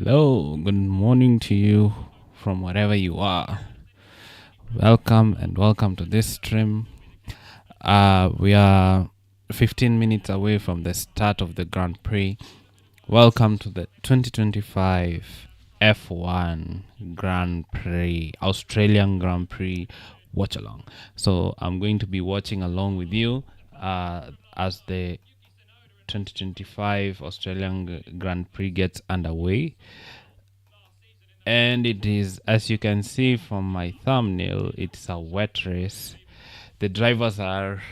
Hello, good morning to you from wherever you are. Welcome to this stream. We are 15 minutes away from the start of the Grand Prix. Welcome to the 2025 F1 Grand Prix, Australian Grand Prix watch along. So I'm going to be watching along with you as the 2025 Australian Grand Prix gets underway. And it is, as you can see from my thumbnail, it's a wet race. The drivers are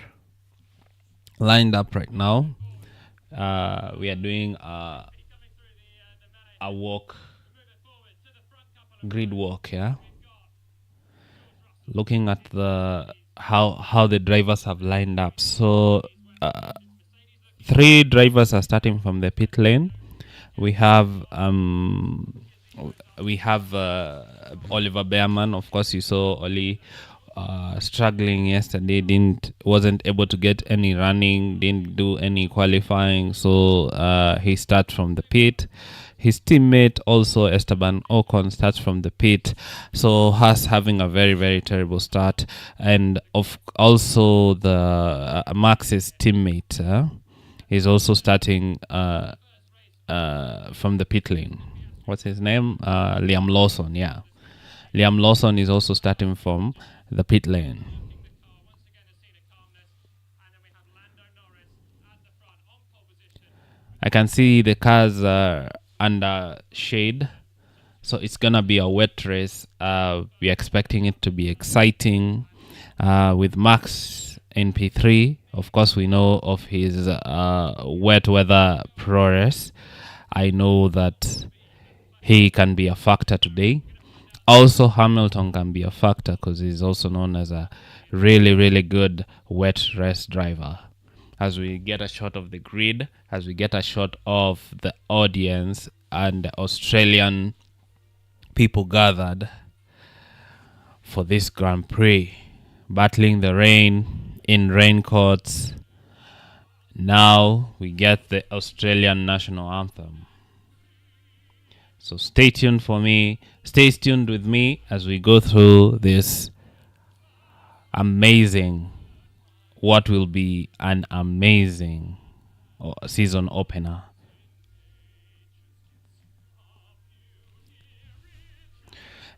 lined up right now. We are doing a walk, grid walk, yeah. Looking at the how the drivers have lined up. So 3 drivers are starting from the pit lane. We have Oliver Behrman. Of course, you saw Oli struggling yesterday. Wasn't able to get any running. Didn't do any qualifying. So he starts from the pit. His teammate also Esteban Ocon starts from the pit. So Haas having a very, very terrible start, and also the Max's teammate is also starting from the pit lane. What's his name? Liam Lawson. Yeah, Liam Lawson is also starting from the pit lane. I can see the cars under shade, so it's gonna be a wet race. We're expecting it to be exciting with Max in P3. Of course, we know of his wet weather prowess. I know that he can be a factor today. Also, Hamilton can be a factor because he's also known as a really, really good wet race driver. As we get a shot of the grid, as we get a shot of the audience and the Australian people gathered for this Grand Prix, battling the rain in raincoats. Now we get the Australian national anthem. So stay tuned with me as we go through this what will be an amazing season opener.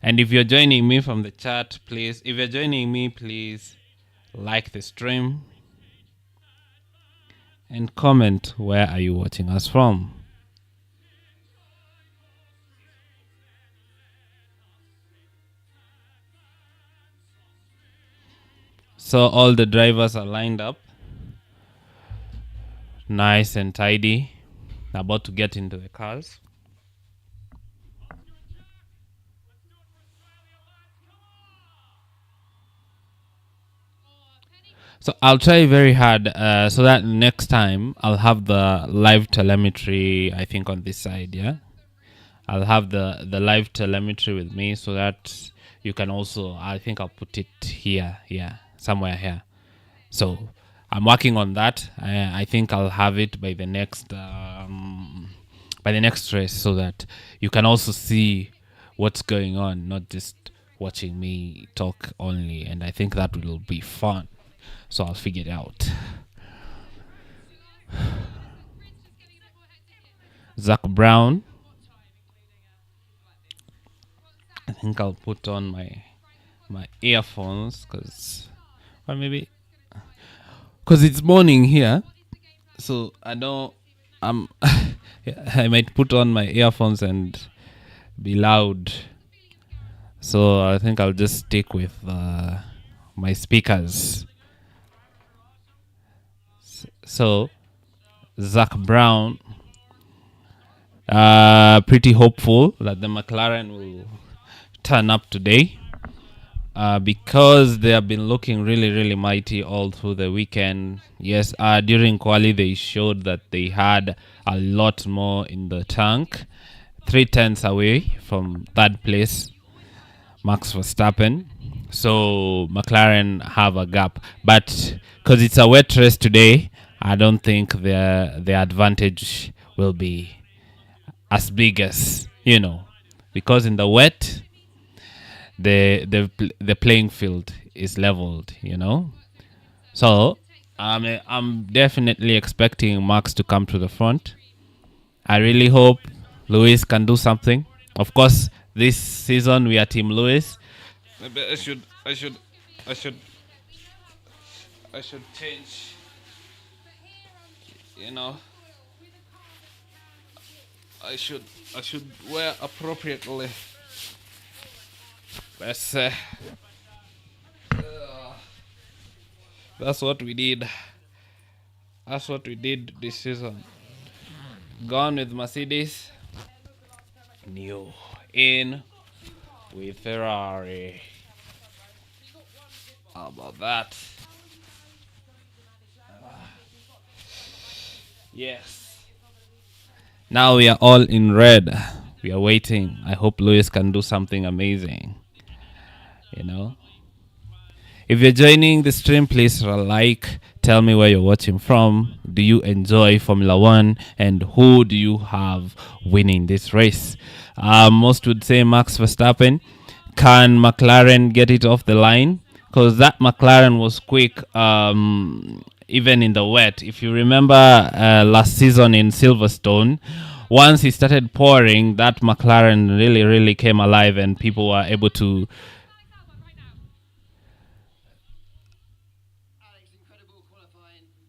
And if you're joining me from the chat, please like the stream and comment where are you watching us from. So all the drivers are lined up, nice and tidy, about to get into the cars. So I'll try very hard so that next time I'll have the live telemetry, I think, on this side, yeah? I'll have the live telemetry with me so that you can also, I think I'll put it here, yeah, somewhere here. So I'm working on that. I think I'll have it by the next race so that you can also see what's going on, not just watching me talk only. And I think that will be fun. So I'll figure it out. Zach Brown. I think I'll put on my earphones because it's morning here, so I might put on my earphones and be loud. So I think I'll just stick with my speakers. So Zach Brown, pretty hopeful that the McLaren will turn up today because they have been looking really, really mighty all through the weekend. Yes, during quali they showed that they had a lot more in the tank, 3 tenths away from third place, Max Verstappen. So McLaren have a gap, but because it's a wet race today, I don't think the advantage will be as big as you know, because in the wet, the playing field is leveled, you know. So I'm definitely expecting Max to come to the front. I really hope Lewis can do something. Of course, this season we are Team Lewis. Maybe I should, I should change. You know, I should, I should wear appropriately. That's, that's what we did. That's what we did this season. Gone with Mercedes, new in with Ferrari. How about that? Yes. Now we are all in red. We are waiting. I hope Lewis can do something amazing. You know? If you're joining the stream, please like, tell me where you're watching from. Do you enjoy Formula One? And who do you have winning this race? Most would say Max Verstappen. Can McLaren get it off the line? Because that McLaren was quick, even in the wet. If you remember last season in Silverstone, once he started pouring, that McLaren really, really came alive and people were able to...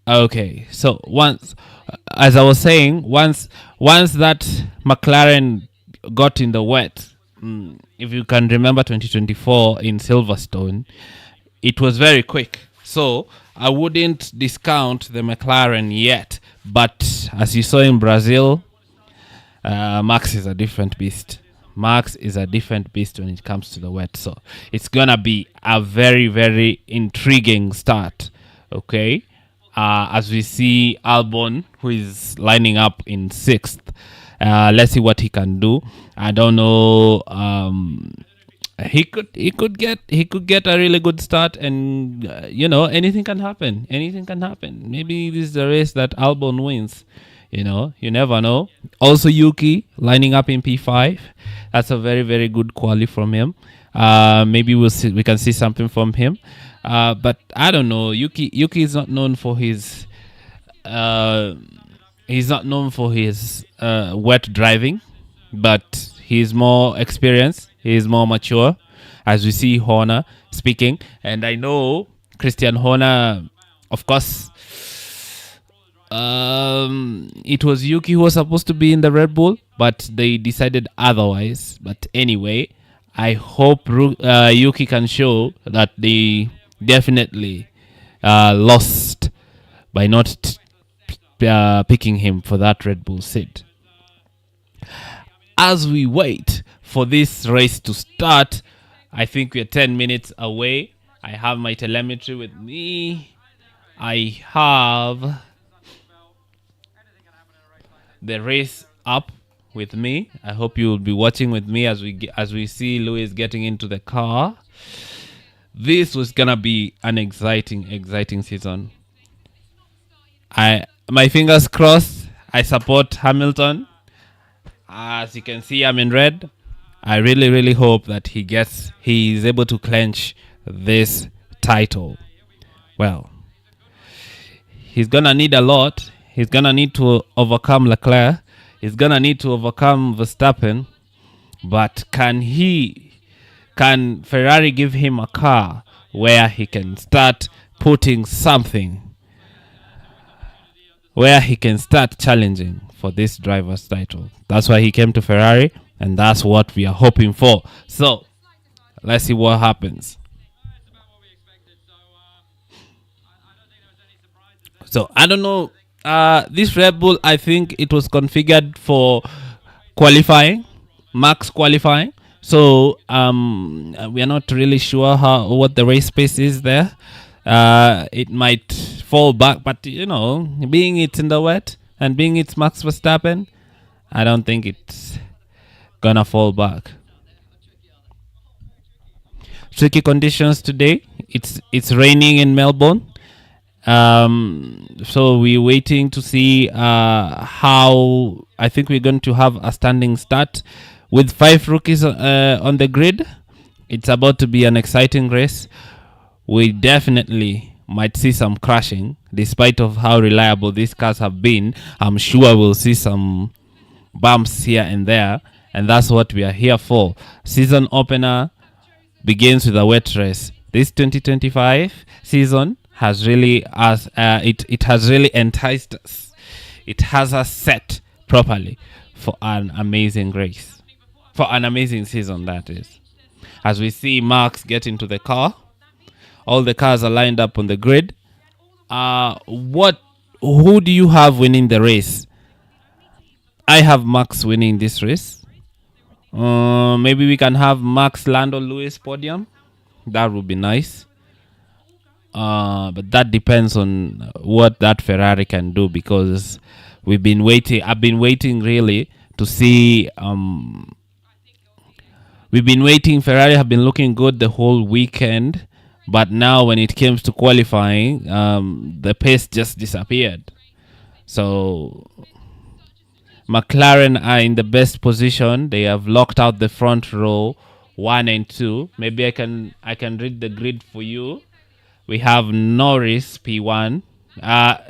Okay, so once, as I was saying, once that McLaren got in the wet, if you can remember 2024 in Silverstone, it was very quick. So I wouldn't discount the McLaren yet, but as you saw in Brazil, Max is a different beast. Max is a different beast when it comes to the wet. So it's gonna be a very, very intriguing start. Okay. As we see Albon, who is lining up in 6th. Let's see what he can do. I don't know. He could get a really good start, and you know, anything can happen. Anything can happen. Maybe this is the race that Albon wins. You know, you never know. Also, Yuki lining up in P5. That's a very, very good quality from him. Maybe we can see something from him. But I don't know. Yuki is not known for his. He's not known for his wet driving, but he's more experienced. He's more mature, as we see Horner speaking. And I know Christian Horner, of course. It was Yuki who was supposed to be in the Red Bull, but they decided otherwise. But anyway, I hope Yuki can show that they definitely lost by not picking him for that Red Bull seat. As we wait for this race to start, I think we're 10 minutes away. I have my telemetry with me. I have the race up with me. I hope you will be watching with me as we see Lewis getting into the car. This was gonna be an exciting season. My fingers crossed. I support Hamilton. As you can see, I'm in red. I really hope that he is able to clinch this title. Well, he's gonna need a lot. He's gonna need to overcome Leclerc. He's gonna need to overcome Verstappen. But can Ferrari give him a car where he can start putting something, where he can start challenging for this driver's title? That's why he came to Ferrari, and that's what we are hoping for. So let's see what happens. So I don't know. This Red Bull, I think it was configured for qualifying, max qualifying. So we are not really sure what the race pace is there. It might fall back, but you know, being it's in the wet and being it's Max Verstappen, I don't think it's gonna fall back. Tricky conditions today. It's raining in Melbourne. So we're waiting to see how. I think we're going to have a standing start With 5 rookies on the grid, it's about to be an exciting race. We definitely might see some crashing, despite of how reliable these cars have been. I'm sure we'll see some bumps here and there, and that's what we are here for. Season opener begins with a wet race. This 2025 season has really it has really enticed us. It has us set properly for an amazing race, for an amazing season, that is. As we see Max get into the car, all the cars are lined up on the grid. Who do you have winning the race? I have Max winning this race. Maybe we can have Max Lando Lewis podium. That would be nice. But that depends on what that Ferrari can do, because we've been waiting. I've been waiting really to see. We've been waiting. Ferrari have been looking good the whole weekend, but now when it comes to qualifying, the pace just disappeared. So McLaren are in the best position. They have locked out the front row 1 and 2. Maybe I can read the grid for you. We have Norris P1,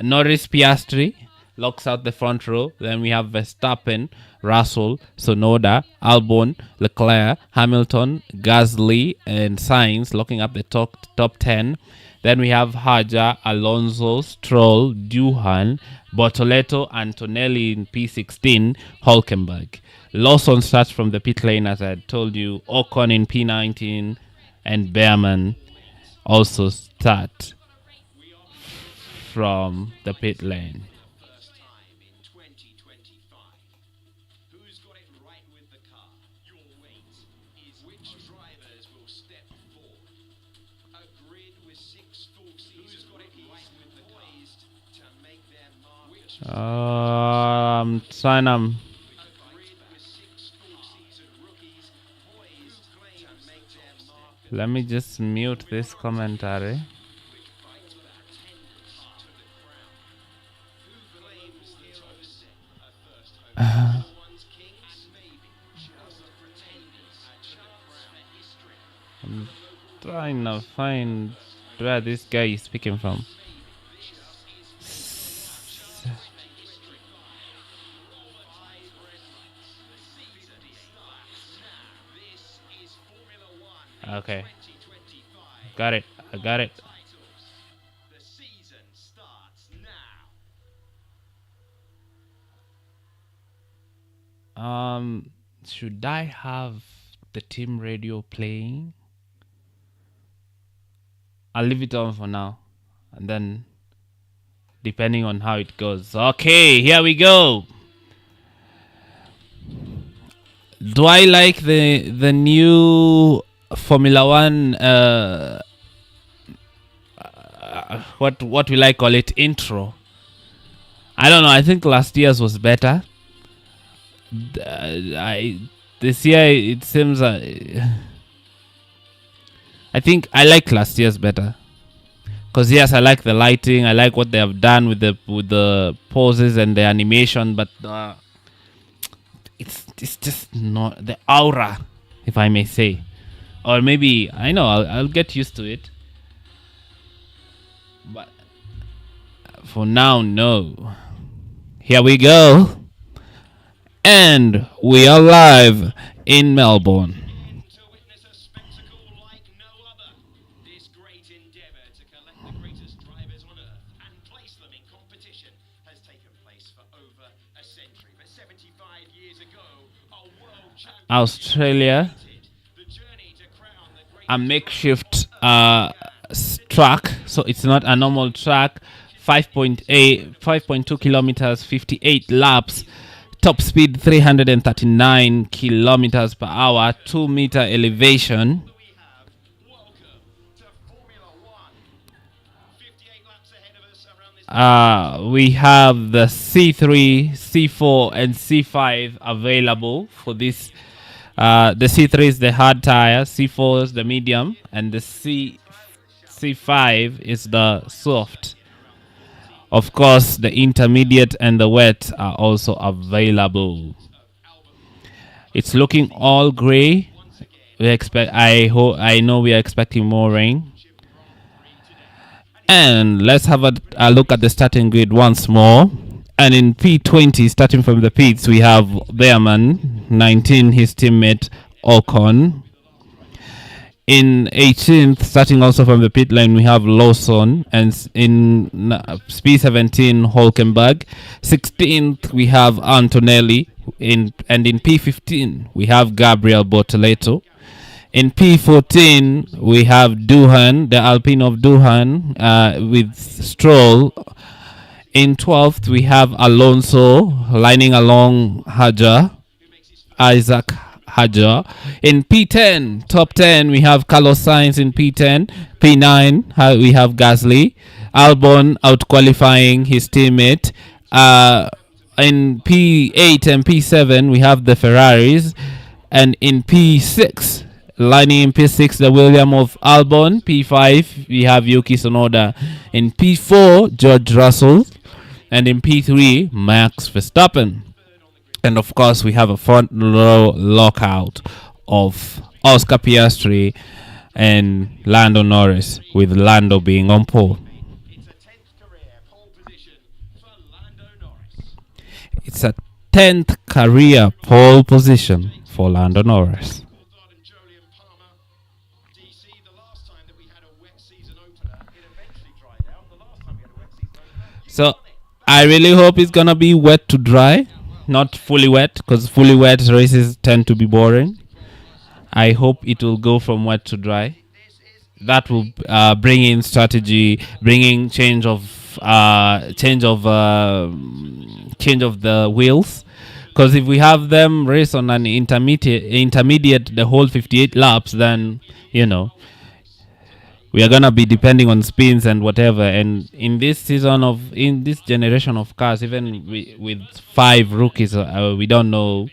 Norris Piastri locks out the front row. Then we have Verstappen, Russell, Sonoda, Albon, Leclerc, Hamilton, Gasly, and Sainz locking up the top 10. Then we have Haja, Alonso, Stroll, Duhan, Bortoleto, Antonelli in P16, Hulkenberg. Lawson starts from the pit lane, as I had told you. Ocon in P19, and Behrman also start from the pit lane. Let me just mute this commentary. I'm trying to find where this guy is speaking from. Okay. Got it. I got it. Should I have the team radio playing? I'll leave it on for now, and then depending on how it goes. Okay, here we go. Do I like the new Formula One? What will I call it? Intro. I don't know. I think last year's was better. This year it seems. I think I like last year's better. Because yes, I like the lighting. I like what they have done with the poses and the animation, but it's just not the aura, if I may say. Or maybe I know I'll get used to it. But for now, no. Here we go. And we are live in Melbourne. Australia, a makeshift track, so it's not a normal track. 5.2 kilometers, 58 laps, top speed 339 kilometers per hour, 2-meter elevation. We have the C3, C4, and C5 available for this. The C3 is the hard tire, C4 is the medium, and the C5 is the soft. Of course, the intermediate and the wet are also available. It's looking all gray. We expect. I know we are expecting more rain. And let's have a look at the starting grid once more. And in P20, starting from the pits, we have Behrman, 19, his teammate Ocon. In 18th, starting also from the pit lane, we have Lawson, and in P17, Hulkenberg. 16th, we have Antonelli, and in P15, we have Gabriel Bortoleto. In P14, we have Duhan, the Alpine of Duhan, with Stroll. In 12th, we have Alonso lining along Isaac Hajar. In P10, top 10, we have Carlos Sainz in P10. P9, we have Gasly. Albon out qualifying his teammate. In P8 and P7, we have the Ferraris. And in P6, lining in P6, the William of Albon. P5, we have Yuki Tsunoda. In P4, George Russell. And in P3, Max Verstappen. And of course, we have a front row lockout of Oscar Piastri and Lando Norris, with Lando being on pole. It's a 10th career pole position for Lando Norris. So I really hope it's gonna be wet to dry, not fully wet, because fully wet races tend to be boring. I hope it will go from wet to dry. That will bring in strategy, bringing change of the wheels. Because if we have them race on an intermediate the whole 58 laps, then we are gonna be depending on spins and whatever. And in this generation of cars, even with 5 rookies, we don't know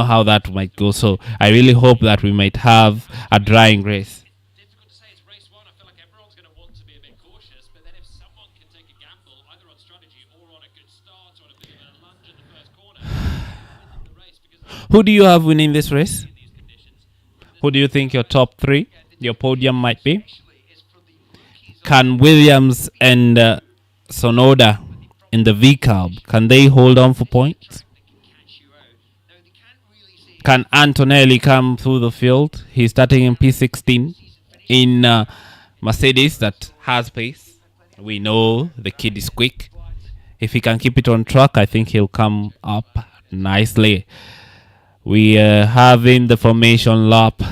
how that might go. So I really hope that we might have a drying race. Who do you have winning this race? Who do you think your top 3, your podium might be? Can Williams and Sonoda in the VCAB, can they hold on for points? Can Antonelli come through the field? He's starting in P16 in Mercedes that has pace. We know the kid is quick. If he can keep it on track, I think he'll come up nicely. We are having the formation lap.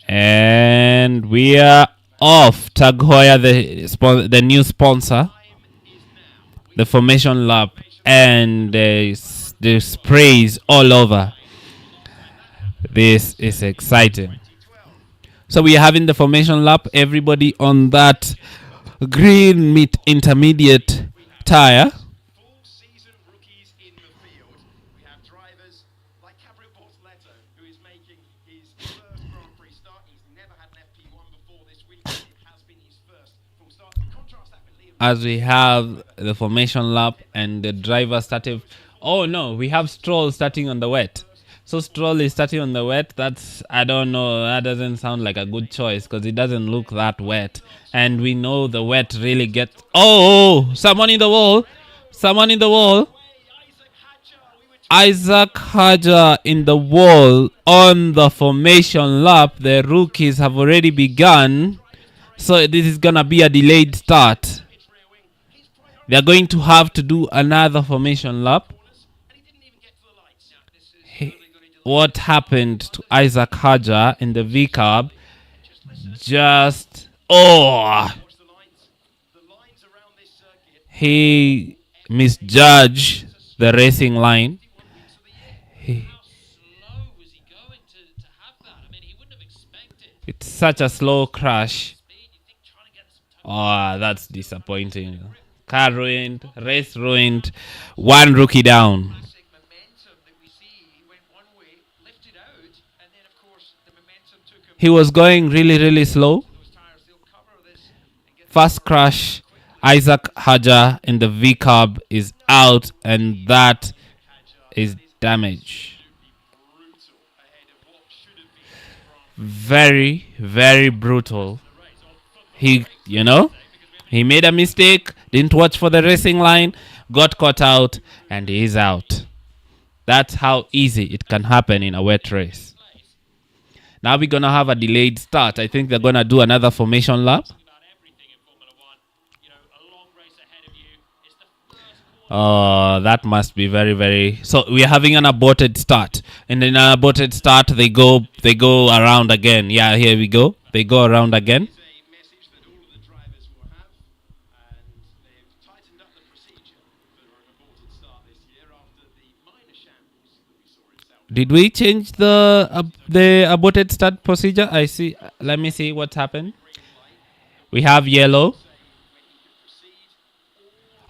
And we are off. Tag Heuer, the new sponsor. The formation lap. And there's sprays all over. This is exciting. So we are having the formation lap. Everybody on that green mid intermediate tire. As we have the formation lap and the driver started. Oh no, we have Stroll starting on the wet. So Stroll is starting on the wet. I don't know, that doesn't sound like a good choice because it doesn't look that wet. And we know the wet really gets. Oh, someone in the wall. Someone in the wall. Isaac Hajar in the wall on the formation lap. The rookies have already begun. So this is going to be a delayed start. They're going to have to do another formation lap. What happened to Isaac Hajar in the VCAB? He misjudged the racing line. It's such a slow crash. Oh, that's disappointing. Car ruined, race ruined, one rookie down. He was going really, really slow. First crash Isaac Hajar in the V Cub is out, and that is damage. Very, very brutal. He made a mistake, didn't watch for the racing line, got caught out, and he is out. That's how easy it can happen in a wet race. Now we're going to have a delayed start. I think they're going to do another formation lap. Oh, that must be very, very. So we're having an aborted start, and in an aborted start, they go around again. Yeah, here we go. They go around again. Did we change the aborted start procedure? I see. Let me see what's happened. We have yellow.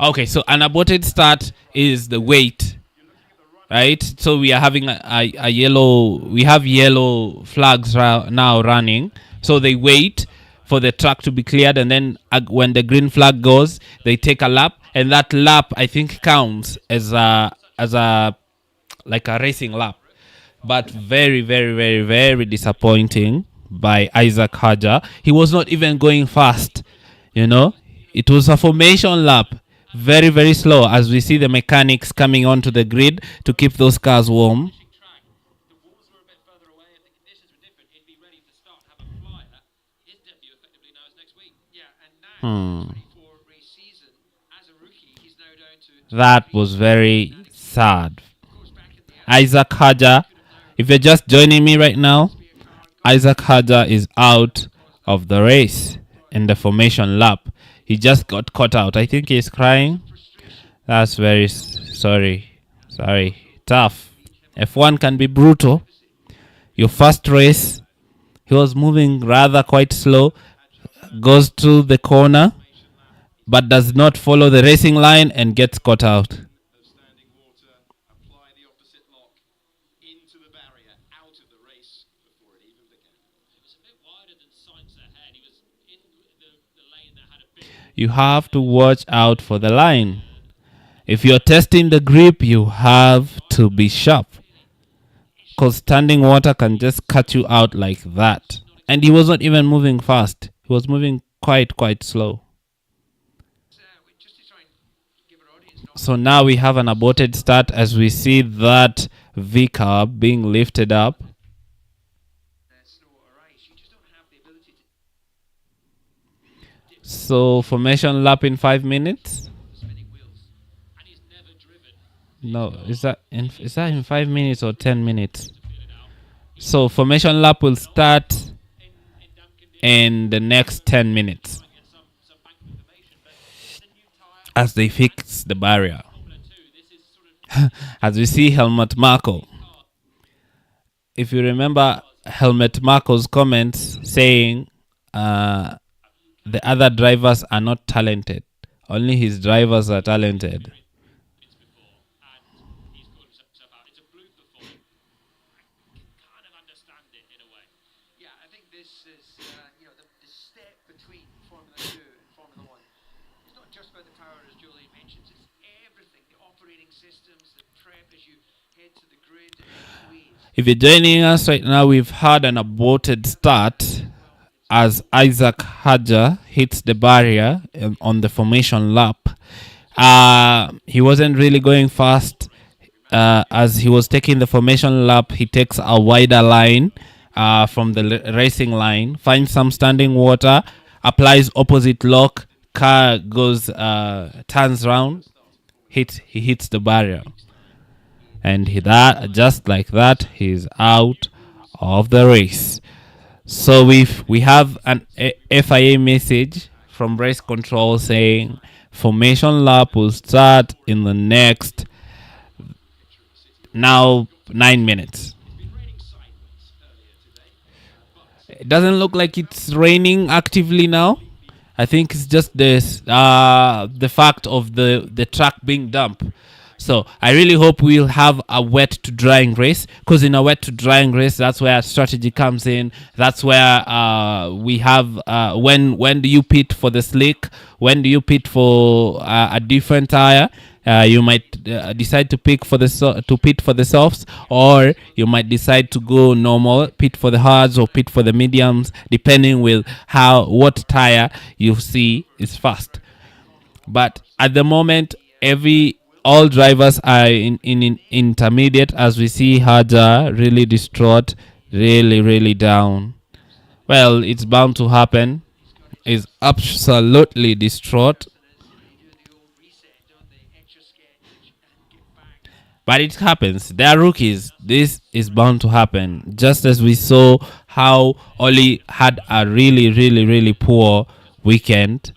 Okay, so an aborted start is the wait, right? So we are having a yellow. We have yellow flags now running. So they wait for the track to be cleared, and then when the green flag goes, they take a lap, and that lap I think counts as a like a racing lap. But very, very, very, very disappointing by Isaac Hajar. He was not even going fast, It was a formation lap. Very, very slow as we see the mechanics coming onto the grid to keep those cars warm. That was very sad. Isaac Hajar, if you're just joining me right now, Isaac Hajar is out of the race in the formation lap. He just got caught out. I think he's crying. That's very sorry. Tough. F1 can be brutal. Your first race, he was moving rather quite slow, goes to the corner, but does not follow the racing line and gets caught out. You have to watch out for the line. If you're testing the grip, you have to be sharp, because standing water can just cut you out like that. And he was not even moving fast. He was moving quite slow. So now we have an aborted start as we see that V-carb being lifted up. So formation lap in 5 minutes. No, is that in 5 minutes or 10 minutes? So formation lap will start in the next 10 minutes as they fix the barrier. As we see Helmut Marko. If you remember Helmut Marko's comments saying the other drivers are not talented. Only his drivers are talented. If you're joining us right now, we've had an aborted start as Isaac Hajar hits the barrier on the formation lap. He wasn't really going fast. As he was taking the formation lap, he takes a wider line from the racing line, finds some standing water, applies opposite lock, car goes, turns round, he hits the barrier. And just like that, he's out of the race. So we have an FIA message from race control saying formation lap will start in the next 9 minutes. It doesn't look like it's raining actively now. I think it's just this the fact of the track being damp. So I really hope we'll have a wet to drying race, because in a wet to drying race, that's where strategy comes in. That's where we have when do you pit for the slick? When do you pit for a different tire? You might decide to pick for the to pit for the softs, or you might decide to go normal, pit for the hards or pit for the mediums, depending with how what tire you see is fast. But at the moment, every all drivers are in intermediate, as we see Haja really distraught, really down. Well, it's bound to happen. Is absolutely distraught. But it happens. They are rookies. This is bound to happen. Just as we saw how Oli had a really poor weekend.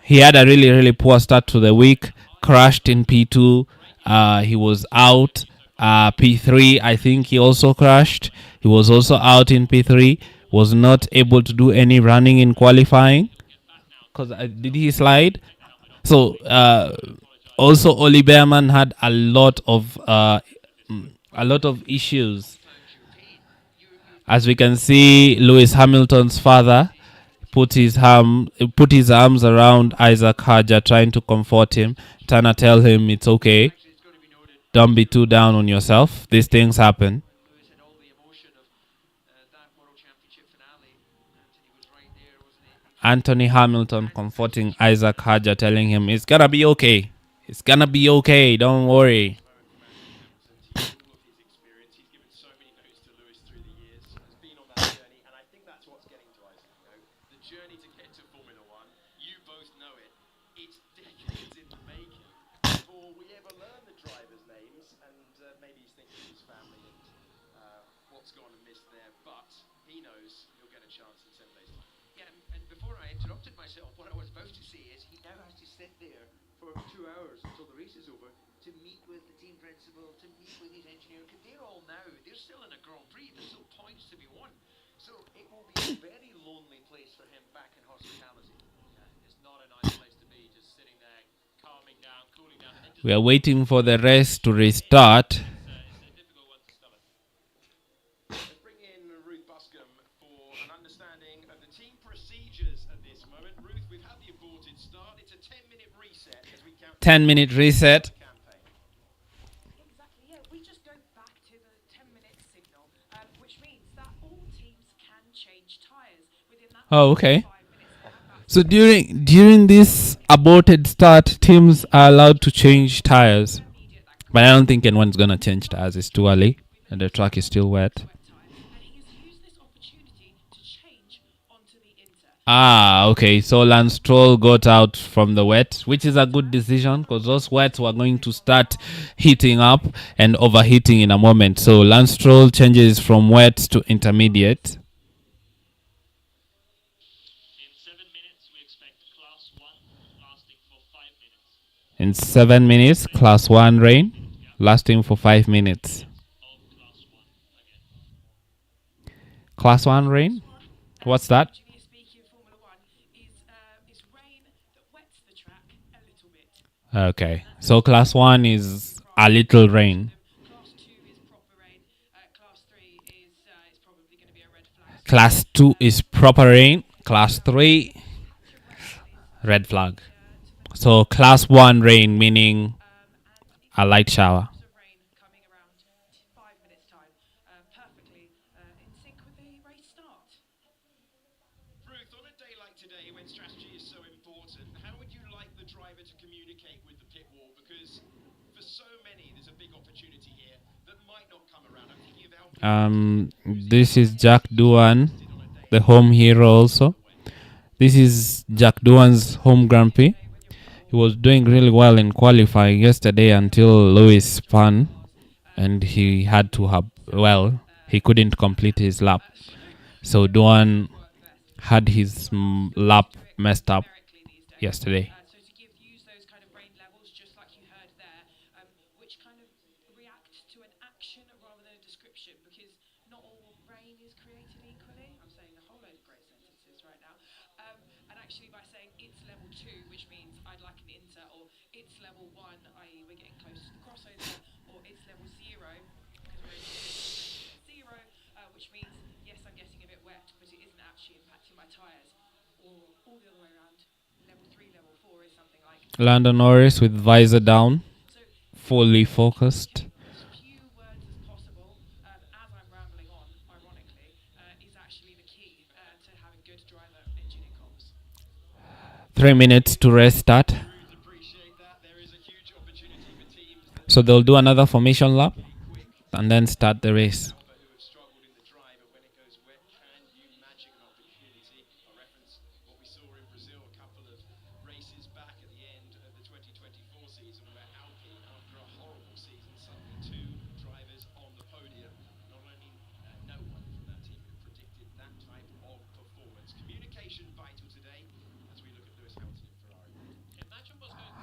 He had a really poor start to the week. Crashed in P2. He was out. P3, I think he also crashed. He was also out in P3. Was not able to do any running in qualifying. Because did he slide? So also Oli Behrman had a lot of issues. As we can see, Lewis Hamilton's father put his arms around Isaac Haja, trying to comfort him, trying to tell him it's okay. Don't be too down on yourself. These things happen. Anthony Hamilton comforting Isaac Haja, telling him it's gonna be okay. It's gonna be okay. Don't worry. We are waiting for the race to restart. Bring in Ruth Buscombe for an understanding of the team procedures at this moment. Ruth, we've had the aborted start. It's a 10-minute reset as we count. 10-minute reset. Oh, okay. So during this aborted start, teams are allowed to change tires, but I don't think anyone's gonna change tires. It's too early, and the track is still wet. Ah, okay. So Lance Stroll got out from the wet, which is a good decision, because those wets were going to start heating up and overheating in a moment. So Lance Stroll changes from wet to intermediate. In 7 minutes, class 1 rain, lasting for 5 minutes. Class 1 rain? What's that? Okay, so class 1 is a little rain. Class 2 is proper rain. Class 3, red flag. So class 1 rain, meaning a light shower. This is Jack Doohan, the home hero also. This is Jack Doohan's home Grand Prix. He was doing really well in qualifying yesterday until Lewis spun, and he had to have, well, he couldn't complete his lap. So Doohan had his lap messed up yesterday. Lando Norris with visor down, fully focused. 3 minutes to restart. So they'll do another formation lap and then start the race.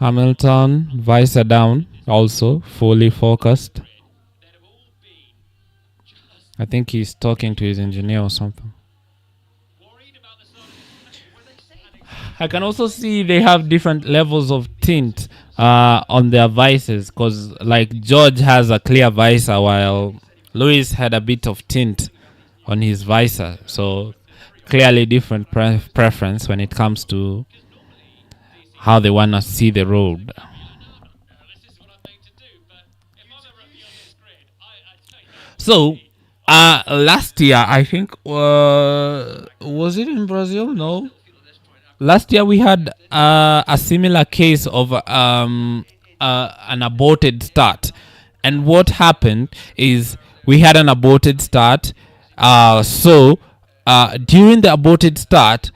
Hamilton, visor down, also fully focused. I think he's talking to his engineer or something. I can also see they have different levels of tint on their visors, because like George has a clear visor while Lewis had a bit of tint on his visor. So clearly different preference when it comes to how they want to see the road. So last year, I think, was it in Brazil? No. Last year we had a similar case of an aborted start, and what happened is we had an aborted start. So during the aborted start,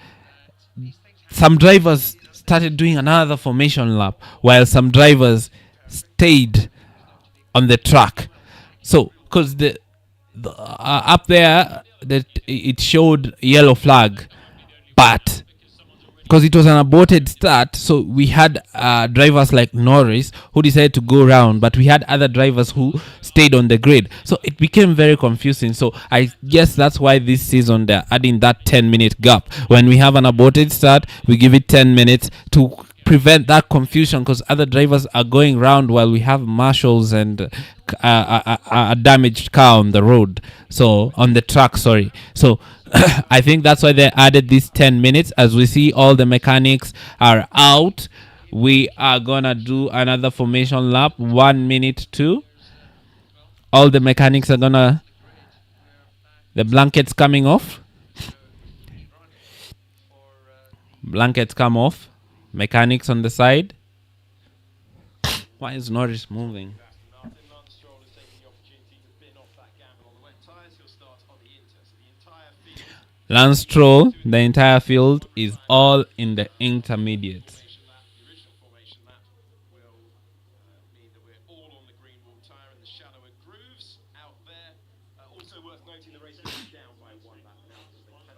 some drivers started doing another formation lap, while some drivers stayed on the track. So because the up there that it showed yellow flag, but because it was an aborted start, so we had drivers like Norris who decided to go round, but we had other drivers who stayed on the grid. So it became very confusing. So I guess that's why this season they're adding that 10-minute gap. When we have an aborted start, we give it 10 minutes to prevent that confusion, because other drivers are going round while we have marshals and a damaged car on the road. So on the track, sorry. So I think that's why they added these 10 minutes. As we see, all the mechanics are out. We are gonna do another formation lap, 1 minute too. All the mechanics are gonna, the blankets coming off. Blankets come off. Mechanics on the side. Why is Norris moving? Lance Stroll, the entire field is all in the intermediates.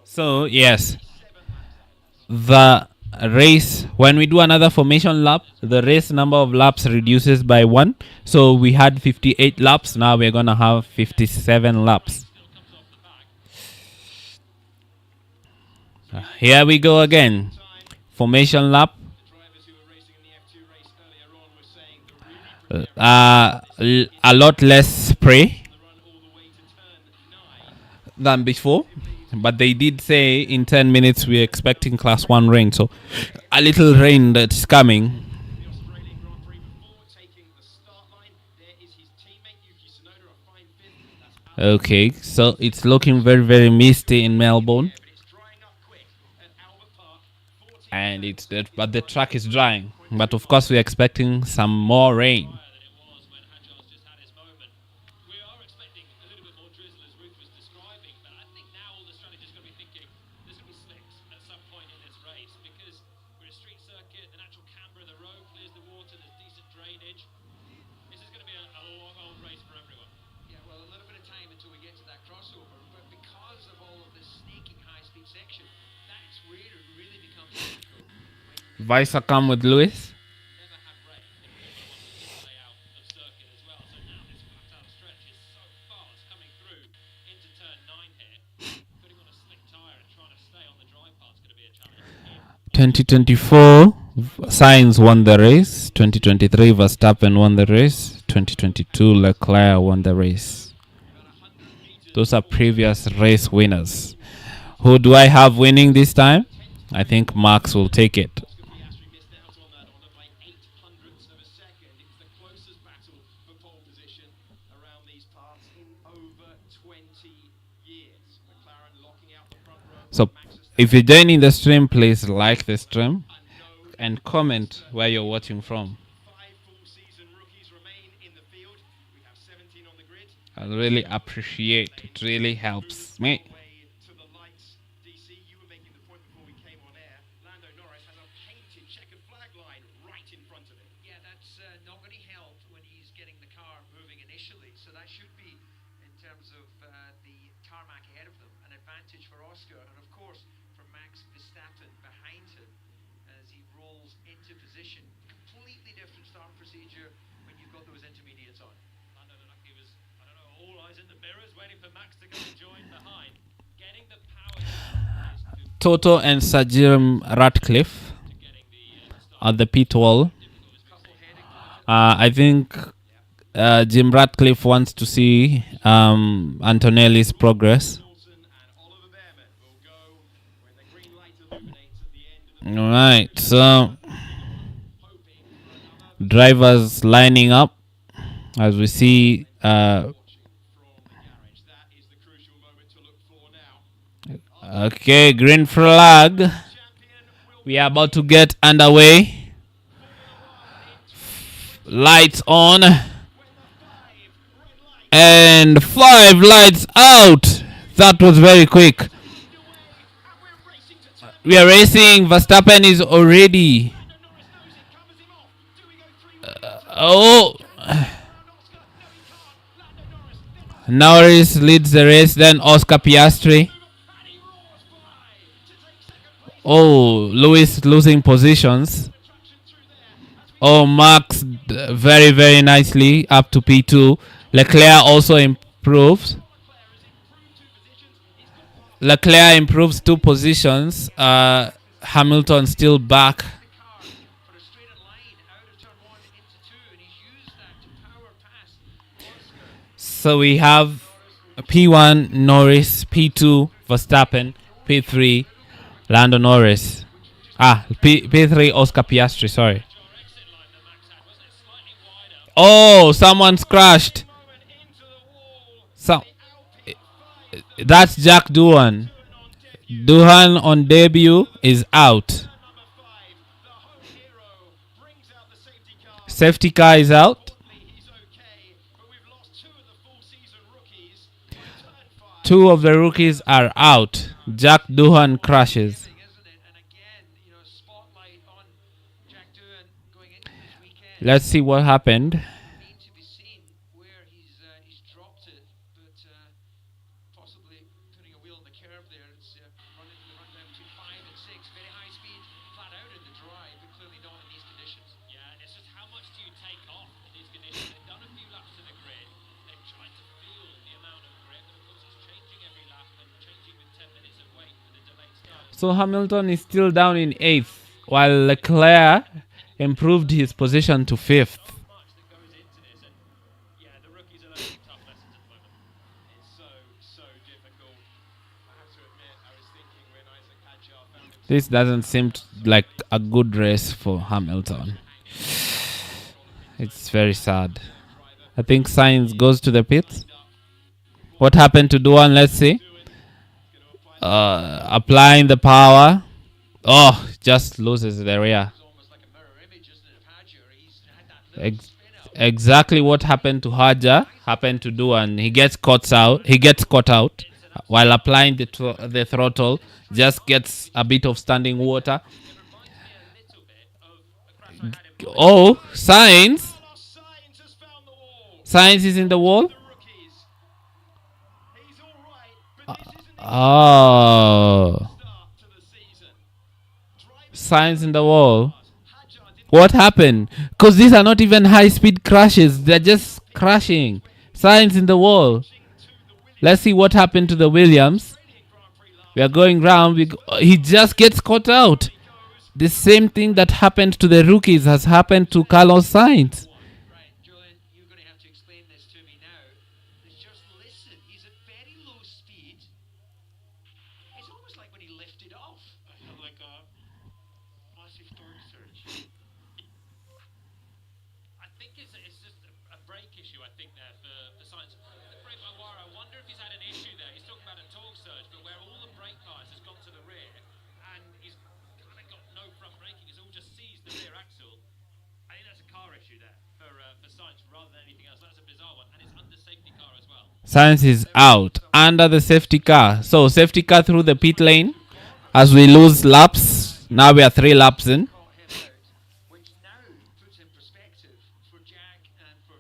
So, yes, the race, when we do another formation lap, the race number of laps reduces by 1. So we had 58 laps, now we're going to have 57 laps. Here we go again. Formation lap. A lot less spray than before, but they did say in 10 minutes we're expecting class 1 rain, so a little rain that's coming. Okay, so it's looking very, very misty in Melbourne, and but the track is drying, but of course we're expecting some more rain. Visor come with Lewis. 2024, Sainz won the race. 2023, Verstappen won the race. 2022, Leclerc won the race. Those are previous race winners. Who do I have winning this time? I think Max will take it. So if you're joining the stream, please like the stream and comment where you're watching from. I really appreciate it. It really helps me. Toto and Sir Jim Ratcliffe at the pit wall. I think Jim Ratcliffe wants to see Antonelli's progress. Alright, so drivers lining up as we see okay, green flag. We are about to get underway. Lights on. And 5 lights out. That was very quick. We are racing. Verstappen is already. Norris leads the race. Then Oscar Piastri. Lewis losing positions. Max very, very nicely up to P2. Leclerc also improves. Leclerc improves 2 positions. Hamilton still back. So we have P1 Norris, P2 Verstappen, P3 Lando Norris. P3 Oscar Piastri, sorry. Someone's crashed. That's Jack Doohan. Doohan on debut is out. Safety car is out. 2 of the rookies are out. Jack Doohan crashes. Let's see what happened. So Hamilton is still down in 8th, while Leclerc improved his position to 5th. This doesn't seem like a good race for Hamilton. It's very sad. I think Sainz goes to the pits. What happened to Doohan? Let's see. Applying the power. Just loses the rear. Exactly what happened to Haja happened to Doohan. He gets caught out while applying the throttle. Just gets a bit of standing water. Sainz is in the wall. Sainz in the wall. What happened? Because these are not even high-speed crashes. They're just crashing. Sainz in the wall. Let's see what happened to the Williams. We are going round. He just gets caught out. The same thing that happened to the rookies has happened to Carlos Sainz. Right, Julian, you're going to have to explain this to me now. Just listen, he's at very low speed. It's almost like when he lifted off. Like a massive torque surge. I think it's just a brake issue, I think, there for Sainz. Brake Maguire, I wonder if he's had an issue there. He's talking about a torque surge, but where all the brake bias has gone to the rear, and he's kind of got no front braking, he's all just seized the rear axle. I think that's a car issue there for Sainz rather than anything else. That's a bizarre one, and it's under safety car as well. Sainz is out under the safety car. So safety car through the pit lane as we lose laps. Now we are 3 laps in. Which now puts in perspective for Jack and for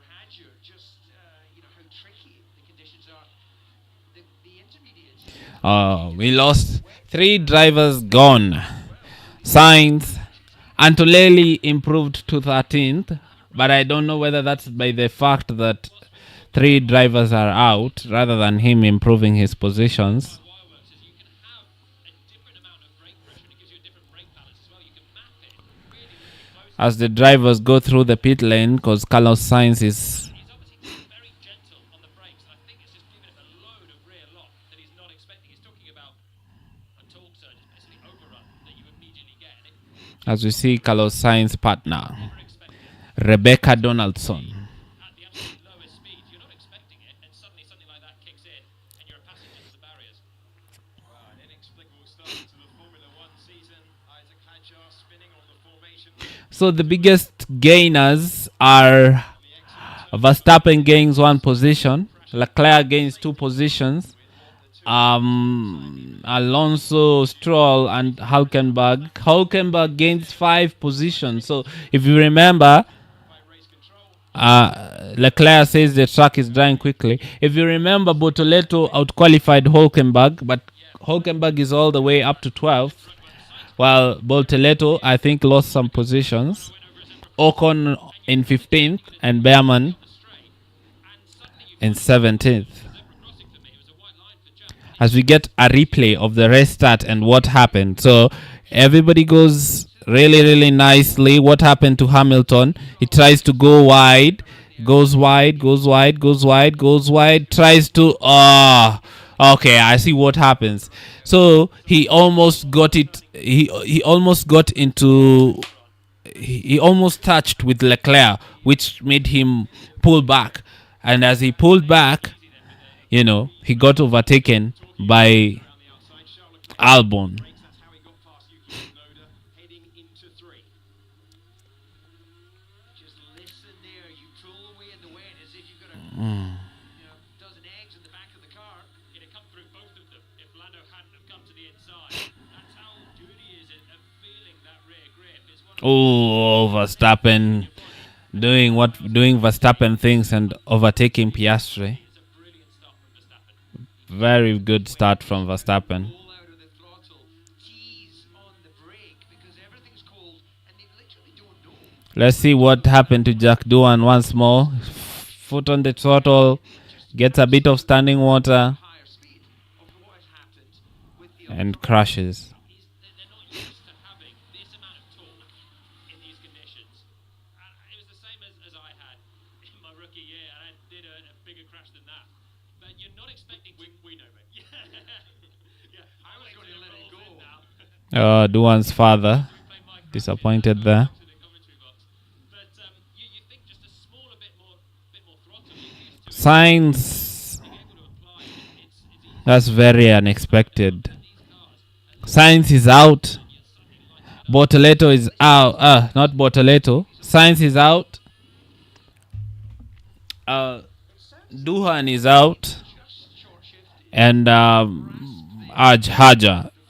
Hadger, just how tricky the conditions are. The intermediates. We lost 3 drivers gone. Sainz, Antolelli improved to 13th, but I don't know whether that's by the fact that 3 drivers are out rather than him improving his positions. As the drivers go through the pit lane, because Carlos Sainz is Very gentle on the brakes. I think it's just giving it a load of rear lock that he's not expecting. He's talking about a torque surge, basically overrun that you immediately get. as we see Carlos Sainz partner Rebecca Donaldson. At the absolute lowest speed, you're not expecting it, and suddenly something like that kicks in, and you're a passenger to the barriers. Wow, an inexplicable start to the Formula One season. Isaac Hadjar spinning on the formation. So the biggest gainers are Verstappen gains 1 position, Leclerc gains 2 positions, Alonso, Stroll, and Hulkenberg. Hulkenberg gains 5 positions. So if you remember, Leclerc says the track is drying quickly. If you remember, Bortoleto outqualified Hulkenberg, but Hulkenberg is all the way up to 12th, while Bortoleto, I think, lost some positions. Ocon in 15th and Behrman in 17th. As we get a replay of the restart and what happened. So everybody goes really, really nicely. What happened to Hamilton? He tries to go wide, goes wide, goes wide, goes wide, goes wide, tries to... okay, I see what happens. So he almost got it. He almost got into... He almost touched with Leclerc, which made him pull back. And as he pulled back, he got overtaken by Albon. That's how he got past Yuki Tsunoda, heading into 3. Just listen there. You pull away in the wet as if you've got a dozen eggs in the back of the car. It'd have come through both of them if Lando hadn't have come to the inside. That's how good he is at feeling that rear grip. Oh, Verstappen doing Verstappen things and overtaking Piastri. It's a brilliant start from Verstappen. Very good start from Verstappen. Pull out of the throttle, tease on the brake because everything's cold and they literally don't know. Let's see what happened to Jack Doohan once more. Foot on the throttle, gets a bit of standing water, Higher speed of what has happened with the and crashes. they're not used to having this amount of torque in these conditions. It was the same as I had in my rookie year, and I did a bigger crash than that. But you're not expecting... We know, mate. Yeah, I was going to let it go now. Doohan's father disappointed there. To the commentary box. But you think just a smaller bit more throttle, Sainz, being able to apply it's easy. that's very unexpected. Sainz is out. Bortoleto is out. Not Bortoleto. Sainz is out. Doohan is out. And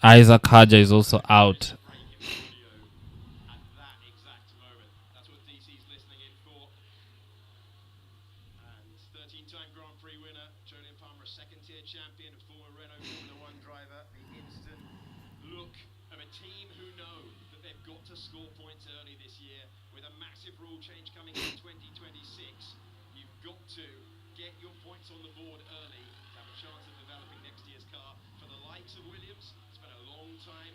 Isaac Hadjar is also out. At that exact moment. That's what DC's listening in for. And 13-time Grand Prix winner, Julian Palmer, second-tier champion, former Renault Formula One driver. The instant look of a team who know that they've got to score points early this year with a massive rule change coming in 2026. You've got to get your points on the board early to have a chance of developing next year's car. For the likes of Williams, it's been a long time,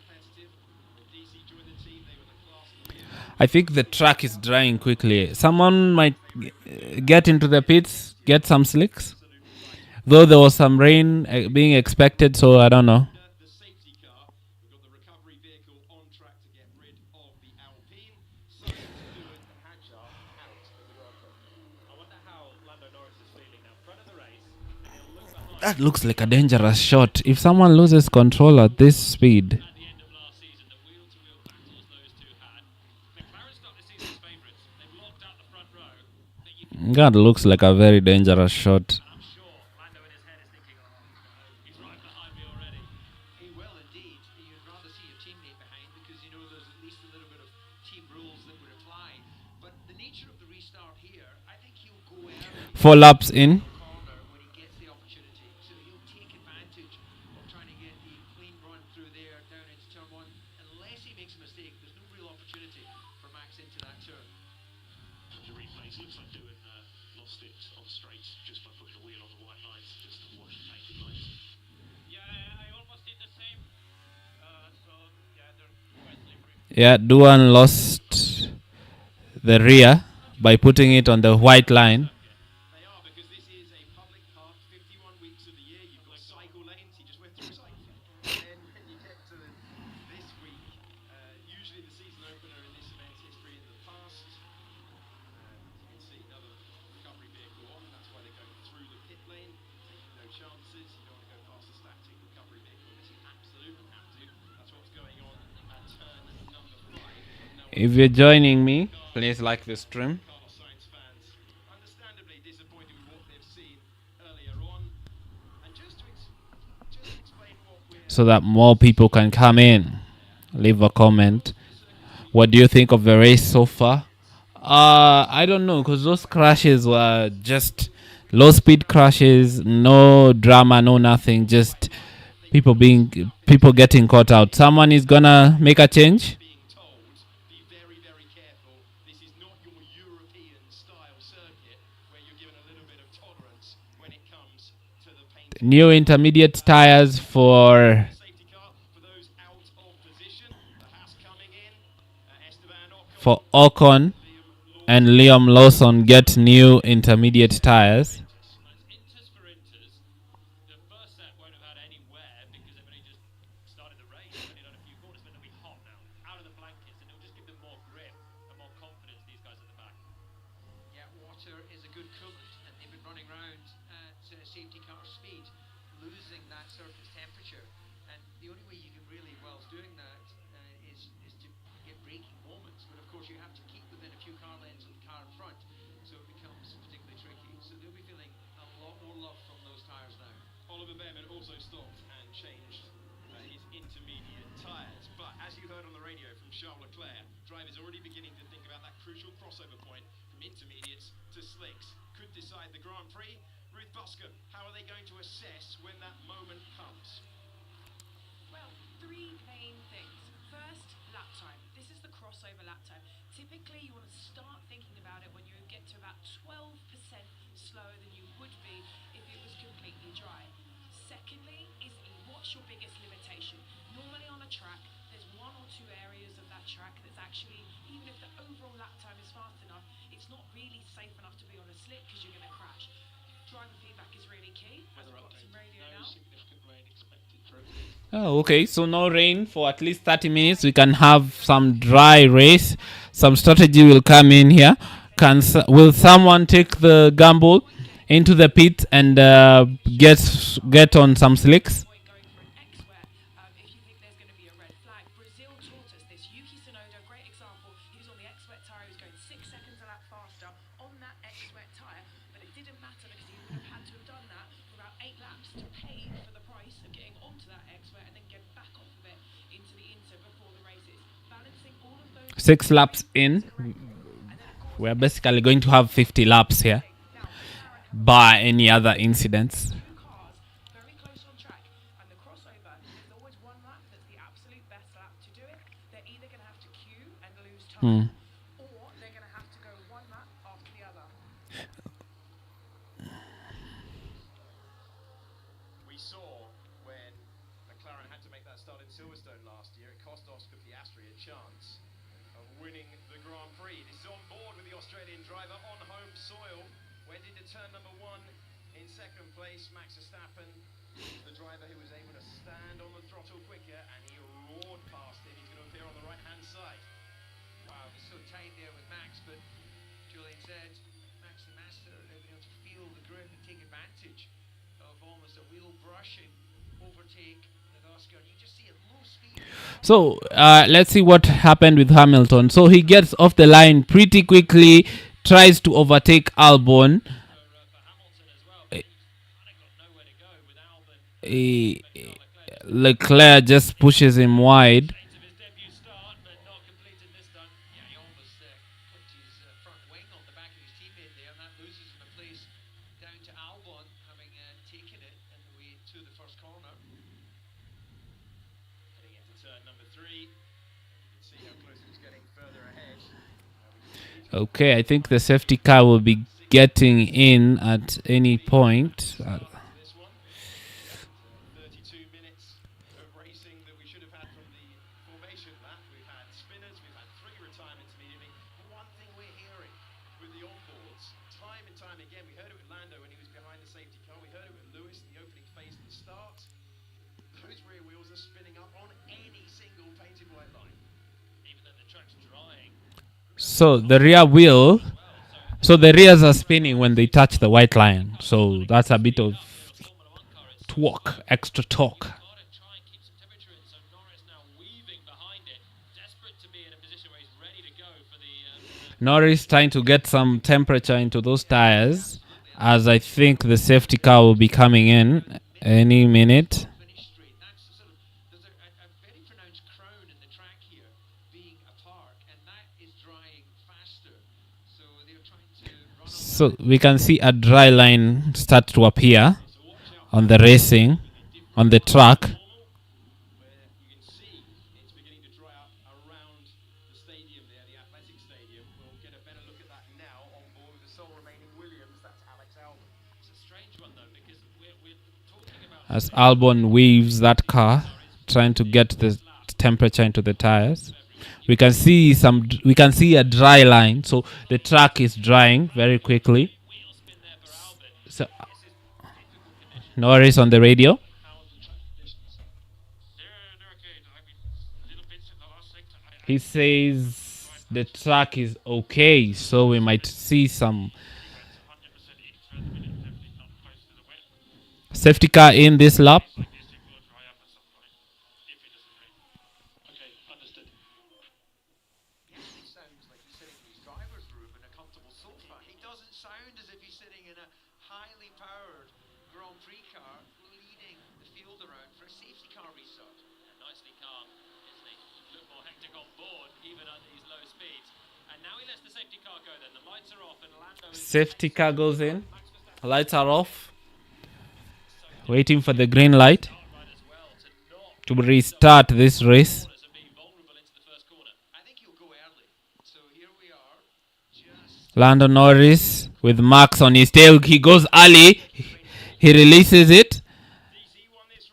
competitive. When DC joined the team, they were the class of the vehicle. I think the track is drying quickly. Someone might get into the pits, get some slicks. Absolutely right. Though there was some rain being expected, so I don't know. The safety car. We've got the recovery vehicle on track to get rid of the Alpine. Sainz, Stewart, and Hadjar out of the Grand Prix. I wonder how Lando Norris is feeling now. Front of the race, and he'll look behind. That looks like a dangerous shot. If someone loses control at this speed, At the end of last season, the wheel-to-wheel battles those two had. McLaren start the season as favourites. They've locked out the front row. But you can, that looks like a very dangerous shot. and I'm sure Lando in his head is thinking, oh no, he's right behind me already. He will indeed. You'd rather see your teammate behind because you know there's at least a little bit of team rules that would apply. But the nature of the restart here, I think he'll go early 4 laps in. corner when he gets the opportunity. So he'll take advantage of trying to get the clean run through there down into turn one. Unless he makes a mistake, there's no real opportunity for Max into that turn. The replays looks like Doohan lost it on straight just by putting a wheel on the white lines, just to watch the painted lines. Yeah, I almost did the same. So yeah, they're quite slippery. Yeah, Duan lost the rear by putting it on the white line. They are, because this is a public park, 51 weeks of the year. You've got cycle lanes. He just went through cycle. And then when you get to this week, usually the season opener in this event's history in the past, you can see another recovery vehicle on. That's why they're going through the pit lane, taking no chances. You don't want to go past a static recovery vehicle unless you absolutely have to. That's what's going on at turn number 5. Now, If you're joining me, please like the stream. Carlos Sainz fans, understandably disappointed with what they've seen earlier on. And just to explain what we're So that more people can come in. Leave a comment. What do you think of the race so far? I don't know, because those crashes were just low speed crashes, no drama, no nothing, just people getting caught out. Someone is gonna make a change. being told, be very, very careful. This is not your European style circuit where you're given a little bit of tolerance when it comes to the paint. New intermediate tires for Safety car for those out of position. The Haas coming in. Esteban Ocon, for Ocon and Liam Lawson get new intermediate tires. Inters for Inters. The first set won't have had any wear because they've only just started the race. They've only done a few corners, but they'll be hot now, out of the blankets, and it'll just give them more grip and more confidence, these guys at the back. Yeah, water is a good coolant, and they've been running around at safety car speed, losing that surface temperature. And the only way you can really, whilst doing that, is to get braking moments. But of course, you have to keep within a few car lengths of the car in front, so it becomes particularly tricky. So they'll be feeling a lot more love from those tyres now. Oliver Behrman also stopped and changed his intermediate tyres. But as you heard on the radio from Charles Leclerc, drivers already beginning to think about that crucial crossover point from intermediates to slicks. Could decide the Grand Prix. Ruth Buscombe, how are they going to assess when that moment comes? Well, 3 main things. First, lap time. This is the crossover lap time. Typically, you want to start thinking about it when you get to about 12% slower than you would be if it was completely dry. Secondly, is what's your biggest limitation? Normally on a track, there's 1 or 2 areas of that track that's actually, even if the overall lap time is fast enough, it's not really safe enough to be on a slick because you're going to crash. Driver feedback is really key. As we've got some radio No now. significant rain expected for Oh, okay. So no rain for at least 30 minutes. We can have some dry race. Some strategy will come in here. Will someone take the gamble into the pit and get on some slicks? Going for an X-Ware if you think there's going to be a red flag. Brazil taught us this. Yuki Tsunoda, great example. He was on the X-Ware tyre. He was going 6 seconds a lap faster on that X-Ware tyre, but it didn't matter because he would have had to have done that for about 8 laps to pay for the price of getting onto that X-Ware and then get back off of it into the Inter before the races. Balancing all of those 6 laps in. We're basically going to have 50 laps here, bar any other incidents. 2 cars very close on track, and the crossover, there's always 1 lap that's the absolute best lap to do it. They're either going to have to queue and lose time, or they're going to have to go 1 lap after the other. We saw when McLaren had to make that start in Silverstone last year, it driver on home soil. Went into turn number 1 in second place. Max Verstappen, the driver who was able to stand on the throttle quicker, and he roared past him. He's going to appear on the right-hand side. Wow, it was so tight there with Max, but Julian said Max the Master able to feel the grip and take advantage of almost a wheel brushing overtake with Oscar. You just see at low speed. So let's see what happened with Hamilton. So he gets off the line pretty quickly, tries to overtake Albon. For Hamilton as well, but he's kind of got nowhere to go with Albon. Leclerc just pushes him wide. Of his debut start, but not completed this time. Yeah, he almost clipped his front wing on the back of his teammate there, and that loses him a place down to Albon, having taken it on the way to the first corner. Heading into turn number 3. You can see how close he was getting further ahead. Okay, I think the safety car will be getting in at any point. This one. 32 minutes of racing that we should have had from the formation lap. We've had spinners, we've had 3 retirements immediately. One thing we're hearing with the onboards, time and time again, we heard it with Lando when he was behind the safety car, we heard it with Lewis in the opening phase at the start. Those rear wheels are spinning up on any single painted white line. Even though the track's drying. So the rear wheel, so the rears are spinning when they touch the white line. So that's a bit of torque, extra torque. Got to try and keep some temperature in, so Norris now weaving behind it, desperate to be in a position where he's ready to go for the Norris trying to get some temperature into those tires, as I think the safety car will be coming in any minute. Finish straight. That's sort of there's a very pronounced crown in the track here, being a park, and that is drying faster. So they're trying to run on So we can see a dry line start to appear on the racing, on the track. where you can see it's beginning to dry out around the stadium there, the athletic stadium. We'll get a better look at that now on board with the sole remaining Williams. That's Alex Albon. It's a strange one though, because we're talking about As Albon weaves that car, trying to get the temperature into the tires. We can see a dry line, so the track is drying very quickly. wheel spin there for Albon. So This is difficult conditions. Norris on the radio. How the track conditions? They're okay. I mean, little bits in the last sector. He says the track is okay, so we might see some 100% each turn, the minute definitely not close to the wet. safety car in this lap. Like this, it will dry up at some point if it doesn't rain. Okay, understood. He actually sounds like he's sitting in his driver's room in a comfortable sofa. He doesn't sound as if he's sitting in a highly powered Grand Prix car leading the field around for a safety car restart. Nicely calm, isn't he? A bit more hectic on board, even at these low speeds. And now he lets the safety car go then. The lights are off and Lando is Safety car goes in. Max Verstappen Lights are off. Waiting for the green light right as well to not to restart this race. corners and being vulnerable into the first corner. I think he'll go early. So here we are, just Lando Norris with Max on his tail. He goes early. He releases it.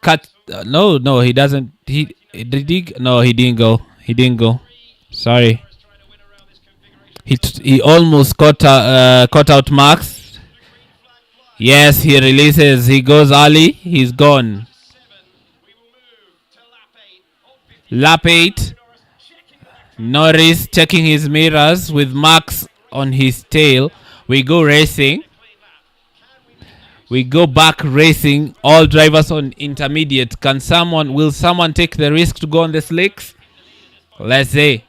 Cut. No, he doesn't. Did he? No, he didn't go. He didn't go. Sorry. Trying to win around this configuration. He almost caught out Max. Yes, he releases. He goes early. He's gone. 7. We will move to lap 8. Lap 8. Norris checking his mirrors with Max on his tail. We go racing. We go back racing. All drivers on intermediate. Will someone take the risk to go on the slicks? Let's see.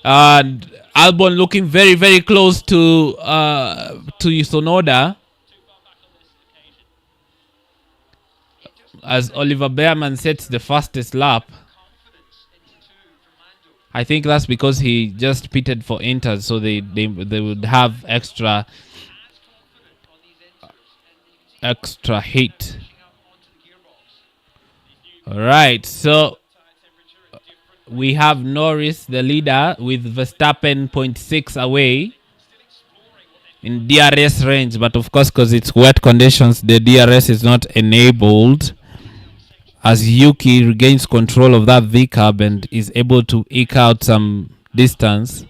And Albon looking very, very close to Sonoda. As Oliver Behrman sets the fastest lap. I think that's because he just pitted for Inter, so they would have extra heat. Alright, so we have Norris, the leader, with Verstappen 0.6 away in DRS range, but of course, because it's wet conditions, the DRS is not enabled. As Yuki regains control of that V-cab and is able to eke out some distance.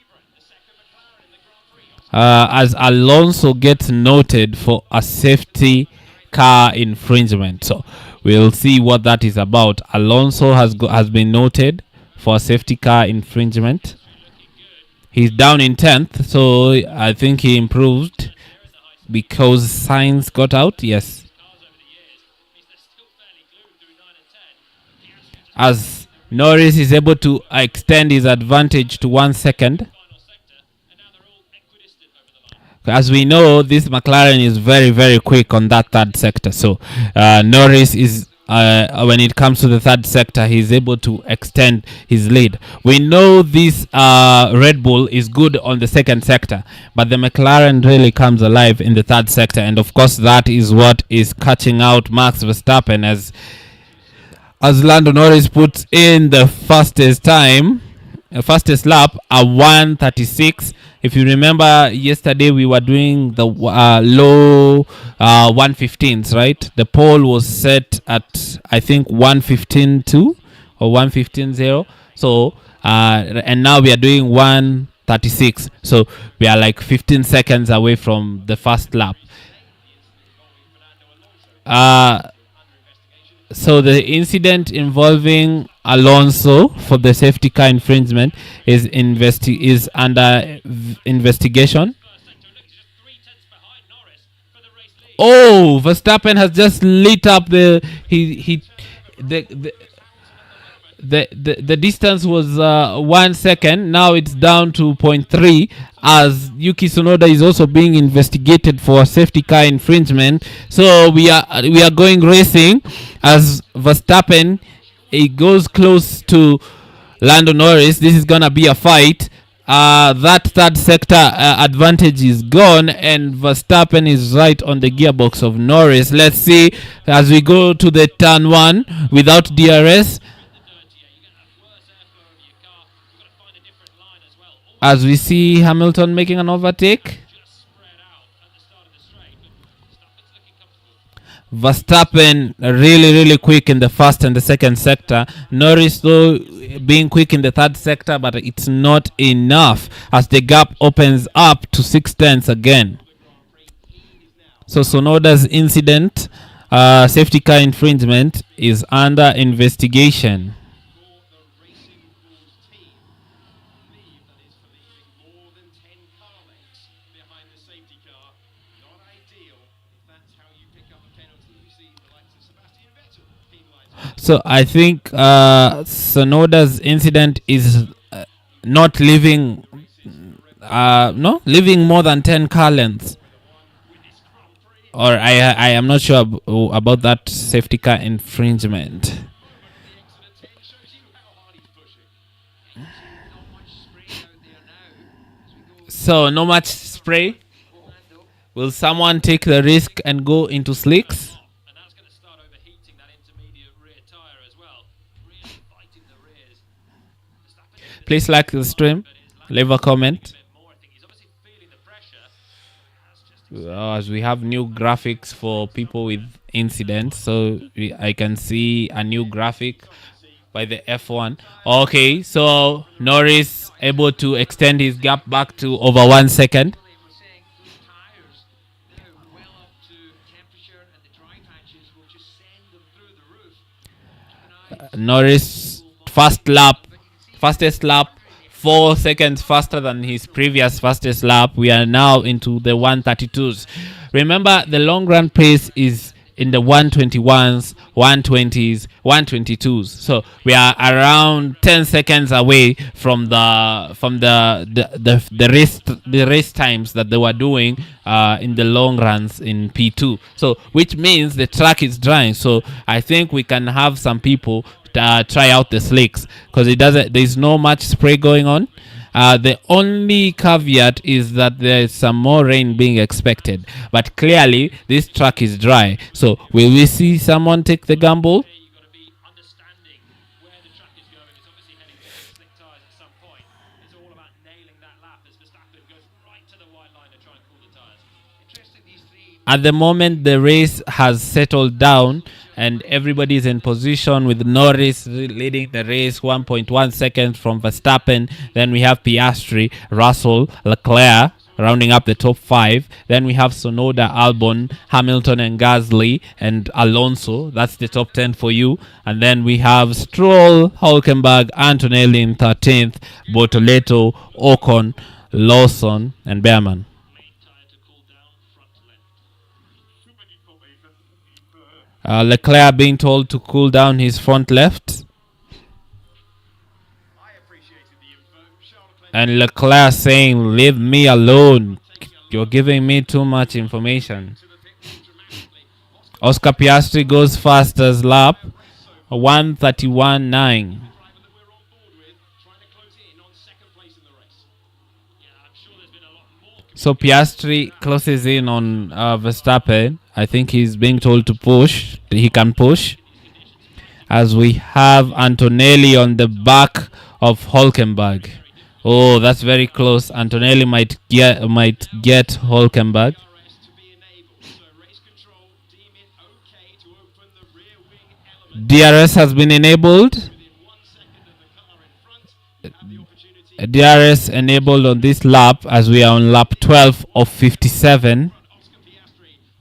as Alonso gets noted for a safety car infringement. So we'll see what that is about. Alonso has been noted for a safety car infringement. He's down in 10th, so I think he improved because Sainz got out. Yes. As Norris is able to extend his advantage to 1 second. As we know, this McLaren is very, very quick on that third sector. So Norris is, when it comes to the third sector, he's able to extend his lead. We know this Red Bull is good on the second sector, but the McLaren really comes alive in the third sector. And of course, that is what is catching out Max Verstappen as Lando Norris puts in the fastest time, fastest lap, a 1:36. If you remember, yesterday we were doing the low 1:15s, right? The pole was set at, I think, 1:15.2 or 1:15.0. So, and now we are doing 1:36. So we are like 15 seconds away from the first lap. So the incident involving Alonso for the safety car infringement is under investigation. Oh, Verstappen has just lit up the distance was 1 second. Now it's down to 0.3 as Yuki Tsunoda is also being investigated for safety car infringement. So we are going racing as Verstappen, it goes close to Lando Norris. This is gonna be a fight. That third sector advantage is gone, and Verstappen is right on the gearbox of Norris. Let's see as we go to the turn 1 without DRS. As we see Hamilton making an overtake. Verstappen really, really quick in the first and the second sector. Norris, though, being quick in the third sector, but it's not enough as the gap opens up to 6 tenths again. So Sonoda's incident, safety car infringement, is under investigation. So I think Sonoda's incident is not leaving more than 10 car lengths. Or I am not sure about that safety car infringement. So no much spray. Will someone take the risk and go into slicks? Please like the stream, leave a comment. As we have new graphics for people with incidents, so I can see a new graphic by the F1. Okay, so Norris able to extend his gap back to over 1 second. Norris fastest lap 4 seconds faster than his previous fastest lap. We are now into the 1:32s. Remember, the long run pace is in the 1:21s, 1:20s, 1:22s. So we are around 10 seconds away from the race times that they were doing in the long runs in P2. So which means the track is drying. So I think we can have some people try out the slicks because there's no much spray going on. The only caveat is that there is some more rain being expected, but clearly this track is dry. So will we see someone take the gamble? At the moment, the race has settled down and everybody is in position with Norris leading the race 1.1 seconds from Verstappen. Then we have Piastri, Russell, Leclerc. rounding up the top 5. Then we have Sonoda, Albon, Hamilton, and Gasly, and Alonso. That's the top 10 for you. And then we have Stroll, Hulkenberg, Antonelli in 13th, Bortoleto, Ocon, Lawson, and Behrman. Leclerc being told to cool down his front left. And Leclerc saying, leave me alone. You're giving me too much information. Oscar Piastri goes fast as lap 1:31.9. So Piastri closes in on Verstappen. I think he's being told to push. He can push. As we have Antonelli on the back of Hulkenberg. Oh, that's very close. Antonelli might get Hulkenberg. DRS has been enabled. DRS enabled on this lap as we are on lap 12 of 57.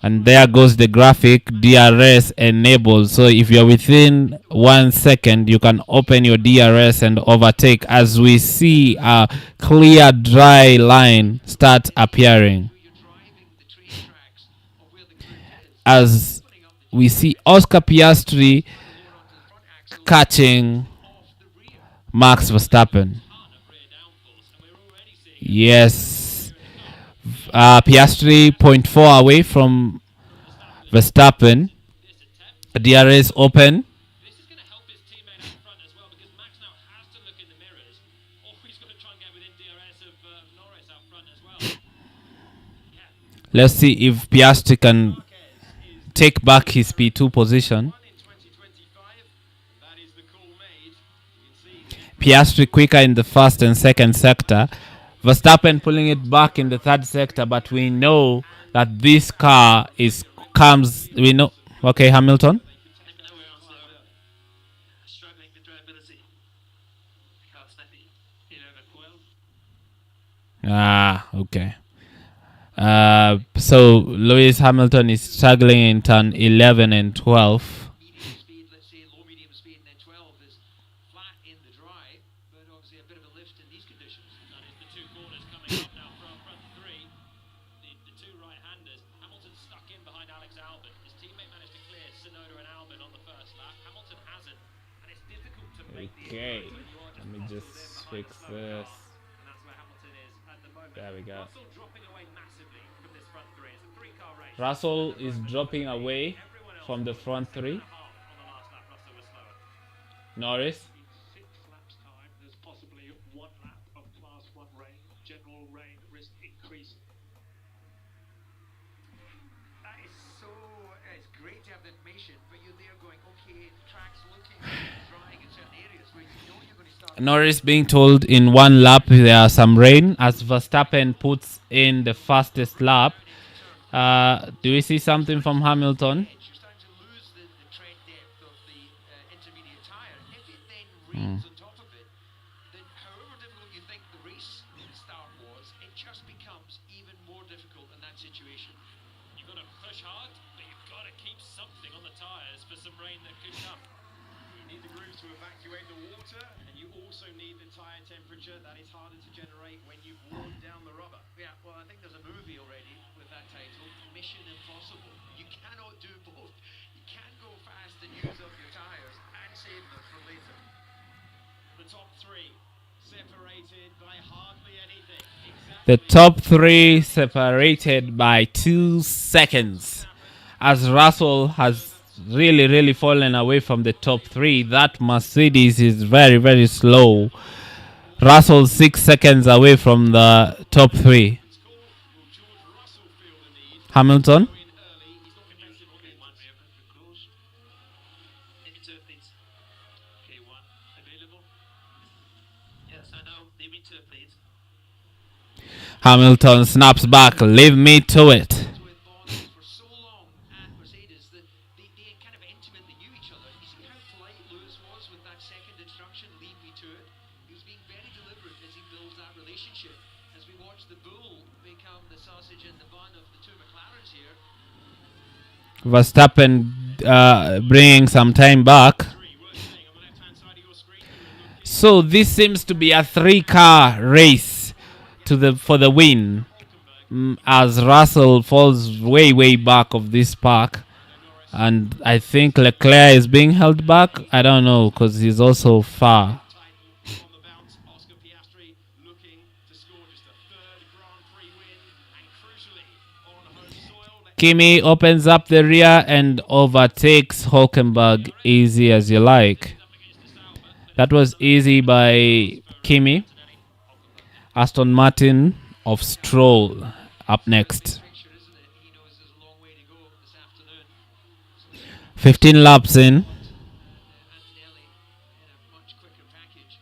And there goes the graphic, DRS enabled. So if you're within 1 second, you can open your DRS and overtake as we see a clear dry line start appearing. As we see Oscar Piastri catching Max Verstappen. Yes. Piastri 0.4 away from Verstappen. DRS open. This is going to help his teammate out front as well because Max now has to look in the mirrors, or he's got to try and get within DRS of Norris out front as well. Let's see if Piastri can take back his P2 position. Piastri quicker in the first and second sector. Verstappen pulling it back in the third sector, but we know that this car comes. We know. Okay, Hamilton. Struggling with drivability. Okay. So Lewis Hamilton is struggling in turn 11 and 12. Medium speed, let's say low medium speed, and then 12 is flat in the dry, but obviously a bit of a lift in these conditions. That is the two corners coming up now from front three. The two right-handers. Hamilton's stuck in behind Alex Albon. His teammate managed to clear Tsunoda and Albon on the first lap. Hamilton hasn't, and it's difficult to make Okay, let me just fix this. And that's where Hamilton is at the moment. There we go. Russell dropping away massively from this front three. It's a three-car race. Russell is dropping away from the front three. On the last lap, Russell was slower. Norris. 6 laps time, there's possibly 1 lap of class 1 rain, general rain risk increasing. That is so, it's great to have the information, but you're there going, okay, the track's looking drying in certain areas where you know you're going to start. Norris being told in 1 lap there are some rain as Verstappen puts in the fastest lap. Do we see something from Hamilton? You're starting to lose the tread depth of the intermediate tyre. If it then rains on top of it, then however difficult you think the race start was, it just becomes even more difficult in that situation. You've got to push hard, but you've got to keep something on the tyres for some rain that could come. You need the grooves to evacuate the water, and you also need the tyre temperature. That is harder to generate when you've worn down the rubber. Yeah, well, I think there's a movie already with that title, Mission Impossible. You cannot do both. You can't go fast and use up your tyres and save them for later. The top three separated by hardly anything. The top 3 separated by 2 seconds. As Russell has really fallen away from the top 3. That Mercedes is very slow. Russell 6 seconds away from the top 3. Hamilton. Hamilton snaps back. Leave me to it. With Bottas for so long at Mercedes that they kind of intimately knew each other. You see how polite Lewis was with that second instruction, leave me to it? He was being very deliberate as he builds that relationship. As we watch the bull become sausage in the bun of the two McLarens here. Verstappen bringing some time back. So this seems to be a 3-car race for the win, as Russell falls way back of this pack, and I think Leclerc is being held back. I don't know because he's also far. On the bounce, Oscar Piastri looking to score just a third Grand Prix win, and crucially on home soil. Kimi opens up the rear and overtakes Hulkenberg easy as you like. That was easy by Kimi. Aston Martin of Stroll up next. Picture, isn't it? He knows there's a long way to go this afternoon. 15 laps in. Antonelli in a much quicker package.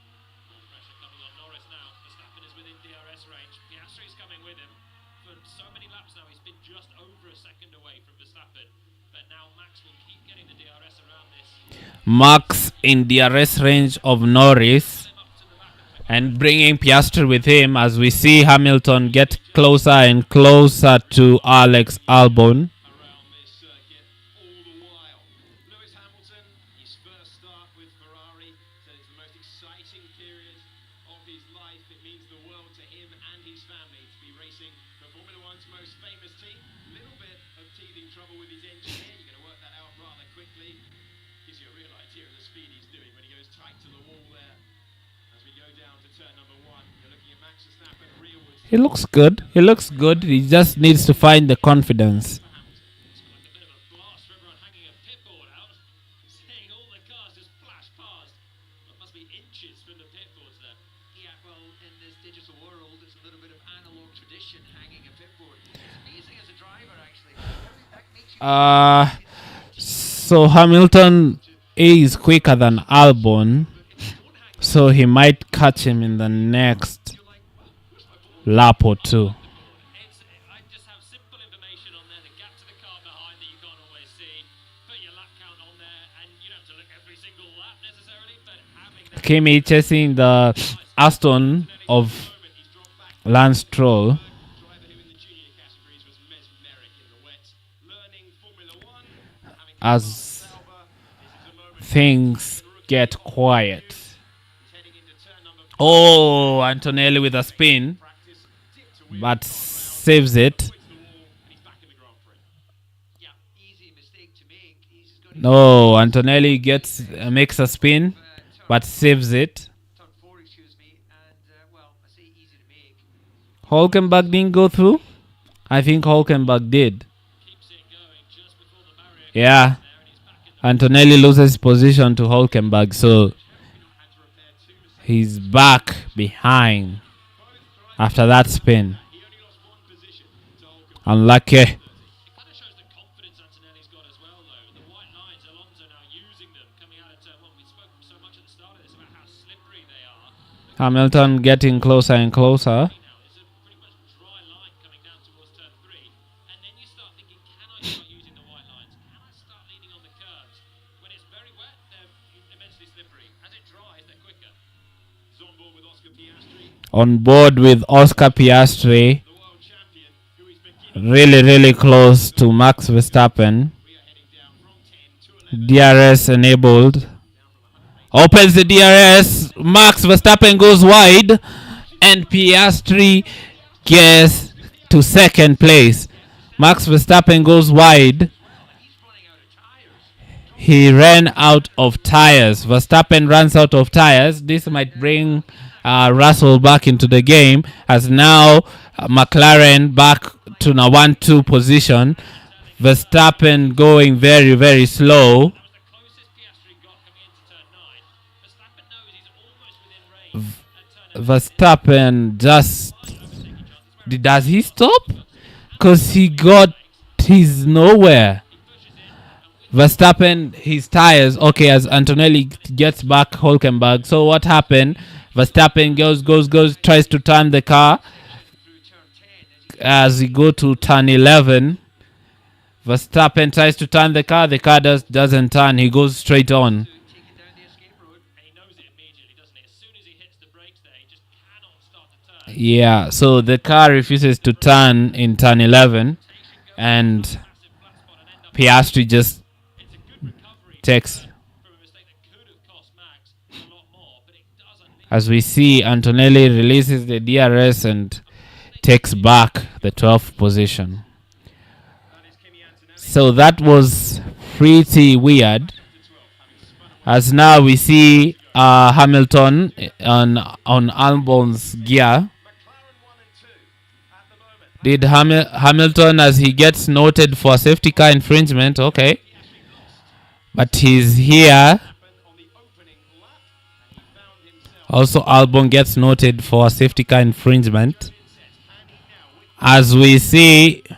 Pressure coming on Norris now. Verstappen is within DRS range. Piastri's coming with him. For so many laps now, he's been just over a second away from Verstappen. But now Max will keep getting the DRS around this. Max in DRS range of Norris and bringing Piastri with him as we see Hamilton get closer and closer to Alex Albon. Around this circuit all the while. Lewis Hamilton, his first start with Ferrari, said it's the most exciting period of his life. It means the world to him and his family to be racing for Formula One's most famous team. Little bit of teething trouble with his engine here. You're going to work that out rather quickly. Gives you a real idea of the speed he's doing when he goes tight to the wall there. As we go down to turn number 1, you're looking at Max Verstappen rearwards. He looks good. He looks good. He just needs to find the confidence. It's like a bit of a blast for everyone hanging a pit board out. Seeing all the cars just flash past. That must be inches from the pit boards there. Yeah, well, in this digital world, it's a little bit of analog tradition hanging a pit board. It's amazing as a driver, actually. That makes you So Hamilton is quicker than Albon, so he might catch him in the next lap or two. I just have simple information on there. The gap to the car behind that you can't always see. Put your lap count on there, and you don't have to look every single lap necessarily, but having that Kimi chasing the Aston of Lance Stroll Driver who in the junior categories was mesmeric in the wet. Learning Formula One, having as Sauber. This is a moment things get quiet. he's heading into turn number Oh, Antonelli with a spin, practice. Tip to win. but saves it. Quits the wall, and he's back in the Grand Prix. yeah, easy mistake to make. He's got to No, Antonelli makes a spin, but saves it. turn 4, excuse me, and well, I say easy to make. Hulkenberg didn't go through. I think Hulkenberg did. keeps it going just before the barrier Yeah. there, and he's back in the Antonelli loses position to Hulkenberg, so he's back behind after that spin. He only lost 1 position to Hulkenberg. Unlucky. It kind of shows the confidence Antonelli's got as well, though. The white lines, Alonso now using them coming out of turn 1. We spoke so much at the start of this about how slippery they are. Hamilton getting closer and closer. Now it's a pretty much dry line coming down towards turn 3, and then you start thinking, can I start using the white lines? Can I start leaning on the curbs? When it's very wet, they're immensely slippery. As it dries, they're quicker. He's on board with Oscar Piastri, On board with Oscar Piastri. the world champion, who is beginning. Really close to Max Verstappen. We are heading down from 10 to 11. DRS enabled. Opens the DRS. Max Verstappen goes wide. And Piastri gets to second place. Max Verstappen goes wide. He ran out of tires. Verstappen runs out of tires. This might bring Russell back into the game, as now McLaren back to a 1-2 position. Verstappen going very slow. The closest Piastri got coming into turn 9. Verstappen knows he's almost within range at turn Verstappen just... Does he stop? Because he's nowhere. Verstappen, his tires. Okay, as Antonelli gets back Hulkenberg. So what happened? Verstappen goes, tries to turn the car. Through turn 10, As he go to turn 11, Verstappen tries to turn the car. The car doesn't turn. He goes straight on. take it down the escape road. And he knows it immediately, doesn't he? As soon as he hits the brakes there, he just cannot start to turn. Yeah, so the car refuses to turn in turn 11, and Piastri just It's a good recovery takes. from a mistake that could have cost Max a lot more, but it doesn't leave As we see, Antonelli releases the DRS and takes back the 12th position. That is Kimi Antonelli. So that was pretty weird. To 12, having spun away. As now we see Hamilton on Albon's gear. McLaren 1 and 2 at the moment. Did Hamilton, as he gets noted for safety car infringement, okay, Piastri lost. but he's here. Happened on the opening lap, and he found himself Also, Albon gets noted for safety car infringement. insets. Handy now with As we see, 0.8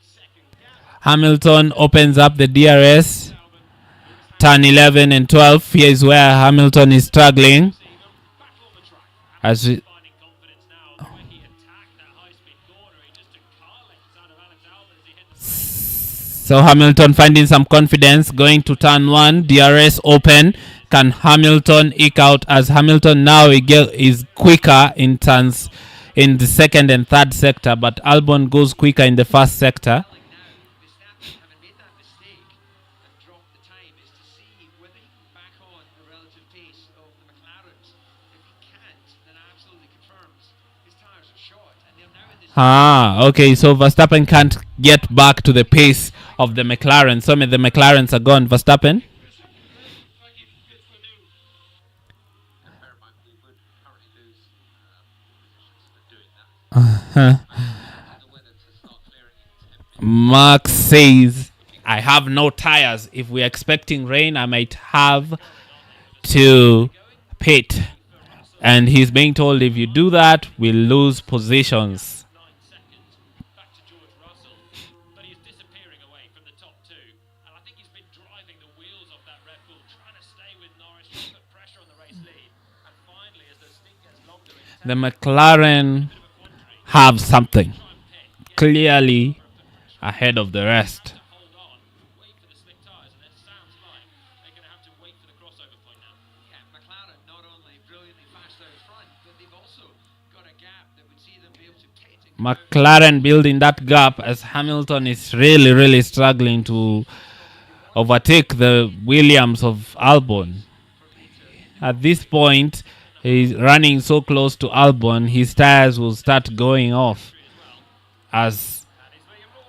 second gap. Hamilton opens up the DRS. Albon, Lewis Turn 11 and 12. Here is where Hamilton is struggling. see them back on the track. As we, finding confidence now. The way he attacked that high-speed corner, he just took car lengths out of Alex Albon as he hit the brakes. so Hamilton finding some confidence, going to turn 1. DRS open. Can Hamilton eke out? As Hamilton now is quicker in turns in the second and third sector, but Albon goes quicker in the first sector. Now, Verstappen, having made that mistake and dropped the time, is to see whether he can back on the relative pace of the McLarens. If he can't, then it absolutely confirms his tyres are short, and they're now in this. Okay, so Verstappen can't get back to the pace of the McLaren. So the McLarens are gone. Verstappen. Bear in mind, we would currently lose positions for doing that. The weather to start clearing in 10 minutes. Max says, I have no tires. If we're expecting rain, I might have to pit. And he's being told if you do that, we'll lose positions. 9 seconds back to George Russell, but he's disappearing away from the top two, and I think he's been driving the wheels off that Red Bull, trying to stay with Norris, trying to put pressure on the race lead, and finally, as the stint gets longer, it's The McLaren have something clearly ahead of the rest. hold on, wait for the slick tyres, and it sounds like they're going to have to wait for the crossover point now. Yeah, McLaren not only brilliantly fast out front, but they've also got a gap that would see them be able to take McLaren building that gap as Hamilton is really struggling to overtake the Williams of Albon. At this point, he's running so close to Albon, his tires will start going off as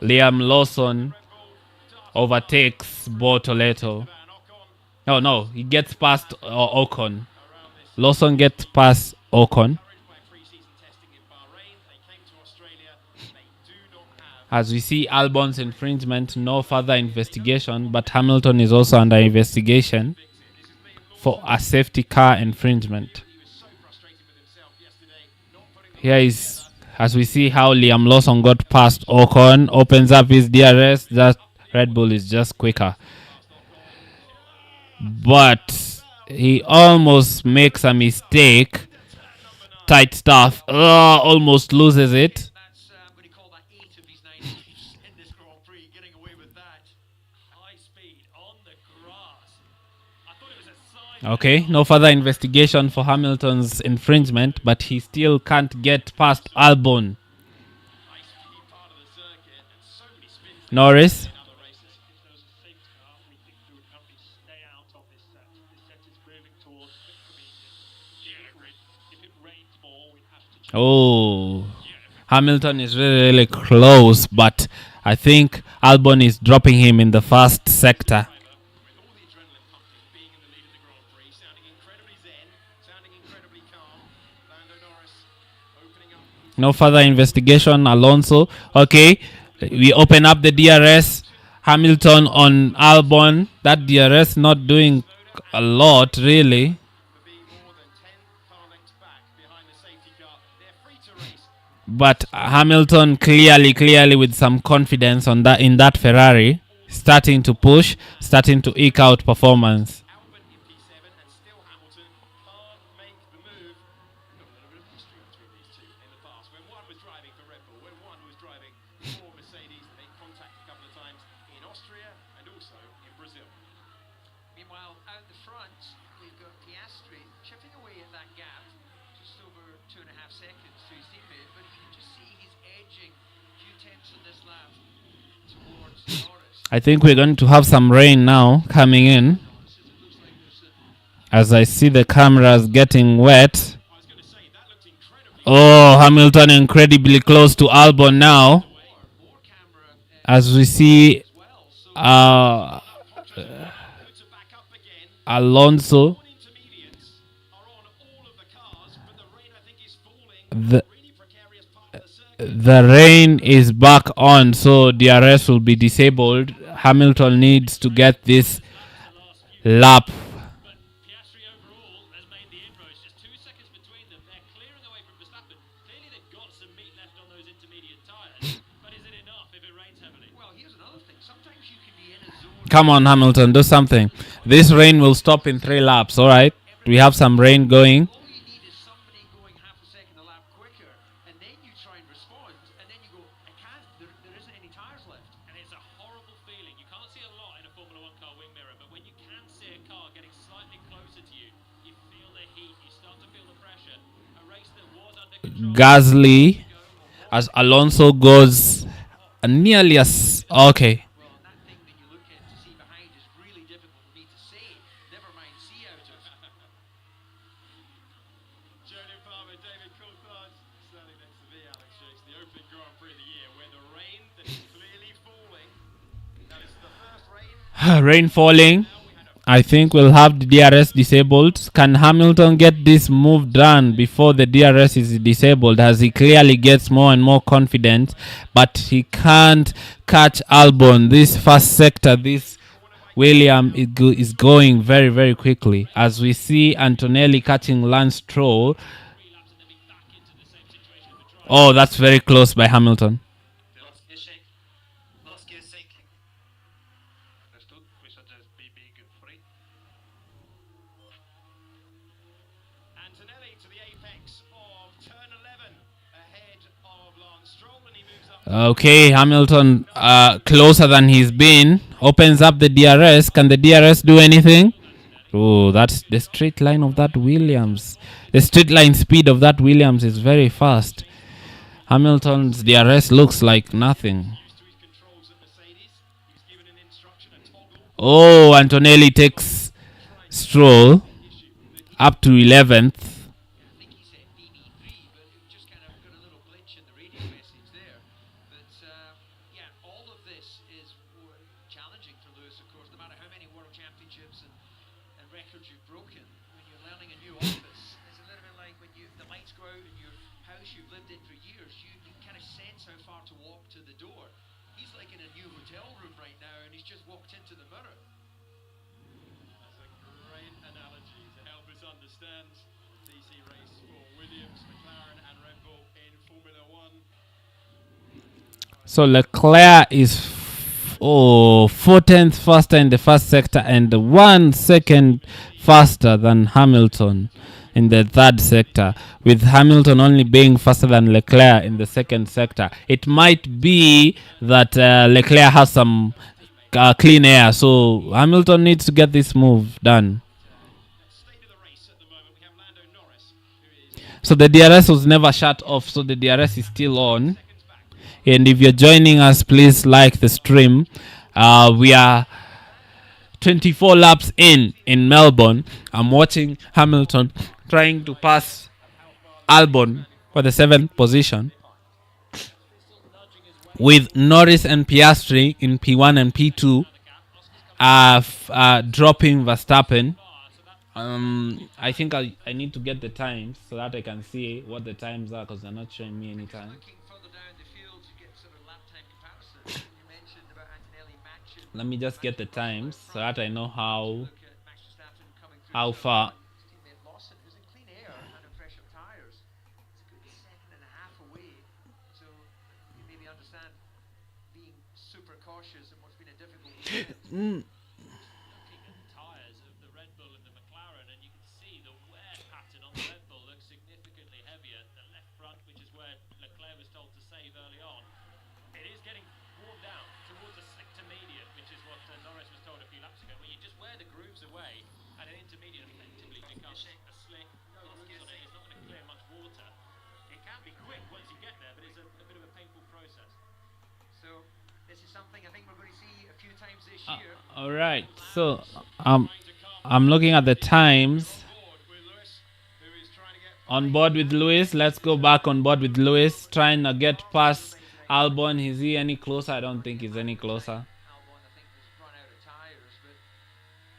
Liam Lawson overtakes Bortoleto. No, he gets past Ocon. Lawson gets past Ocon. by pre-season testing in Bahrain. They came to Australia. They do not have As we see Albon's infringement, no further investigation, but Hamilton is also under investigation for a safety car infringement. he was so frustrated with himself yesterday, not putting the Here is, as we see how Liam Lawson got past Ocon, opens up his DRS, that Red Bull is just quicker. But he almost makes a mistake. Tight stuff. Almost loses it. That's, I'm going to call that 8 of his 9 attempts in this Grand Prix, getting away with that. High speed on the grass. I thought it was a sign. Okay, no further investigation for Hamilton's infringement, but he still can't get past Albon. high-speed part of the circuit and so many spins Norris. in other races. If there was a safety car, we think we would help me stay out of this set. This set is moving towards victory. If it rains more, we have to change. Oh, Hamilton is really close, but I think Albon is dropping him in the first sector. With all the adrenaline pumping, being in the lead of the Grand Prix, sounding incredibly zen, sounding incredibly calm. Lando Norris opening up. No further investigation. Alonso. Okay, we open up the DRS. Hamilton on Albon. That DRS not doing a lot, really. For being more than 10 car lengths back behind the safety car. They're free to race. But Hamilton clearly with some confidence on that in that Ferrari, starting to push, starting to eke out performance. Albon in P7 and still Hamilton can't make the move. Got a little bit of history between these two in the past. When one was driving for Red Bull, when one was driving for Mercedes, they made contact a couple of times in Austria and also in Brazil. Meanwhile, out the front, we've got Piastri chipping away at that gap, just over 2.5 seconds to his I think we're going to have some rain now coming in. As I see the cameras getting wet. I was going to say, that looked incredibly Oh, Hamilton incredibly close to Albon now. More camera As we see as well. So puts it back up again. Alonso. All intermediates are on all of the cars, but the rain, I think, is falling. The, Really precarious part of the circuit. the rain is back on, so DRS will be disabled. Hamilton needs to get this lap. But Piastri overall has made the inroads. Just 2 seconds between them. They're clearing away from Verstappen. Clearly they've got some meat left on those intermediate tyres. But is it enough if it rains heavily? well, here's another thing. Sometimes you can be in a zone. Come on, Hamilton, do something. This rain will stop in 3 laps, alright? We have some rain going. All you need is somebody going half a second a lap quicker, and then you try and respond, and then you go, I can't. There isn't any tires left. And it's a horrible feeling. You can't see a lot in a Formula 1 car wing mirror, but when you can see a car getting slightly closer to you, you feel the heat, you start to feel the pressure. A race that was under control. Gasly, as Alonso goes nearly as... Okay. Well, and that thing that you look at to see behind is really difficult for me to say. Never mind see out of. Jolyon Palmer, David Coulthard, standing next to me, Alex Chase, the opening Grand Prix of the year, where the rain that is clearly falling. Now, this is the first rain. Rain falling. I think we'll have the DRS disabled. Can Hamilton get this move done before the DRS is disabled, as he clearly gets more and more confident, but he can't catch Albon. This first sector, this William is going very, very quickly. As we see Antonelli catching Lance Stroll. Oh, that's very close by Hamilton. Lost gear shake. Lost gear sinking. Understood. We should just be big free. Antonelli to the apex of turn 11, ahead of Lance Stroll, and he moves up. Okay, Hamilton closer than he's been. Opens up the DRS. Can the DRS do anything? Oh, that's the straight line of that Williams. The straight line speed of that Williams is very fast. Hamilton's DRS looks like nothing. Used to his controls at Mercedes. He's given an instruction, a toggle. Oh, Antonelli takes Stroll up to 11th. I think he said BB3, but it just kind of got a little glitch in the radio message there. But yeah, all of this is challenging for Lewis, of course, no matter how many world championships and records you've broken. When you're learning a new office, it's a little bit like when the lights go out in your house you've lived in for years. You kind of sense how far to walk to the door. He's like in a new hotel room right now, and he's just walked into the mirror. That's a great analogy to help us understand DC race for Williams, McLaren, and Red Bull in Formula One. So Leclerc is 4/10 faster in the first sector and 1 second faster than Hamilton in the third sector, with Hamilton only being faster than Leclerc in the second sector. It might be that Leclerc has some clean air, so Hamilton needs to get this move done. State of the race at the moment, we have Lando Norris, who is So the DRS was never shut off, so the DRS is still on. And if you're joining us, please like the stream. We are 24 laps in Melbourne. I'm watching Hamilton trying to pass Albon for the 7th position, with Norris and Piastri in P1 and P2 dropping Verstappen. I think I need to get the times so that I can see what the times are, because they're not showing me any time. Looking further down the field, you get sort of lap time comparison. You mentioned about Antonelli matching. Let me just get the times so that I know how Look at Max Verstappen coming through. how far. His teammate Lawson, who's in clean air and on fresh tyres, is a good second and a half away. So you maybe understand being super cautious in what's been a difficult weekend. Looking at the tyres of the Red Bull and the McLaren, and you can see the wear pattern on the Red Bull looks significantly heavier. The left front, which is where Leclerc was told to save early on, it is getting worn down towards a slick to medium, which is what Norris was told a few laps ago. When you just wear the grooves away, and an intermediate effectively becomes a slick, no grooves on it, it's not going to clear much water. It can be quick once you get there, but it's a bit of a painful process. So this is something I think we're going to see a few times this year. All right. So I'm looking at the times. On board with Lewis. Let's go back on board with Lewis. Trying to get past Albon. Is he any closer? I don't think he's any closer. Albon, I think, has run out of tyres, but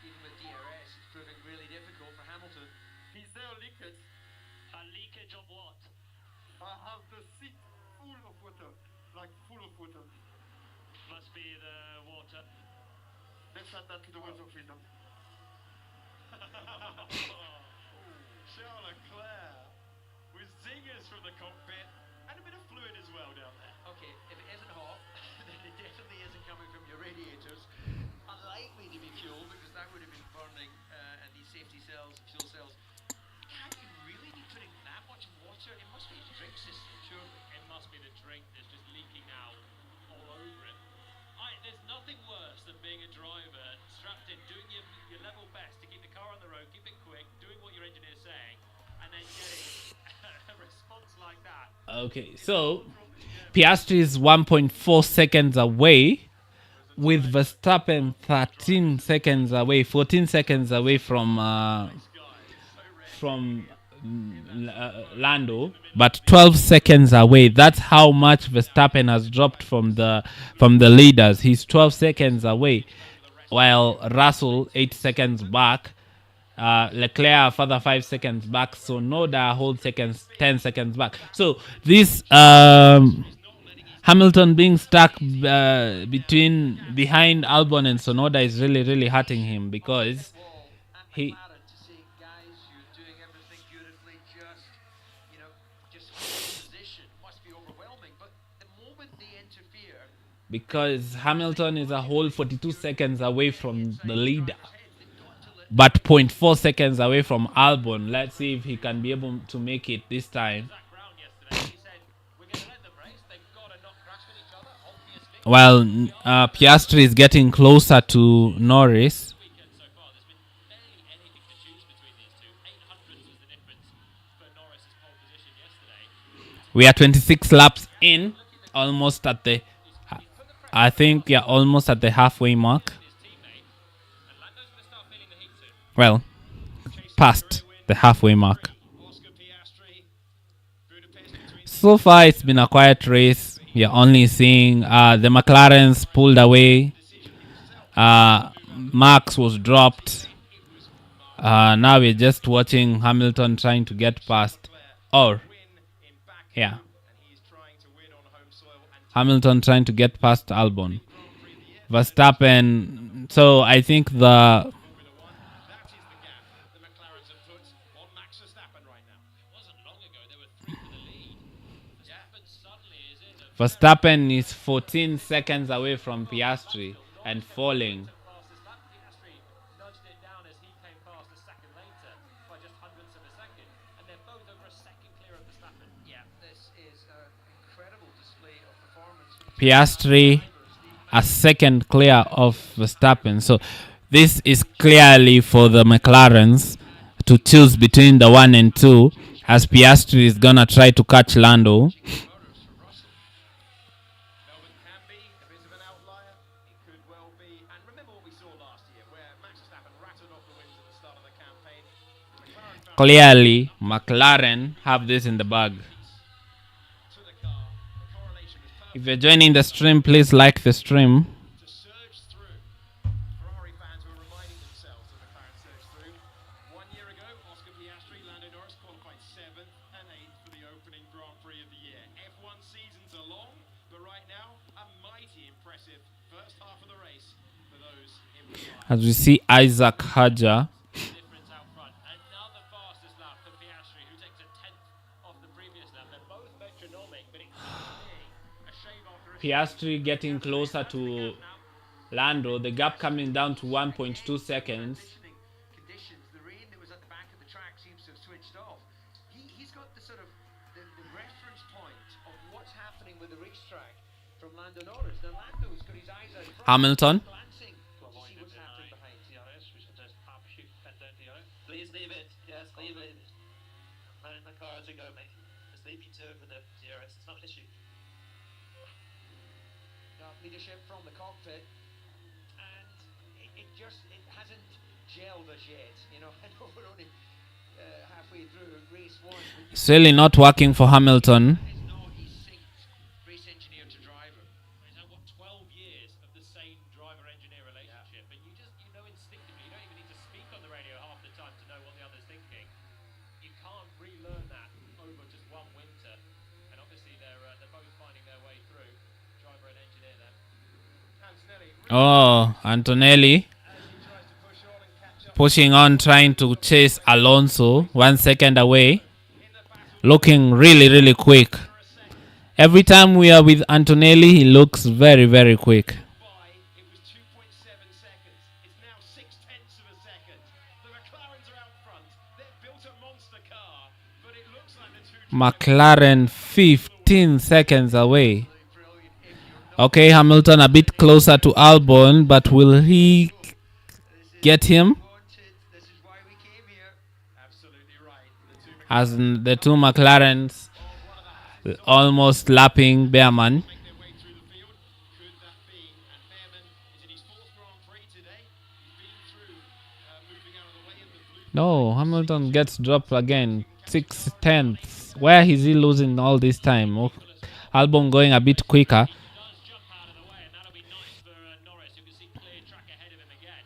even with DRS, it's proving really difficult for Hamilton. Is there a leakage? A leakage of what? I have the seat full of water, like full of water. Must be the water. Let's add that to the words of freedom. Charles Leclerc with zingers from the cockpit and a bit of fluid as well down there. Okay, if it isn't hot, then it definitely isn't coming from your radiators. Unlikely to be fuel, because that would have been burning, and these safety cells, fuel cells. Can you really be putting that much water? It must be his drink system, surely. It must be the drink that's just leaking out all over him. There's nothing worse than being a driver strapped in, doing your level best to keep the car on the road, keep it quick, doing what your engineer's saying, and then getting a response like that. Okay, so Piastri is 1.4 seconds away, with Verstappen 13 seconds away, 14 seconds away from Lando, but 12 seconds away. That's how much Verstappen has dropped from the leaders. He's 12 seconds away, while Russell 8 seconds back. Leclerc further 5 seconds back. So Noda whole 10 seconds back. So this Hamilton being stuck behind Albon and Sonoda is really hurting him, because he To see guys who're doing everything beautifully, just hold position must be overwhelming. But the moment they interfere, because Hamilton is a whole 42 seconds away from the leader, they've got to let but 0.4 seconds away from Albon. Let's see if he can be able to make it this time. Zach Brown yesterday, he said, we're going to let them race. They've got to not crash with each other, obviously. While Piastri is getting closer to Norris. Weekend so far, there's been barely anything to choose between these two. 800s was the difference for Norris's pole position yesterday. We are 26 laps in, almost at the, I think, yeah, almost at the halfway mark. His teammate, and Lando's going to start feeling the heat soon. Well, past the halfway mark. Oscar Piastri, Budapest between So far, it's been a quiet race. You're only seeing the McLarens pulled away. Max was dropped. Now we're just watching Hamilton trying to get past. Or, win in Baku, yeah, and he's trying to win on home soil and Hamilton trying to get past Albon. Grand Prix of the year. Verstappen. So I think the That is the gap the McLarens have put on Max Verstappen right now. It wasn't long ago, there were 3 for the lead. Verstappen suddenly is in a Verstappen is 14 seconds away from Piastri and falling. fastest lap. Piastri nudged it down as he came past a second later by just hundredths of a second, and they're both over a second clear of Verstappen. Yeah, this is an incredible display of performance. Piastri a second clear of Verstappen. So this is clearly for the McLarens to choose between the 1 and 2, as Piastri is gonna try to catch Lando. Melbourne can be a bit of an outlier. It could well be. And remember what we saw last year, where Max Verstappen rattled off the wins at the start of the campaign. McLaren found Clearly, McLaren have this in the bag. to the car. The correlation was perfect If you're joining the stream, please like the stream. to surge through. Ferrari fans were reminding themselves that McLaren surged through. 1 year ago, Oscar Piastri, Lando Norris qualified 7th and 8th for the opening Grand Prix of the year. F1 seasons are long, but right now, a mighty impressive first half of the race for those in Ferrari. As we see Isaac Hajar. Difference out front. Another fastest lap for Piastri, who takes a 10th off the previous lap. They're both metronomic, but it seems to be a shame after a Piastri getting closer to Lando. The gap coming down to 1.2 seconds. Conditions, the rain that was at the back of the track seems to have switched off. He's got the sort of the reference point of what's happening with the racetrack from Lando Norris. Now Lando's got his eyes out front, Hamilton. glancing to see what's happening behind. DRS, we should just up shoot and don't DRS. Please leave it. Yes, leave it. Man in the car as we go, mate. Just leave me to for the DRS. It's not an issue. Leadership from the cockpit, it hasn't gelled as yet. You know, I know we're only halfway through race one. It's really not working for Hamilton. That is not a synced race engineer to driver. He's had, what, 12 years of the same driver-engineer relationship, and you know instinctively, you don't even need to speak on the radio half the time to know what the other's thinking. You can't relearn that over just one winter, and obviously they're both finding their way through, driver and engineer there. Oh, Antonelli pushing on, trying to chase Alonso 1 second away. Looking really, really quick. Every time we are with Antonelli, he looks very, very quick. It was 2.7 seconds. It's now 0.6 of a second. The McLarens are out front. They've built a monster car, but it looks like the two McLaren 15 seconds away. Okay, Hamilton a bit closer to Albon, but will he get him? This is why we came here. absolutely right. As the two McLarens almost lapping Behrman. Make their way through the field. Could that be? And Behrman is in his 4th Grand Prix today. He's been through moving out of the way of the blue. No, Hamilton gets dropped again. 6 tenths. Where is he losing all this time? Oh, Albon going a bit quicker. Does jump out of the way, and that'll be nice for Norris, who can see clear track ahead of him again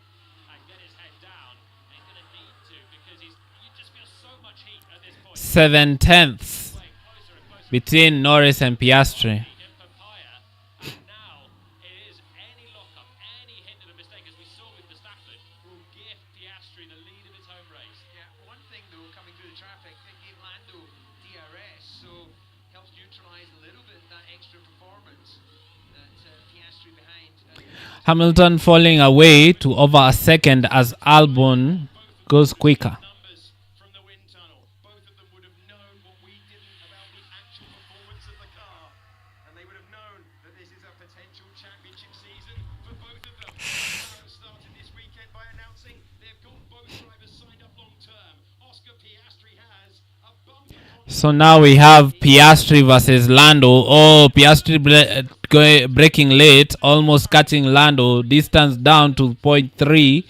and get his head down. And he's going to need to, because you just feel so much heat at this point. 7 tenths Playing closer and closer between Norris and Piastri. in papaya, and now it is any lockup, any hint of a mistake, as we saw with Verstappen, will give Piastri the lead of his home race. Yeah, one thing though, coming through the traffic, it gave Lando DRS, so helps neutralise a little bit that extra performance that Piastri behind. Hamilton falling away to over a second as Albon goes quicker. Numbers from the wind tunnel. Both of them would have known what we didn't about the actual performance of the car, and they would have known that this is a potential championship season for both of them. McLaren started this weekend by announcing they've got both drivers signed up long term. Oscar Piastri has a bumper contract. So now we have Piastri versus Lando. Oh, Piastri braking late, almost catching Lando. Distance down to 0.3. Visually,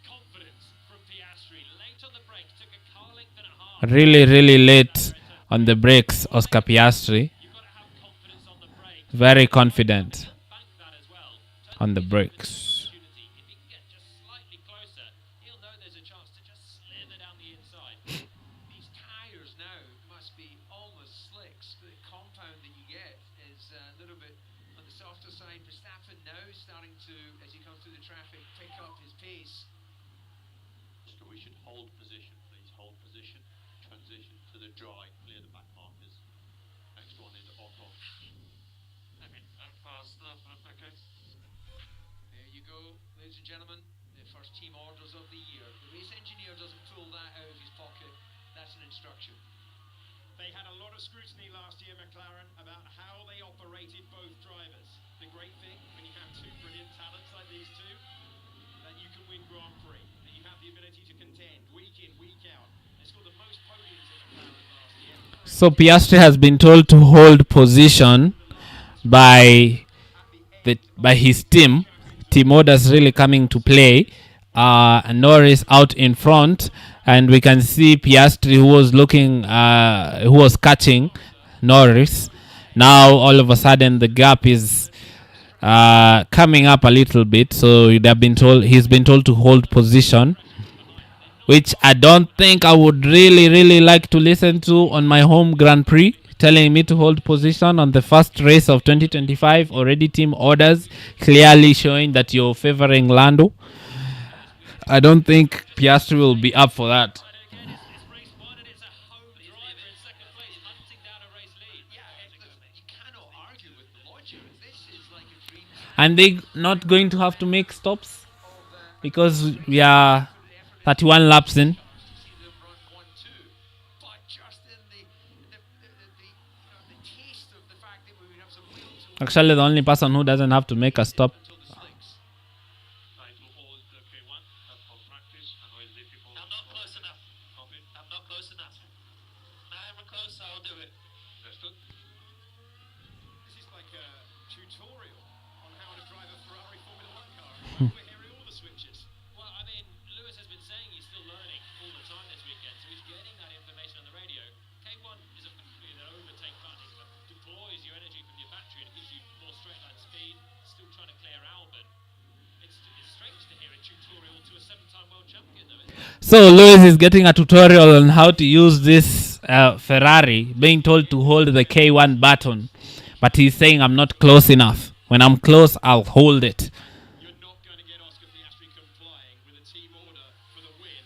confidence from Piastri. Late on the brakes, took a car length and a half. Really, really late on the brakes, Oscar Piastri. You've got to have confidence on the brakes. Very confident Bank that as well. on the brakes. Opportunity. If he can get just slightly closer, he'll know there's a chance to just slither down the inside. These tyres now must be almost slicks. The compound that you get is a little bit on the softer side. Verstappen now starting to, as he comes through the traffic, pick up his pace. So we should hold position, please. Hold position. Transition to the dry. Clear the back markers. Next one is Ocon. Okay, I'm fast enough. Okay. There you go, ladies and gentlemen. The first team orders of the year. The race engineer doesn't pull that out of his pocket. That's an instruction. They had a lot of scrutiny last year, McLaren, about how they operated both drivers. The great thing, when you have two brilliant talents like these two, that you can win Grand Prix, that you have the ability to contend week in, week out. They scored the most podiums in McLaren last year. So Piastri has been told to hold position by his team. Team orders really coming to play. Norris out in front, and we can see Piastri who was catching Norris. Now all of a sudden the gap is coming up a little bit. So he's been told to hold position, which I don't think I would really like to listen to on my home Grand Prix, telling me to hold position on the first race of 2025. Already team orders clearly showing that you're favoring Lando. I don't think Piastri will be up for that. Again, it's race one, and it's a home driver in second place, hunting down a race lead. You cannot argue with the logic. This is like a dream And they not going to have to make stops because we are 31 laps in. see them run 1-2, but just in the taste of the fact that we would have some will to Actually, the only person who doesn't have to make a stop. until the slicks. Try to hold the K1. That's for practice. I know it's difficult. I'm not close enough. Copy. I'm not close enough. I'm close, I'll do it. Understood. This is like a tutorial on how to drive a Ferrari Formula One car. We're hearing So Lewis is getting a tutorial on how to use this Ferrari, being told to hold the K1 button, but he's saying I'm not close enough. When I'm close, I'll hold it. You're not going to get Oscar Piastri complying with a team order for the win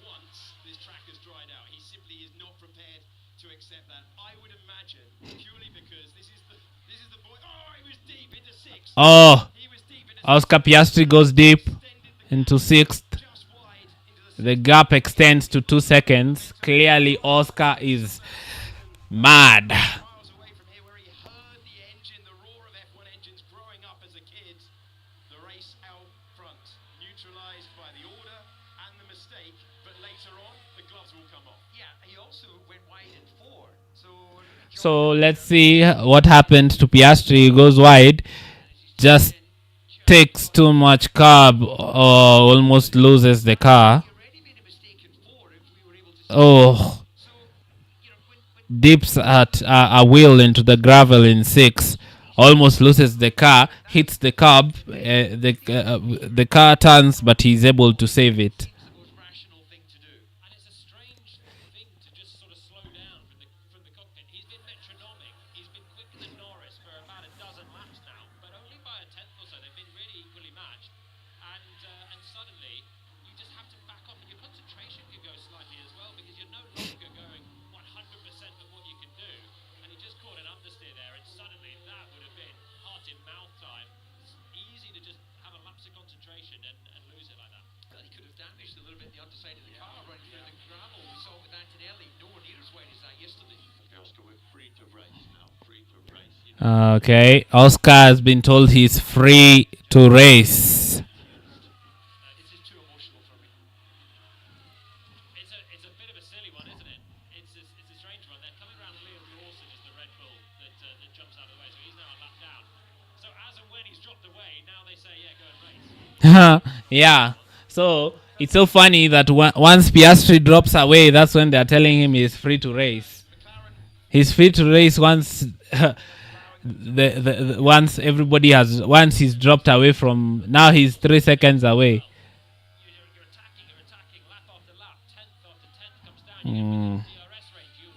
once this track has dried out. He simply is not prepared to accept that. I would imagine purely because this is the boy. Oh, he was deep into sixth. Oh, He was deep into Oscar Piastri goes deep extended the into sixth. just wide into The the gap extends to 2 seconds. Clearly, Oscar is mad. miles away from here where he heard the engine, the roar of F1 engines growing up as a kid. The race out front, neutralized by the order and the mistake, but later on, the gloves will come off. Yeah, he also went wide in 4. So let's see what happened to Piastri. He goes wide, just takes too much carb, or almost loses the car. already made a mistake in 4 if we were able to. Oh, So, when dips at a wheel into the gravel in 6, almost loses the car, hits the curb. The car turns, but he's able to save it. the most rational thing to do. And it's a strange thing to just sort of slow down from the cockpit. He's been metronomic. He's been quicker than Norris for about a dozen laps now, but only by a tenth or so. They've been really equally matched. And suddenly, you just have to back off, and your concentration could go slightly as well because you're no longer going 100% of what you can do. And he just caught an understeer there, and suddenly that would have been heart in mouth time. It's easy to just have a lapse of concentration and lose it like that. Well, he could have damaged a little bit the underside of the car running through the gravel. We saw it with Antonelli. Nowhere near as wide as that yesterday. Oscar, we're free to race now. Free to race. Okay, Oscar has been told he's free to race. This is too emotional for me. It's a bit of a silly one, isn't it? It's a strange one. They're coming around Liam Lawson is the Red Bull that jumps out of the way, so he's now a lap down. So as and when he's dropped away, now they say, yeah, go and race. Yeah. So it's so funny that once Piastri drops away, that's when they're telling him he's free to race. He's free to race once once everybody has once he's dropped away from. Now he's 3 seconds away. You're attacking lap after lap, 10th after 10th comes down. You get within DRS range. You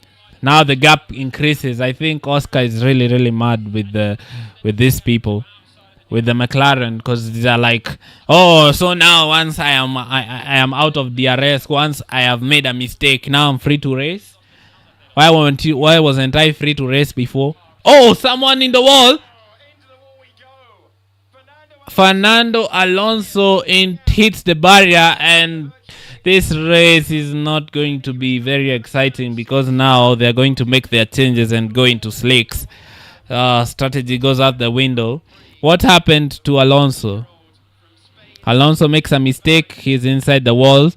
Now the gap increases. I think Oscar is really mad with these people, with the McLaren, because they're like, oh, so now once I am out of DRS, once I have made a mistake, now I'm free to race. Why wasn't I free to race before? Oh, someone in the wall. Into the wall we go. Fernando Fernando Alonso hits the barrier, and this race is not going to be very exciting because now they're going to make their changes and go into slicks. Strategy goes out the window. What happened to Alonso? Alonso makes a mistake. He's inside the walls.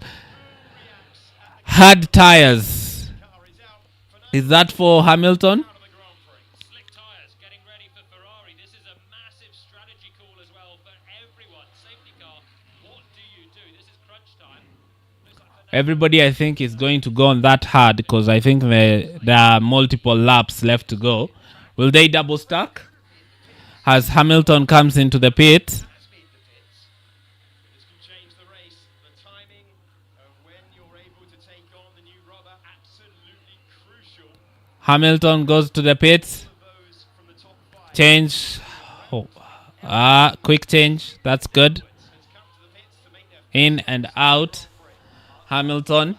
Hard tires. Is that for Hamilton? out of the Grand Prix. Slick tyres, getting ready for Ferrari. This is a massive strategy call as well for everyone. Safety car, what do you do? This is crunch time. Looks like Fernando Everybody, I think, is going to go on that hard because I think there are multiple laps left to go. Will they double stack? As Hamilton comes into the pit, has made the pits. This can change the race. The timing of when you're able to take on the new rubber, absolutely crucial. Hamilton goes to the pits. Those from the top 5 Change. Quick change. That's good. has come to the pits to make their In and out. Hamilton.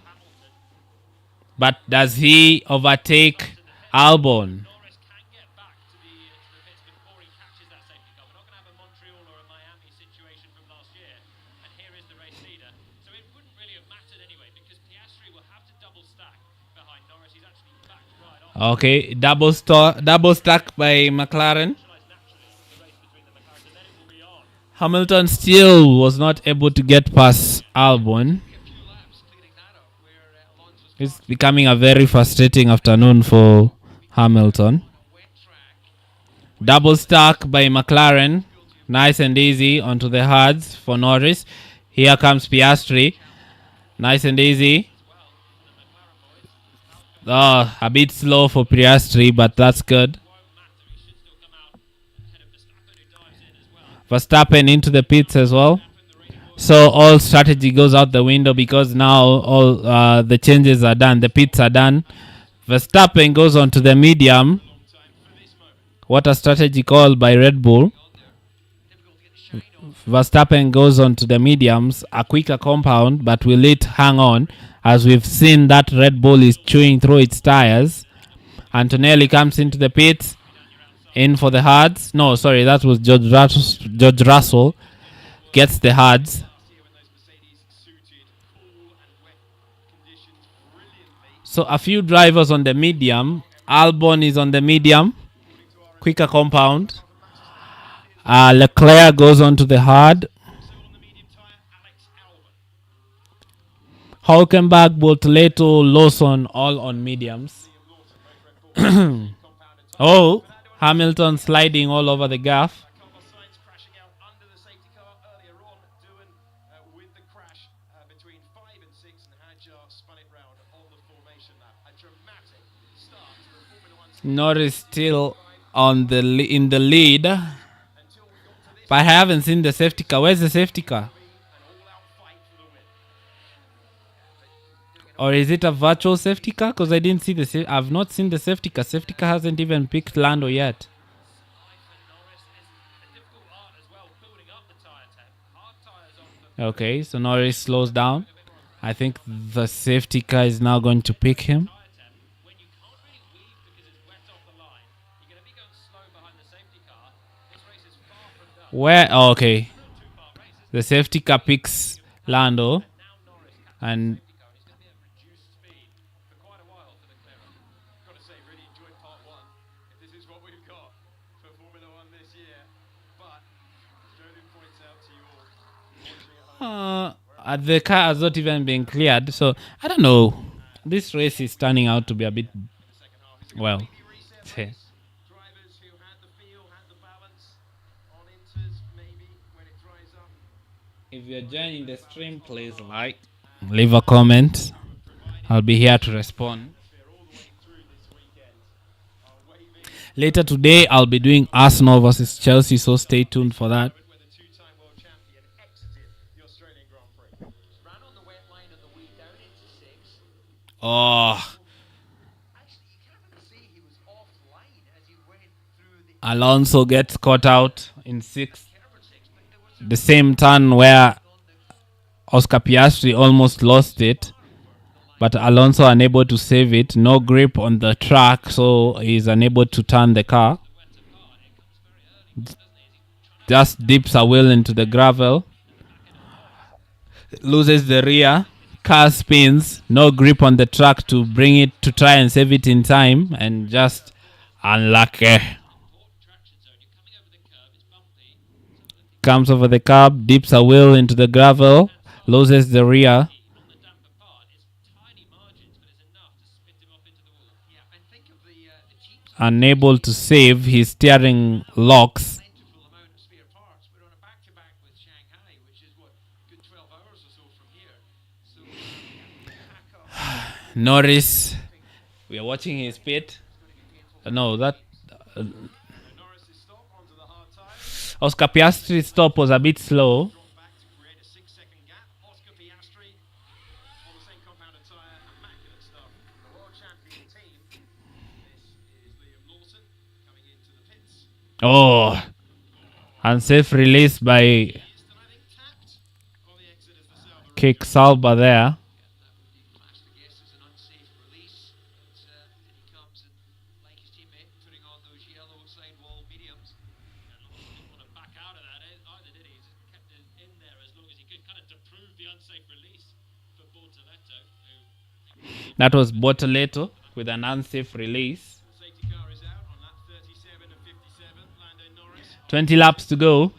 But does he overtake Albon? Norris can get back to the pits before he catches that safety car. We're not going to have a Montreal or a Miami situation from last year. And here is the race leader. So it wouldn't really have mattered anyway because Piastri will have to double stack behind Norris. He's actually backed right off. Okay, double stack by McLaren. Naturally the race between the McLarens, and then it will be on. Hamilton still was not able to get past Albon. A few laps clearing that up where Alonso's It's becoming a very frustrating afternoon for Hamilton. wet track. Double stack by McLaren. Nice and easy onto the hards for Norris. Here comes Piastri. Nice and easy. Oh, a bit slow for Piastri, but that's good. Won't matter. He should still come out ahead of Verstappen, who dives in as well. Verstappen into the pits as well. Verstappen, the race boy, So all strategy goes out the window because now all the changes are done. The pits are done. Verstappen goes on to the medium. What a strategy called by Red Bull. Verstappen goes on to the mediums, a quicker compound, but will it hang on? As we've seen that Red Bull is chewing through its tires. Antonelli comes into the pits, in for the hards. No, sorry, that was George Russell. Gets the hards. So a few drivers on the medium. Albon is on the medium. Quicker compound. Leclerc goes on to the hard. Hulkenberg, Bortoleto, Lawson all on mediums. Oh, Hamilton sliding all over the gaff. Norris still on the in the lead. But I haven't seen the safety car. Where's the safety car? Or is it a virtual safety car? Because I didn't see the I've not seen the safety car. Safety car hasn't even picked Lando yet. Okay, so Norris slows down. I think the safety car is now going to pick him. Where? Oh, okay. The safety car picks Lando. And the car has not even been cleared. So, I don't know. This race is turning out to be a bit, well, if you're joining the stream, please like, leave a comment. I'll be here to respond. Later today, I'll be doing Arsenal versus Chelsea, so stay tuned for that. Oh, Alonso gets caught out in sixth. The same turn where Oscar Piastri almost lost it, but Alonso unable to save it. No grip on the track, so he's unable to turn the car. Just dips a wheel into the gravel. Loses the rear. Car spins. No grip on the track to bring it, to try and save it in time, and just unlucky. Comes over the curb, dips a wheel into the gravel, loses the rear. Unable to save, his steering locks. Norris, we are watching his pit. No, that Oscar Piastri's stop was a bit slow. Oh, unsafe release by Kick Salba there. That was Bortoleto with an unsafe release. 20 laps to go.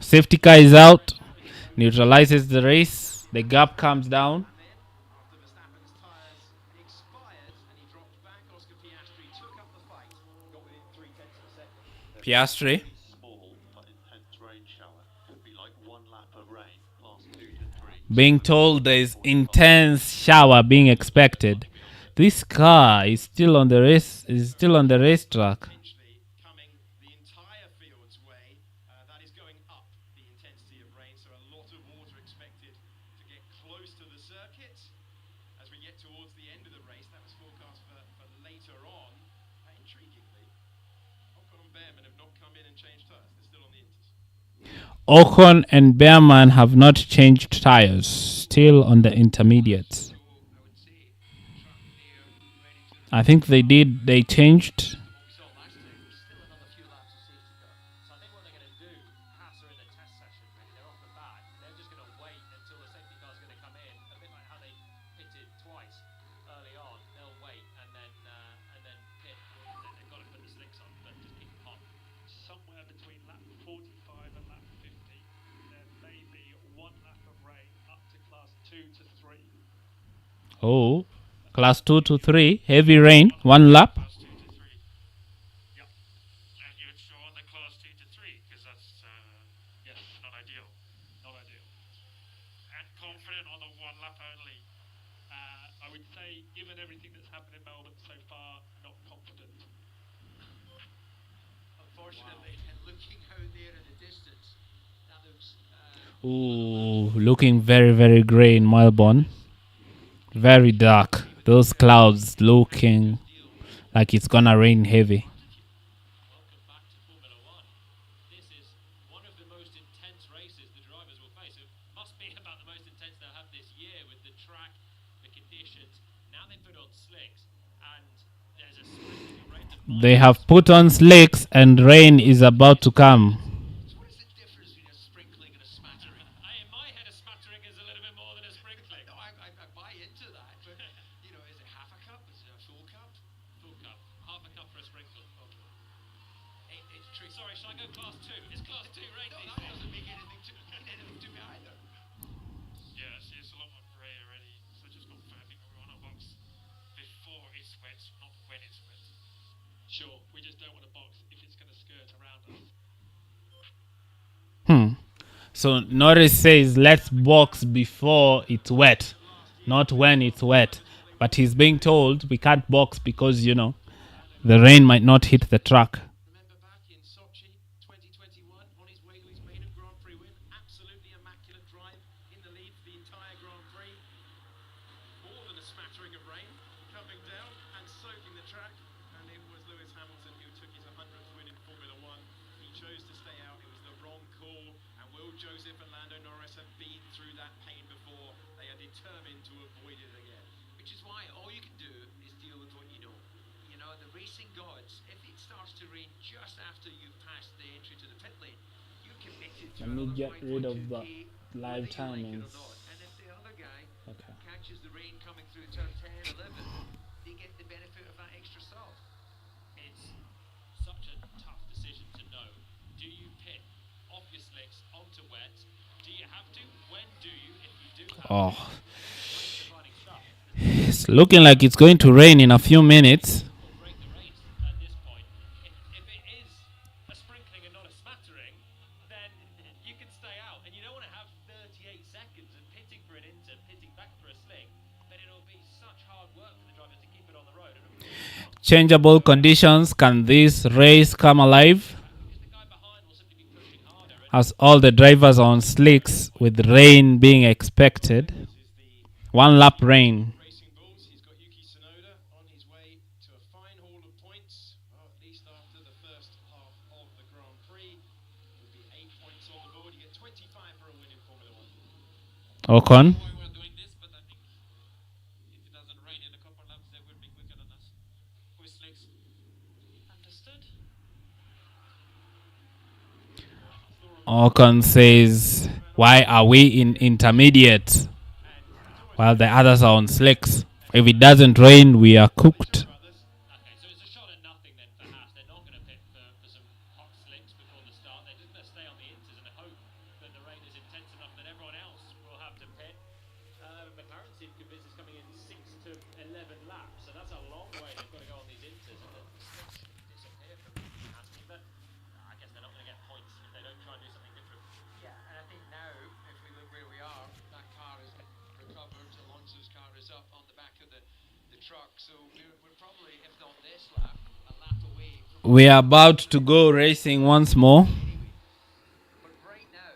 Safety car is out. Neutralizes the race. The gap comes down. Piastri. Being told there is intense shower being expected. This car is still on the race. Is still on the racetrack. expected to get close to the circuit. As we get towards the end of the race, that was forecast for later on. Intriguingly, Ocon and Behrman have not come in and changed tyres. They're still on the Inters. Ocon and Behrman have not changed tires, still on the intermediates. I think they did. They changed. Still another few laps of safety car. So I think what they're going to do, Haas are in the test session, really. They're off the back. They're just going to wait until the safety car is going to come in. A bit like how they pitted twice early on. They'll wait and then pit. They've got to put the slicks on, but just keep them hot. Somewhere between lap 45 and lap 50, there may be one lap of rain up to class 2 to 3. Oh, class 2 to 3. Heavy rain. One lap. Class 2 to 3. Yep. And you're sure on the class 2 to 3? Because that's, yes, not ideal. Not ideal. And confident on the one lap only. I would say, given everything that's happened in Melbourne so far, not confident. Unfortunately, and looking out there in the distance, that looks. Ooh, looking very, very grey in Melbourne. Very dark. Those clouds looking like it's gonna rain heavy. Welcome back to Formula One. This is one of the most intense races the drivers will face. It must be about the most intense they'll have this year with the track, the conditions. Now they put on slicks, and there's a sprinkling of rain. They have put on slicks and rain is about to come. So what is the difference between a sprinkling and a smattering? In my head, a smattering is a little bit more than a sprinkling. No, I buy into that, but you know, is it half a cup? Is it a full cup? Full cup, half a cup for a sprinkle. It's tricky. Sorry, shall I go class 2? Is class 2 rain No, these that days? doesn't make anything to me either. Yeah, see, it's a lot more grey already. So just confirming we're on a box before it's wet, not when it's wet. Sure, we just don't want a box if it's going to skirt around us. So Norris says let's box before it's wet, not when it's wet. But he's being told we can't box because, you know, the rain might not hit the track. Remember back in Sochi 2021, on his way to his maiden Grand Prix win, absolutely immaculate drive in the lead for the entire Grand Prix. More than a smattering of rain coming down and soaking the track. And it was Lewis Hamilton who took his 100th win in Formula One. He chose to stay out. It was the wrong call. And Will Joseph and Lando Norris have been through that pain before. They are determined to avoid it again. Which is why all you can do is deal with what you know. You know, the racing gods, if it starts to rain just after you've passed the entry to the pit lane, you're committed to Let me another get rid of 5.2K, the live whether you like it or timings. not. And if the other guy Okay. catches the rain coming through turn 10, 11, they get the benefit of that extra salt. It's such a tough decision to know. Do you pit off your slicks onto wet? Do you have to? When do you? If you do have Oh, to, rain-defining stuff. it's looking like it's going to rain in a few minutes. Or break the race at this point. If it is a sprinkling and not a smattering, then you can stay out. And you don't want to have 38 seconds of pitting for an Inter, pitting back for a slick. But it'll be such hard work for the drivers to keep it on the road. And of course, Changeable conditions. Can this race come alive? because the guy behind will simply be pushing harder. And As all the drivers are on slicks with rain being expected. This is the One lap rain. Racing Bulls. He's got Yuki Tsunoda on his way to a fine haul of points. Well, at least after the first half of the Grand Prix. Would be 8 points on the board. You get 25 for a win in Formula One. Ocon. Why we're doing this, but I think if it doesn't rain in a couple laps, they will be quicker than us. With slicks. understood. Ocon says, why are we in intermediate while the others are on slicks? If it doesn't rain, we are cooked. Brothers. Okay, so it's a shot at nothing then for Haas. They're not going to pit for some hot slicks before the start. They're just going to stay on the Inters and hope that the rain is intense enough that everyone else will have to pit. McLaren seem convinced it's coming in 6 to 11 laps, so that's a long way they've got to go on these Inters, and the slicks should disappear from Haas team. But I guess they're not going to get points if they don't try and do something different. Yeah, and I think now, if we look where we are, that car is recovered. Alonso's car is up on the back of the truck. So we're probably, if not this lap, a lap away from We are about to go racing once more. anyway. But right now,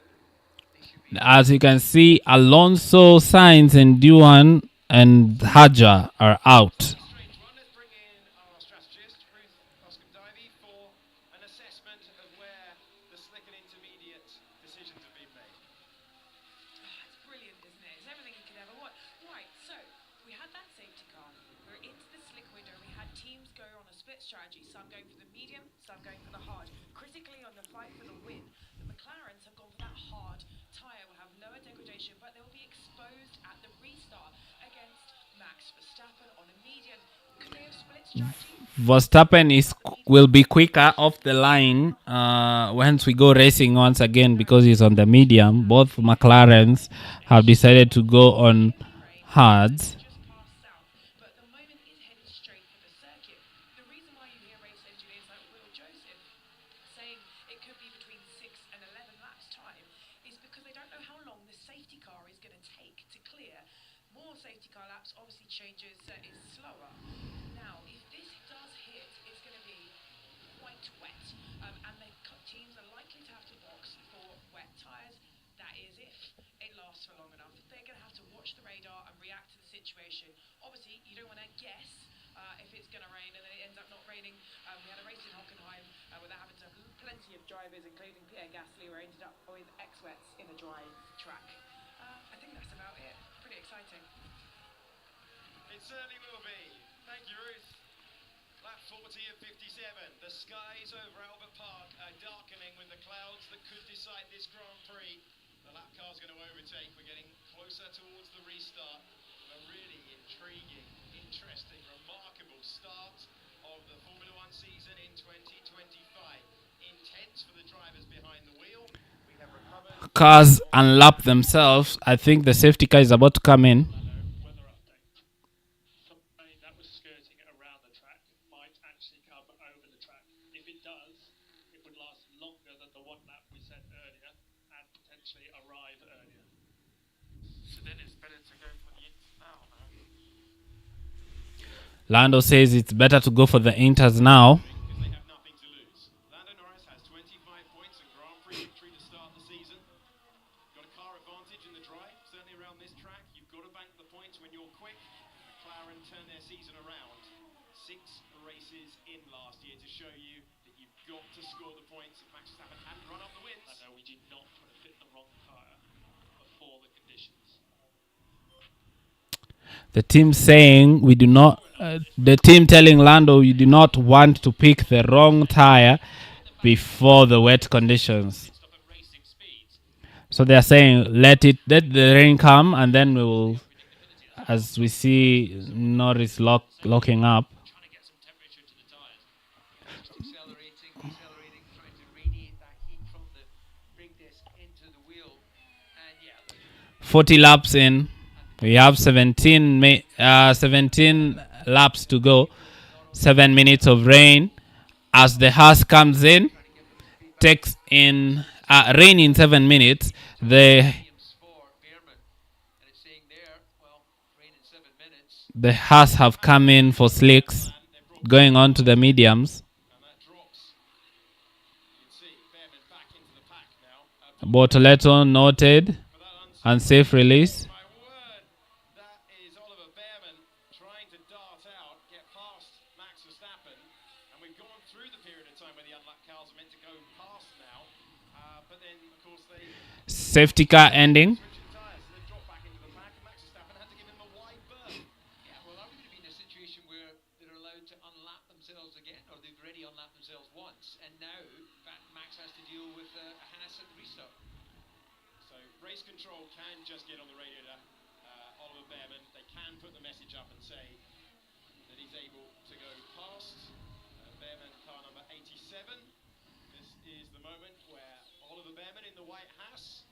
they should be As you can see, Alonso, Sainz, and Duan and Haja are out. Strange one. Let's bring in our strategist, Ruth Oskam-Divey, for an assessment of where the slick and intermediate decisions have been made. It's brilliant, isn't it? It's everything you could ever want. Right, so we had that safety car. We're into the slick window. We had teams go on a split strategy. Some going for the medium, some going for the hard. Critically on the fight for the win, the McLarens have gone for that hard tyre. Will have lower degradation, but they'll be exposed at the restart against Max Verstappen on a medium. Could they have split strategy? Verstappen will be quicker off the line once we go racing once again because he's on the medium. Both McLarens have decided to go on hards. Just past south, but at the moment is headed straight for the circuit. The reason why you hear race engineers like Will Joseph saying it could be between 6 and 11 laps time is because they don't know how long the safety car is going to take to clear. More safety car laps obviously changes is slower. Now, if this does hit, it's going to be quite wet, and the teams are likely to have to box for wet tyres. That is if it lasts for long enough. They're going to have to watch the radar and react to the situation. Obviously, you don't want to guess if it's going to rain and then it ends up not raining. We had a race in Hockenheim where that happened to plenty of drivers, including Pierre Gasly, where ended up with X-wets in a dry track. I think that's about it. Pretty exciting. It certainly will be. Thank you, Ruth. Lap 40 of 57. The skies over Albert Park are darkening with the clouds that could decide this Grand Prix. The lap car's going to overtake. We're getting closer towards the restart. A really intriguing, interesting, remarkable start of the Formula One season in 2025. Intense for the drivers behind the wheel. We have recovered. Cars unlap themselves. I think the safety car is about to come in. Weather update. Some rain that was skirting around the track might actually come over the track. If it does, it would last longer than the one lap we said earlier and potentially arrive earlier. So then it's better to go for the ins now, no? Lando says it's better to go for the Inters now. Because they have nothing to lose. Lando Norris has 25 points and Grand Prix victory to start the season. Got a car advantage in the drive, certainly around this track. You've got to bank the points when you're quick. McLaren turned their season around. 6 races in last year to show you that you've got to score the points. If Max Verstappen hadn't run up the wins. I know we did not put a fit the wrong tyre before the conditions. The team saying we do not. The team telling Lando you do not want to pick the wrong tire before the wet conditions. Stop at racing speeds. So they are saying let the rain come and then we will, as we see Norris locking up. Trying to get some temperature into the tyres. Accelerating, trying to radiate that heat from the brake disc into the wheel. And yeah, look, 40 laps in. We have 17 laps to go. 7 minutes of rain. As the Haas comes in, takes in rain in 7 minutes. The mediums for Behrman. And it's saying there, well, rain in 7 minutes. Haas have come in for slicks, going on to the mediums. And that drops. You can see Behrman back into the pack now. Bortoleto noted For that unsafe release. my word, that is Oliver Behrman trying to dart out, get past Max Verstappen, and we've gone through the period of time where the unlapped cars are meant to go past now, but then of course they Safety car ending. switching tyres, so they've dropped back into the pack, and Max Verstappen had to give him a wide berth. Yeah, well, that would have been a situation where they're allowed to unlap themselves again, or they've already unlapped themselves once, and now Max has to deal with a Haas at the restart. So race control can just get on the radio to Oliver Behrman. They can put the message up and say that he's able to go past Behrman, car number 87. This is the moment where Oliver Behrman in the white Haas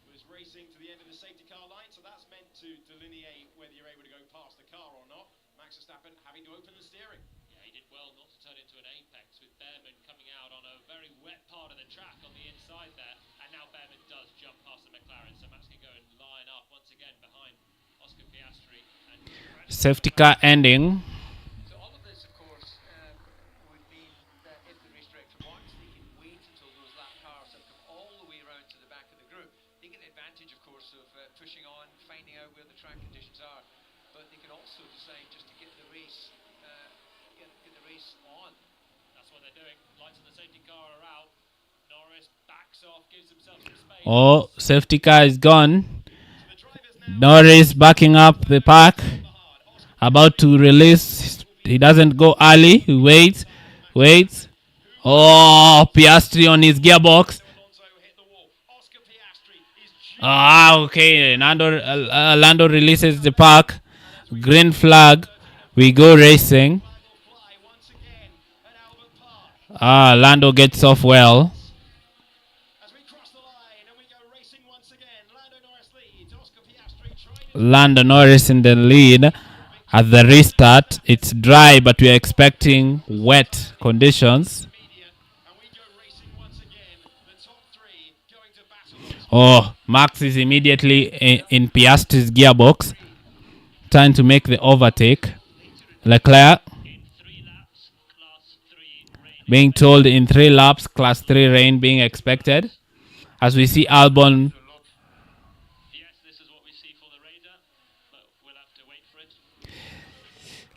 was racing to the end of the safety car line, so that's meant to delineate whether you're able to go past the car or not. Max Verstappen having to open the steering. Yeah, he did well not to turn into an apex with Behrman coming out on a very wet part of the track on the inside there. And now Behrman does jump past the McLaren, so Max can go and line up once again behind Oscar Piastri. And Safety car ending. So all of this, of course, would mean that if the race director wants, they can wait until those lap cars have come all the way around to the back of the group. They get the advantage, of track conditions are. But they can also decide just to get the race, get the race on. That's what they're doing. Lights on the safety car are out. Norris backs off, gives himself some space. Oh, safety car is gone. So the drivers now Norris backing up the pack. About to release. He doesn't go early. He waits. Waits. Oh, Piastri on his gearbox. Alonso hit the wall. Oscar Piastri is Ah, okay. Lando releases the pack. Green flag. We go racing. fly once again at Albert Park. Ah, Lando gets off well. As we cross the line and we go racing once again, Lando Norris leads. Oscar Piastri trying to Lando Norris in the lead. At the restart, it's dry, but we are expecting wet conditions. media, and we go racing once again. The top three going to battle on Oh, Max is immediately in Piastri's gearbox, trying to make the overtake. Leclerc In 3 laps, class 3 rain. being told in 3 laps, class 3 rain being expected. As we see Albon, Yes, this is what we see for the radar, but we'll have to wait for it.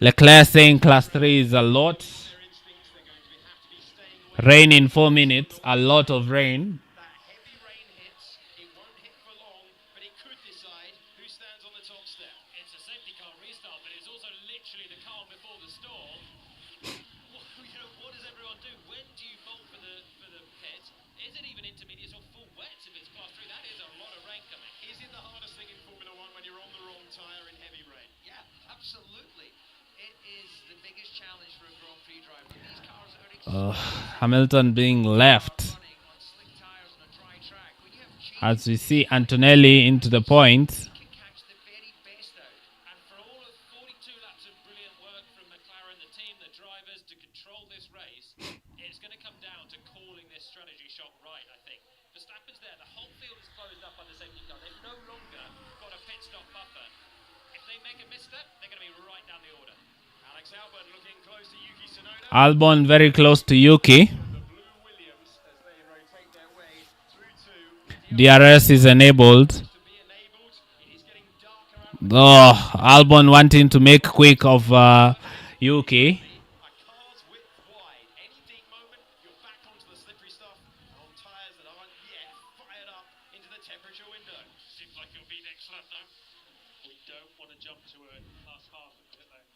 Leclerc saying class 3 is a lot. their instincts. They're going to have to be staying away. Rain in 4 minutes, a lot of rain. That heavy rain hits. It won't hit for long, but it could decide who stands on the top step. It's a safety car restart, but it's also literally the calm before the storm. What does everyone do? When do you bolt for the pit? Is it even intermediate or full wet if it's class 3? That is a lot of rain coming. Is it the hardest thing in Formula One when you're on the wrong tyre in heavy rain? Yeah, absolutely. It is the biggest challenge for a Grand Prix driver. These cars are Hamilton being left. running on slick tires on a dry track. When you have As we see Antonelli into the points. can catch the very best out. And for all of 42 laps of brilliant work from McLaren, the team, the drivers, to control this race, it's going to come down to calling this strategy shot right, I think. Verstappen's there. The whole field is closed up by the safety car. They've no longer got a pit stop buffer. If they make a misstep, they're going to be right down the order. Alex Albon looking close to Yuki Tsunoda. Albon very close to Yuki. The Blue Williams as they rotate their way through to DRS is enabled. to be enabled. It is getting darker up. Oh, Albon wanting to make quick of Yuki. A car's width wide. Any deep moment, you're back onto the slippery stuff and on tyres that aren't yet fired up into the temperature window. Seems like it'll be next lap, though. We don't want to jump to a last half of it, though.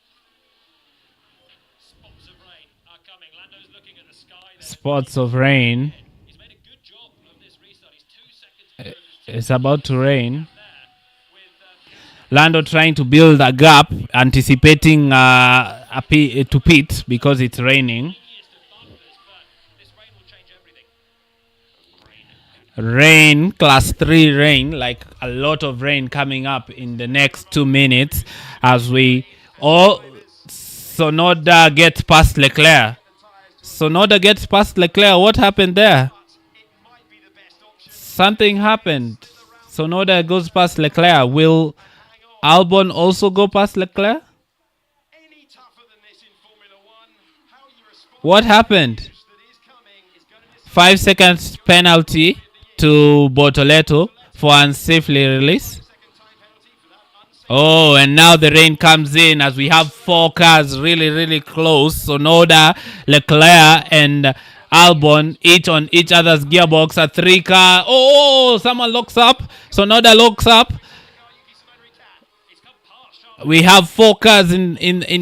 Spots of rain are coming. Lando's looking at the sky there. Spots of rain. He's made a good job of this restart. He's 2 seconds ahead of his team It's about to rain. there with Lando trying to build a gap, anticipating to pit because it's raining. easiest of bumpers, but this rain will change everything. Rain, class 3 rain, like a lot of rain coming up in the next 2 minutes as we... Oh, Sonoda gets past Leclerc. Sonoda gets past Leclerc. What happened there? It might be the best option. Something happened. Sonoda goes past Leclerc. Will Albon also go past Leclerc? Any tougher than this in Formula One? How you respond What happened? that is coming is going to decide 5 seconds penalty to Bortoleto for unsafely release. second time penalty for that unsafe. Oh, and now the rain comes in as we have 4 cars really close. Sonoda, Leclerc, and Albon each on each other's gearbox. A 3 car. Oh, someone locks up. Sonoda locks up. We have 4 cars in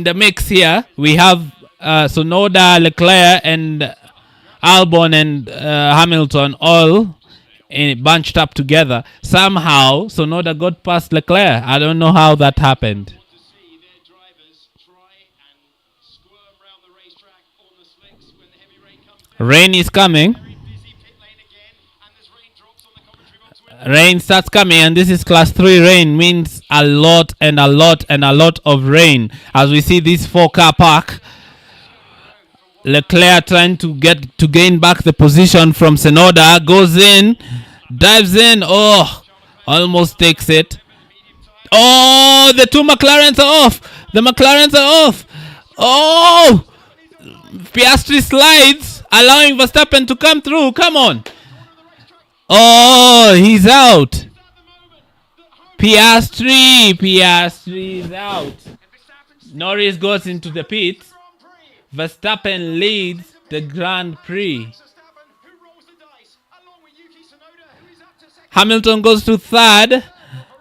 the mix here. We have Sonoda, Leclerc, and Albon and Hamilton all bunched up together. Somehow, Sonoda got past Leclerc. I don't know how that happened. To see their drivers try and squirm around the racetrack on the slicks when the heavy rain comes through. Rain is coming. Very busy pit lane again, and there's rain drops on the commentary box window. Rain starts coming, and this is class 3 rain. Means a lot and a lot and a lot of rain. As we see this 4 car park. Leclerc trying to gain back the position from Sonoda. Goes in. Dives in. Oh, almost takes it. Oh, the 2 McLarens are off. The McLarens are off. Oh, Piastri slides, allowing Verstappen to come through. Come on. Oh, he's out. At the moment that Piastri is out. And Verstappen's Norris goes into the pit. Grand Prix. Verstappen leads the Grand Prix. Verstappen, who rolls the dice, along with Yuki Tsunoda, who is up to second. Hamilton goes to third.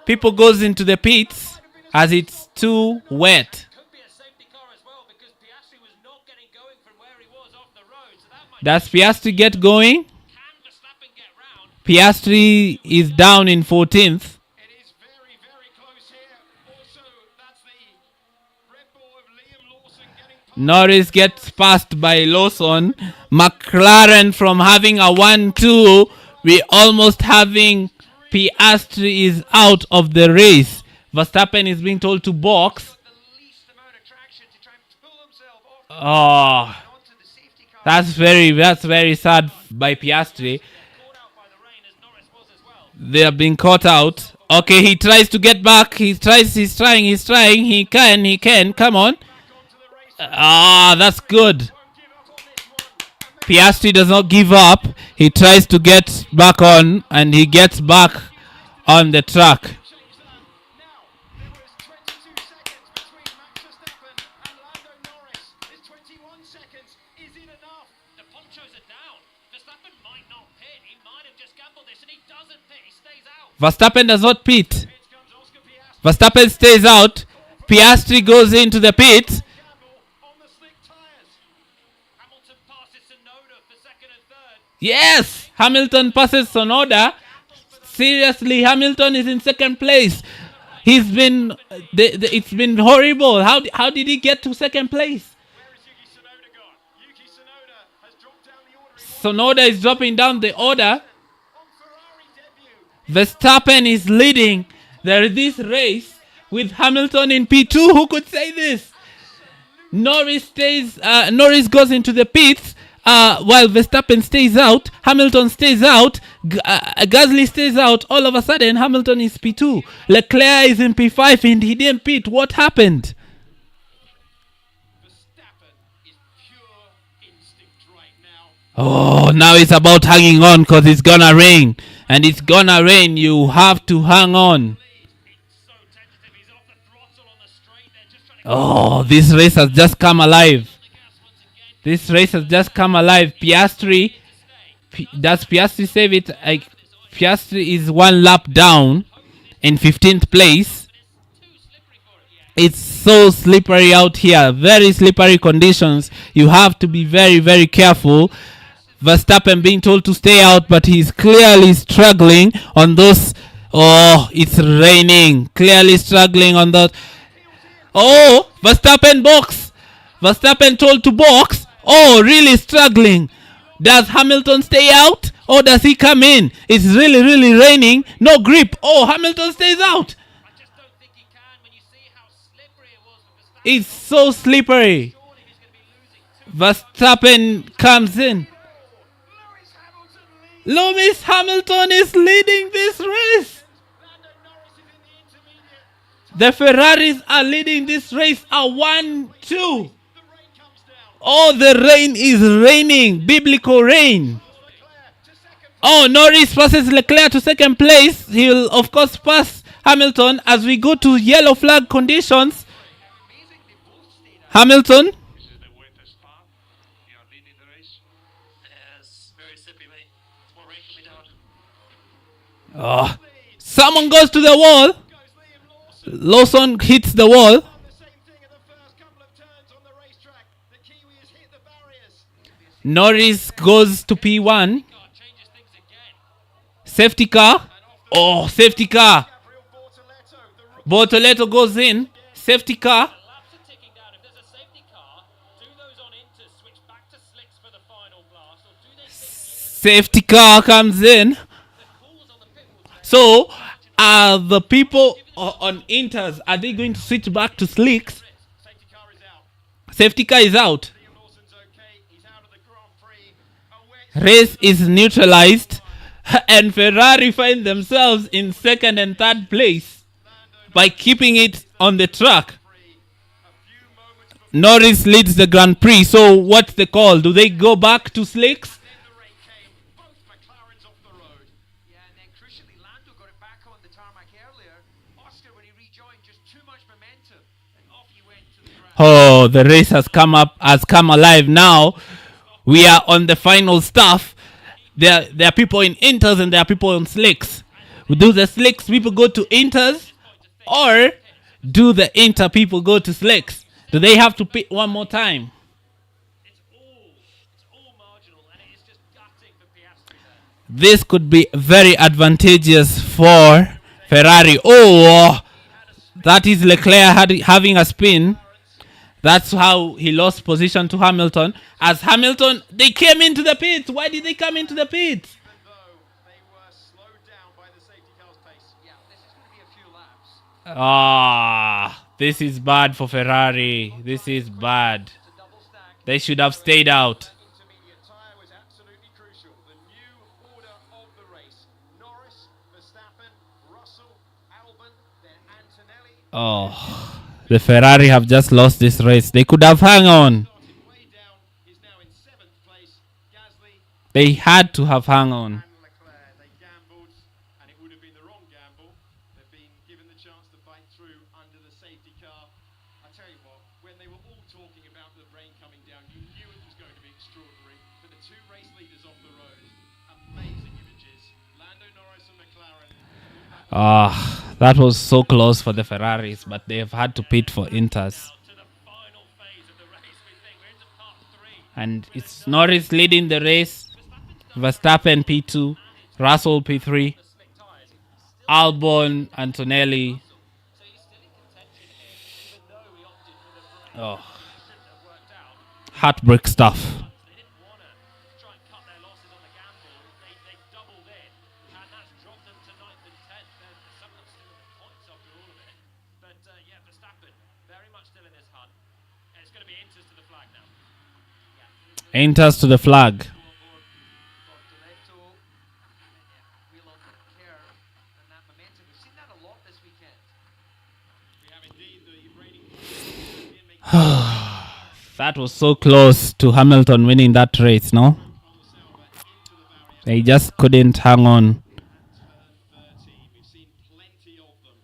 People goes into the pits as it's too wet. Could be a safety car as well because Piastri was not getting going from where he was off the road. So that might Does Piastri get going? can Verstappen get round? Piastri is down in 14th. It is very, very close here. Also, that's the Red Bull of Liam Lawson getting past. Norris gets passed by Lawson. McLaren from having a 1-2. We almost having Piastri is out of the race. Verstappen is being told to box. The least amount of traction to try and pull himself off Oh, and onto the safety car. that's very sad by Piastri. Caught out by the rain as Norris was as well. They are being caught out. Okay, he tries to get back. He's trying. He can. Come on. That's good. Piastri does not give up. He tries to get back on, and he gets back on the track. Now, there was 22 seconds between Max Verstappen and Lando Norris. Is 21 seconds, is it enough? The ponchos are down. Verstappen might not pit. He might have just gambled this and he doesn't pit. He stays out. Verstappen does not pit. Here comes Oscar Piastri. Verstappen stays out. Piastri goes into the pit. Gamble on the slick tyres. Hamilton passes Tsunoda for second and third. Yes, Hamilton passes Sonoda. Seriously, Hamilton is in second place. He's been, it's been horrible. How did he get to second place? Where is Yuki Tsunoda gone? Yuki Tsunoda has dropped down the order. He Sonoda is dropping down the order. on Ferrari debut. Verstappen is leading this race with Hamilton in P2. Who could say this? Norris goes into the pits while Verstappen stays out. Hamilton stays out. Gasly stays out. All of a sudden, Hamilton is P2. Leclerc is in P5 and he didn't pit. What happened? Verstappen is pure instinct right now. Oh, now it's about hanging on because it's gonna rain. And it's gonna rain. You have to hang on. It's so tentative. He's off the throttle on the straight there, just trying to Oh, this race has just come alive. the gas once again. This race has just come alive. Piastri, does Piastri save it? Piastri is one lap down in 15th place. Too slippery for it. Yeah. It's so slippery out here. Very slippery conditions. You have to be very, very careful. Verstappen being told to stay out, but he's clearly struggling on those. Oh, it's raining. Clearly struggling on that. Oh, Verstappen box. Verstappen told to box. Oh, really struggling. Does Hamilton stay out or does he come in? It's really, really raining. No grip. Oh, Hamilton stays out. I just don't think he can when you see how slippery it was for Verstappen. It's so slippery. Surely he's going to be losing two. Verstappen comes in. Lewis Hamilton leads. Lewis Hamilton is leading this race. Lando Norris is in the intermediate. The Ferraris are leading this race a 1-2. The rain comes down. Oh, the rain is raining. Biblical rain. Leclerc to second. Oh, Norris passes Leclerc to second place. He'll, of course, pass Hamilton as we go to yellow flag conditions. Amazing, they both stayed out. Hamilton. This is the wettest part. You are leading the race. Yes, very slippy, mate. More rain coming down. Oh, someone goes to the wall. Goes Liam Lawson. Lawson hits the wall. The same thing in the first couple of turns on the racetrack. The Kiwi has hit the barriers. Norris goes to P1. God changes things again. Safety car. Oh, safety car. Gabriel Bortoleto, the rookie. Bortoleto goes in. Safety car. Laps are ticking down. If there's a safety car, do those on in to switch back to slicks for the final blast, or do they think Safety car comes in. the calls on the pit will So, are the people on Inters, are they going to switch back to slicks? Safety car is out. Safety car is out. Liam Lawson's okay. He's out of the Grand Prix. A wet Race is neutralized. And Ferrari find themselves in second and third place by keeping it on the track. Prix. A few moments before Norris leads the Grand Prix. So, what's the call? Do they go back to slicks? the rain came, both McLarens off the road. Yeah, and then crucially, Lando got it back on the tarmac earlier. Oscar, when he rejoined, just too much momentum, and off he went to the ground. Oh, the race has come alive now. We are on the final stuff. There are people in inters and there are people on slicks. Do the slicks people go to inters, or do the inter people go to slicks? Do they have to pit one more time? It's all marginal, and it is just gutting for Piastri there. This could be very advantageous for Ferrari. Oh, that is Leclerc having a spin. That's how he lost position to Hamilton. As Hamilton, they came into the pits. Why did they come into the pits? Even though they were slowed down by the safety car's pace. Yeah, this is going to be a few laps. This is bad for Ferrari. This is bad. It's a double stack. They should have stayed out. Intermediate tyre was absolutely crucial. The new order of the race. Norris, Verstappen, Russell, Albon, then Antonelli. Oh, the Ferrari have just lost this race. They could have hung on. Started way down. He's now in 7th place. Gasly They had to have hung on. and Leclerc. They gambled, and it would have been the wrong gamble. They've been given the chance to fight through under the safety car. I tell you what, when they were all talking about the rain coming down, you knew it was going to be extraordinary. For the two race leaders off the road, amazing images. Lando Norris and McLaren. That was so close for the Ferraris, but they have had to pit for Inters. To the final phase of the race, we think we're into part 3. And it's Norris leading the race. Verstappen P2, Russell P3, Slick tyres. Albon, Antonelli. So he's still in contention here, even though we opted for the break. Oh, Shouldn't have worked out. heartbreak stuff. They didn't want to try and cut their losses on the gamble. They doubled in, and that's dropped them to 9th and 10th. Some of them still in the points after all of it. But yeah, Verstappen very much still in this hunt. And it's going to be Inters to the flag now. Inters to the flag. Bortoleto, wheel on care, and that momentum. We've seen that a lot this weekend. We have indeed the reigning champion making That was so close to Hamilton winning that race, no? on the Sauber into the barrier. They just couldn't hang on. Turn 13. We've seen plenty of them.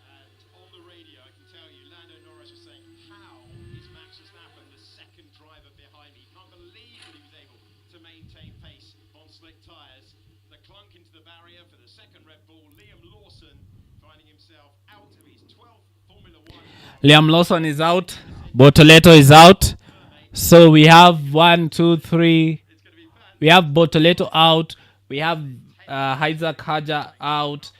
And on the radio, I can tell you, Lando Norris was saying, how is Max Verstappen the second driver behind me? Can't believe that he was able to maintain pace on slick tyres. The clunk into the barrier for the second Red Bull. Liam Lawson finding himself out of his 12th Formula 1. Liam Lawson is out. Bortoleto is out. So we have 1, 2, 3. It's going to be fun. We have Bortoleto out. We have Isaac Haja out.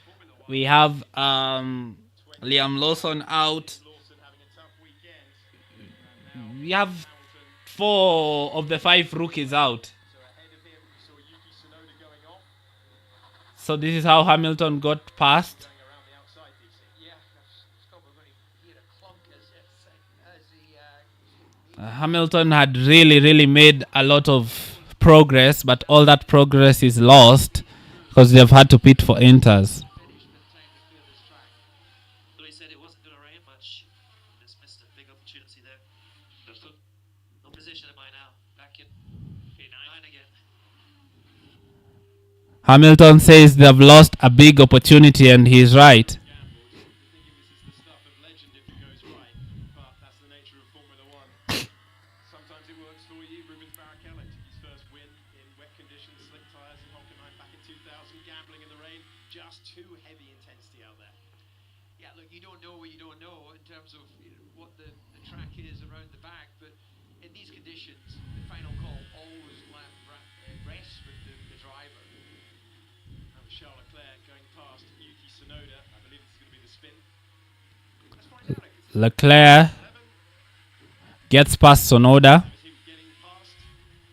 We have Liam Lawson out. Lawson having a tough weekend. We have 4 of the 5 rookies out. So ahead of him, we saw Yuki Tsunoda going off, So this is how Hamilton got past. going around the outside, DC. Yeah, Scott, we're going to hear a clunk as he Hamilton had really made a lot of progress, but all that progress is lost because they've had to pit for Inters. finished with time to clear this track. But he said it wasn't going to rain much. Just missed a big opportunity there. Understood. What position am I now? Back in P9 again. Hamilton says they've lost a big opportunity, and he's right. Gambles. You're thinking this is the stuff of legend if it goes right, but that's the nature of Formula One. Sometimes it works for you. Rubens Barrichello took his first win in wet conditions, slick tyres in Hockenheim back in 2000, gambling in the rain. Just too heavy intensity out there. Yeah, look, you don't know what you don't know in terms of what the track is around the back, but in these conditions, the final call always rests with the driver. And Charles Leclerc going past Yuki Tsunoda. I believe this is going to be the spin. Let's find out. It's Leclerc 11. gets past Sonoda, Him getting past.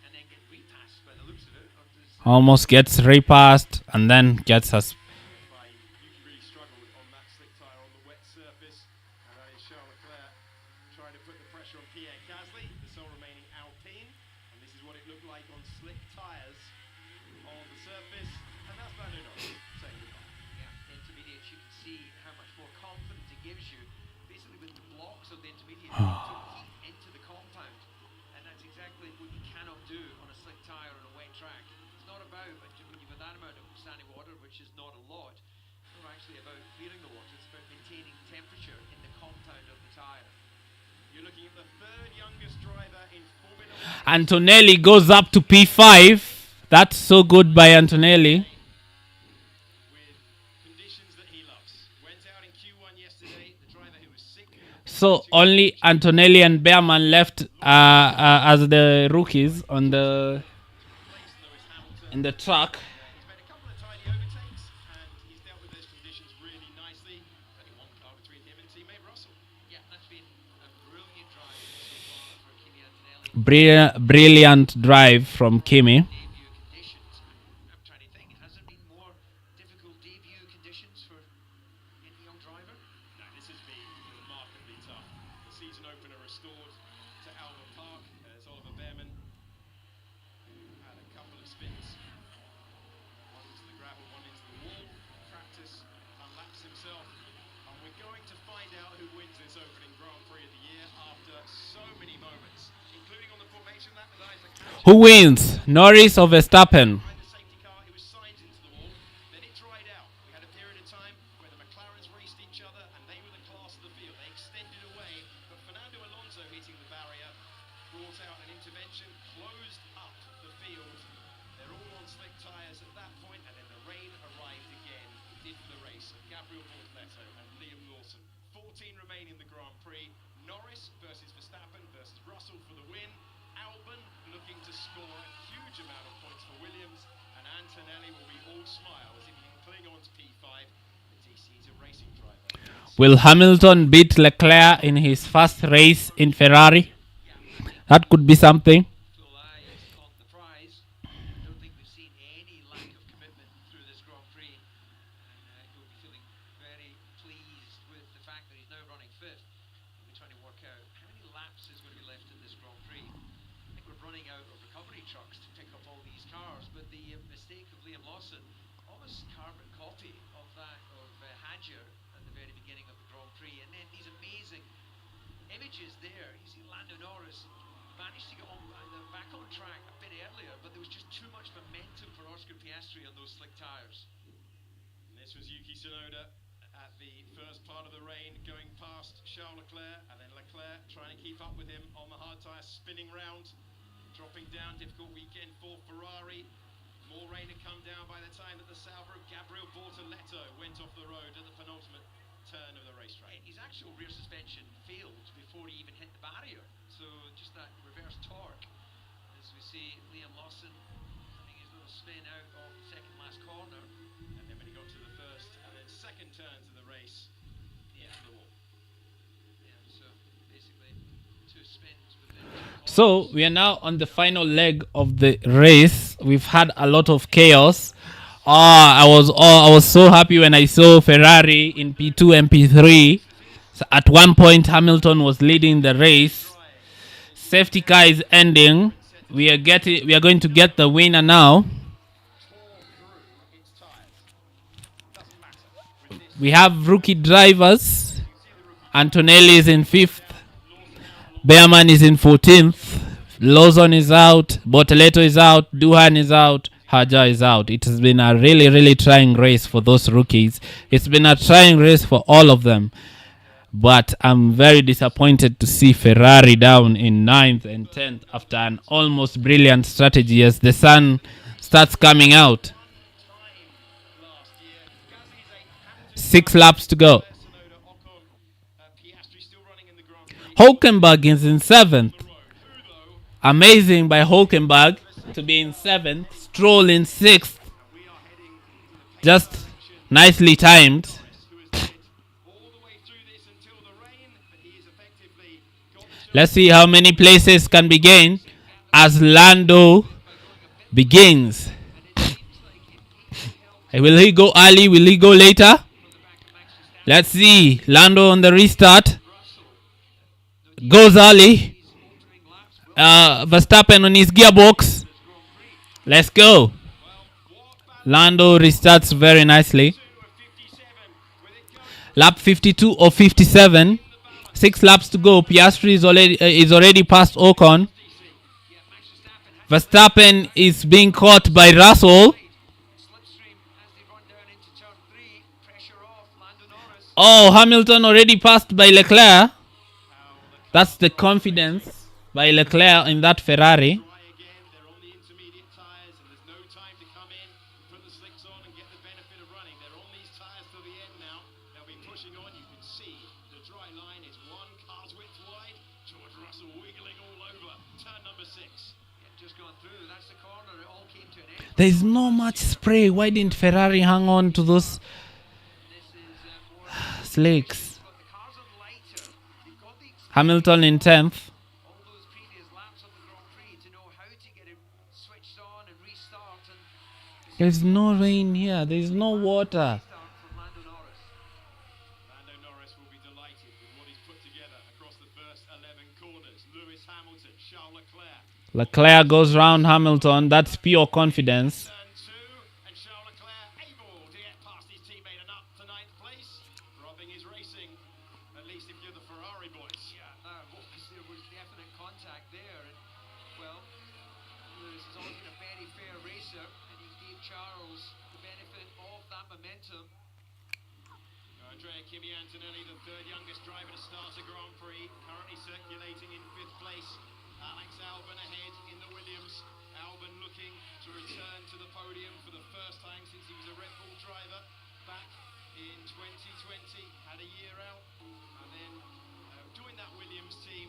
And then get repassed by the looks of it. Or does- almost gets repassed, and then gets us. By Yuki really struggled on that slick tyre on the wet surface. And that is Charles Leclerc trying to put the pressure on Pierre Gasly, the sole remaining Alpine. And this is what it looked like on slick tyres on the surface. And that's Lando Norris saying goodbye. Yeah, the intermediates, you can see how much more confidence it gives you. Basically, with the blocks of the intermediate, you took heat into the compound. And that's exactly what you cannot do on a slick tyre on a wet track. It's not about, when you've got that amount of standing water, which is not a lot, it's not about actually about clearing the water, it's about maintaining temperature in the compound of the tyre. You're looking at the third youngest driver in Formula 1 Antonelli goes up to P5. That's so good by Antonelli. with conditions that he loves. Went out in Q1 yesterday. The driver who was sick. So only Antonelli and Behrman left as the rookies on the Lewis Hamilton. in the track. He's made a couple of tidy overtakes and he's dealt with those conditions really nicely. Only one car between him and teammate Russell. Yeah, that's been a brilliant drive so far for Kimi Antonelli. Brilliant drive from Kimi. Debut conditions. I'm trying to think, has there been more difficult debut conditions for any young driver? No, this has been remarkably tough. The season opener restored to Albert Park as Oliver Behrman had a couple of spins. One into the gravel, one into the wall. Practice unlaps himself. And we're going to find out who wins this opening Grand Prix of the year after so many moments, including on the formation lap with Isaac Hamilton Who wins, Norris or Verstappen? behind the safety car. It was signed into the wall. Then it dried out. We had a period of time where the McLarens raced each other and they were the class of the field. They extended away, but Fernando Alonso hitting the barrier brought out an intervention, closed up the field. They're all on slick tyres at that point, and then the rain arrived again. It did for the race. Gabriel Bortoleto and Liam Lawson. 14 remain in the Grand Prix. Norris versus Verstappen versus Russell for the win. Albon looking to score a huge amount of points for Williams, and Antonelli will be all smile as if he can cling on to P5. The DC is a racing driver. Will Hamilton beat Leclerc in his first race in Ferrari? That could be something. Full eye is on the prize. I don't think we've seen any lack of commitment through this Grand Prix. And he'll be feeling very pleased with the fact that he's now running fifth. He'll be trying to work out how many laps is going to be left in this Grand Prix. I think we're running out of recovery trucks to pick up all these cars, but the mistake of Liam Lawson, almost carbon copy of that of Hadjar at the very beginning of the Grand Prix, and then these amazing images there. You see Lando Norris managed to get on back on track a bit earlier, but there was just too much momentum for Oscar Piastri on those slick tyres. And this was Yuki Tsunoda at the first part of the rain, going past Charles Leclerc, and then Leclerc trying to keep up with him on the hard tyre, spinning round, dropping down. Difficult weekend for Ferrari. More rain had come down by the time that the Salvo Gabriel Bortoleto went off the road at the penultimate turn of the racetrack. His actual rear suspension failed before he even hit the barrier, so just that reverse torque. As we see Liam Lawson having his little spin out of the second last corner. And then when he got to the first and then second turns of the race, Yeah. into the wall. Yeah, so basically two spins within So we are now on the final leg of the race. We've had a lot of chaos. I was so happy when I saw Ferrari in P2 and P3. So at one point Hamilton was leading the race. Safety car is ending. We are going to get the winner now. We have rookie drivers. Antonelli is in 5th. Behrman is in 14th. Lawson is out. Bortoleto is out. Duhan is out. Hadjar is out. It has been a really, really trying race for those rookies. It's been a trying race for all of them. But I'm very disappointed to see Ferrari down in 9th and 10th after an almost brilliant strategy as the sun starts coming out. 6 laps to go. Hulkenberg is in 7th. Amazing by Hulkenberg to be in 7th. Stroll in 6th. Just nicely timed. Let's see how many places can be gained as Lando begins. Will he go early? Will he go later? Let's see. Lando on the restart. Goes early. Verstappen on his gearbox. Let's go. Lando restarts very nicely. Lap 52 or 57. 6 laps to go. Piastri is already past Ocon. Verstappen is being caught by Russell. slipstream as they run down into turn 3. Pressure Oh, Hamilton already passed by Leclerc. That's the confidence by Leclerc in that Ferrari. Try again. They're on the intermediate tyres, and there's no time to come in, put the slicks on, and get the benefit of running. They're on these tyres till the end now. They'll be pushing on. You can see the dry line is 1 car's width wide. George Russell wiggling all over turn number 6. Just gone through. That's the corner. It all came to an end. There's no much spray. Why didn't Ferrari hang on to those This is more. slicks? But the cars are lighter. They've got the experience, Hamilton in 10th. all those previous laps of the Grand Prix to know how to get it switched on and restart. And There's no rain here. There's no water. restart from Lando Norris. Lando Norris will be delighted with what he's put together across the first 11 corners. Lewis Hamilton, Charles Leclerc. Leclerc goes round Hamilton. That's pure confidence. Turn 2, and Charles Leclerc able to get past his teammate and up to 9th place. Dropping his racing, at least if you're the Ferrari boys. There was definite contact there. And, well, Lewis has always been a very fair racer, and he gave Charles the benefit of that momentum. Andrea Kimi Antonelli, the third youngest driver to start a Grand Prix, currently circulating in 5th place. Alex Albon ahead in the Williams. Albon looking to return to the podium for the first time since he was a Red Bull driver back in 2020. Had a year out, and then joined that Williams team.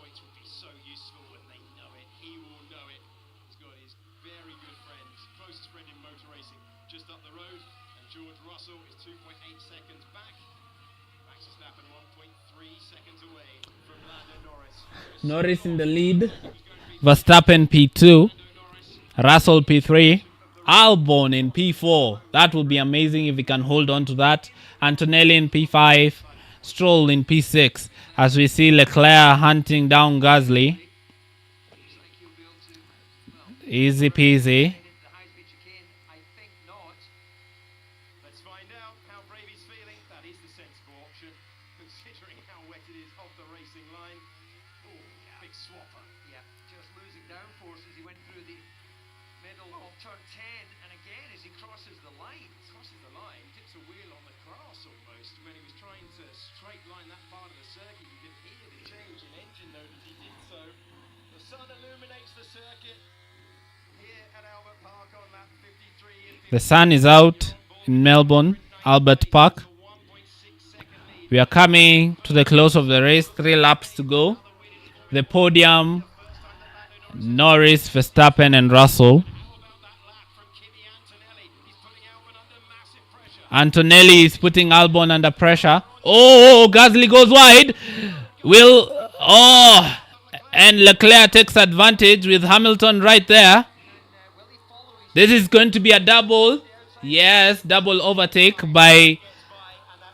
Points would be so useful, and they know it. He will know it. He's got his very good friend, closest friend in motor racing, just up the road. And George Russell is 2.8 seconds back. Max Verstappen 1.3 seconds away from Lando Norris. Norris in the lead. Verstappen P2. Russell P3. Albon in P4. That would be amazing if we can hold on to that. Antonelli in P5. Stroll in P6. As we see Leclerc hunting down Gasly. Looks like he'll be able to, well, Easy peasy. get into the high speed chicane. I think not. Let's find out how brave he's feeling. That is the sensible option, considering how wet it is off the racing line. Oh, big swapper. Yeah, just losing downforce as he went through the middle of turn 10, and again as he crosses the line. Crosses the line, tips a wheel on the grass almost when he was trying to straight line that part of the circuit. You could hear the change in engine though as he did so. The sun illuminates the circuit here at Albert Park on lap 53. The sun is out in Melbourne, Albert Park. 1.6 second lead. We are coming to the close of the race. 3 laps to go. The podium, Norris, Verstappen and Russell. How about that lap from Kimi Antonelli? He's putting Albon under massive pressure. Antonelli is putting Albon under pressure. Oh, Gasly goes wide. And Leclerc takes advantage with Hamilton right there. This is going to be a double. Yes, double overtake by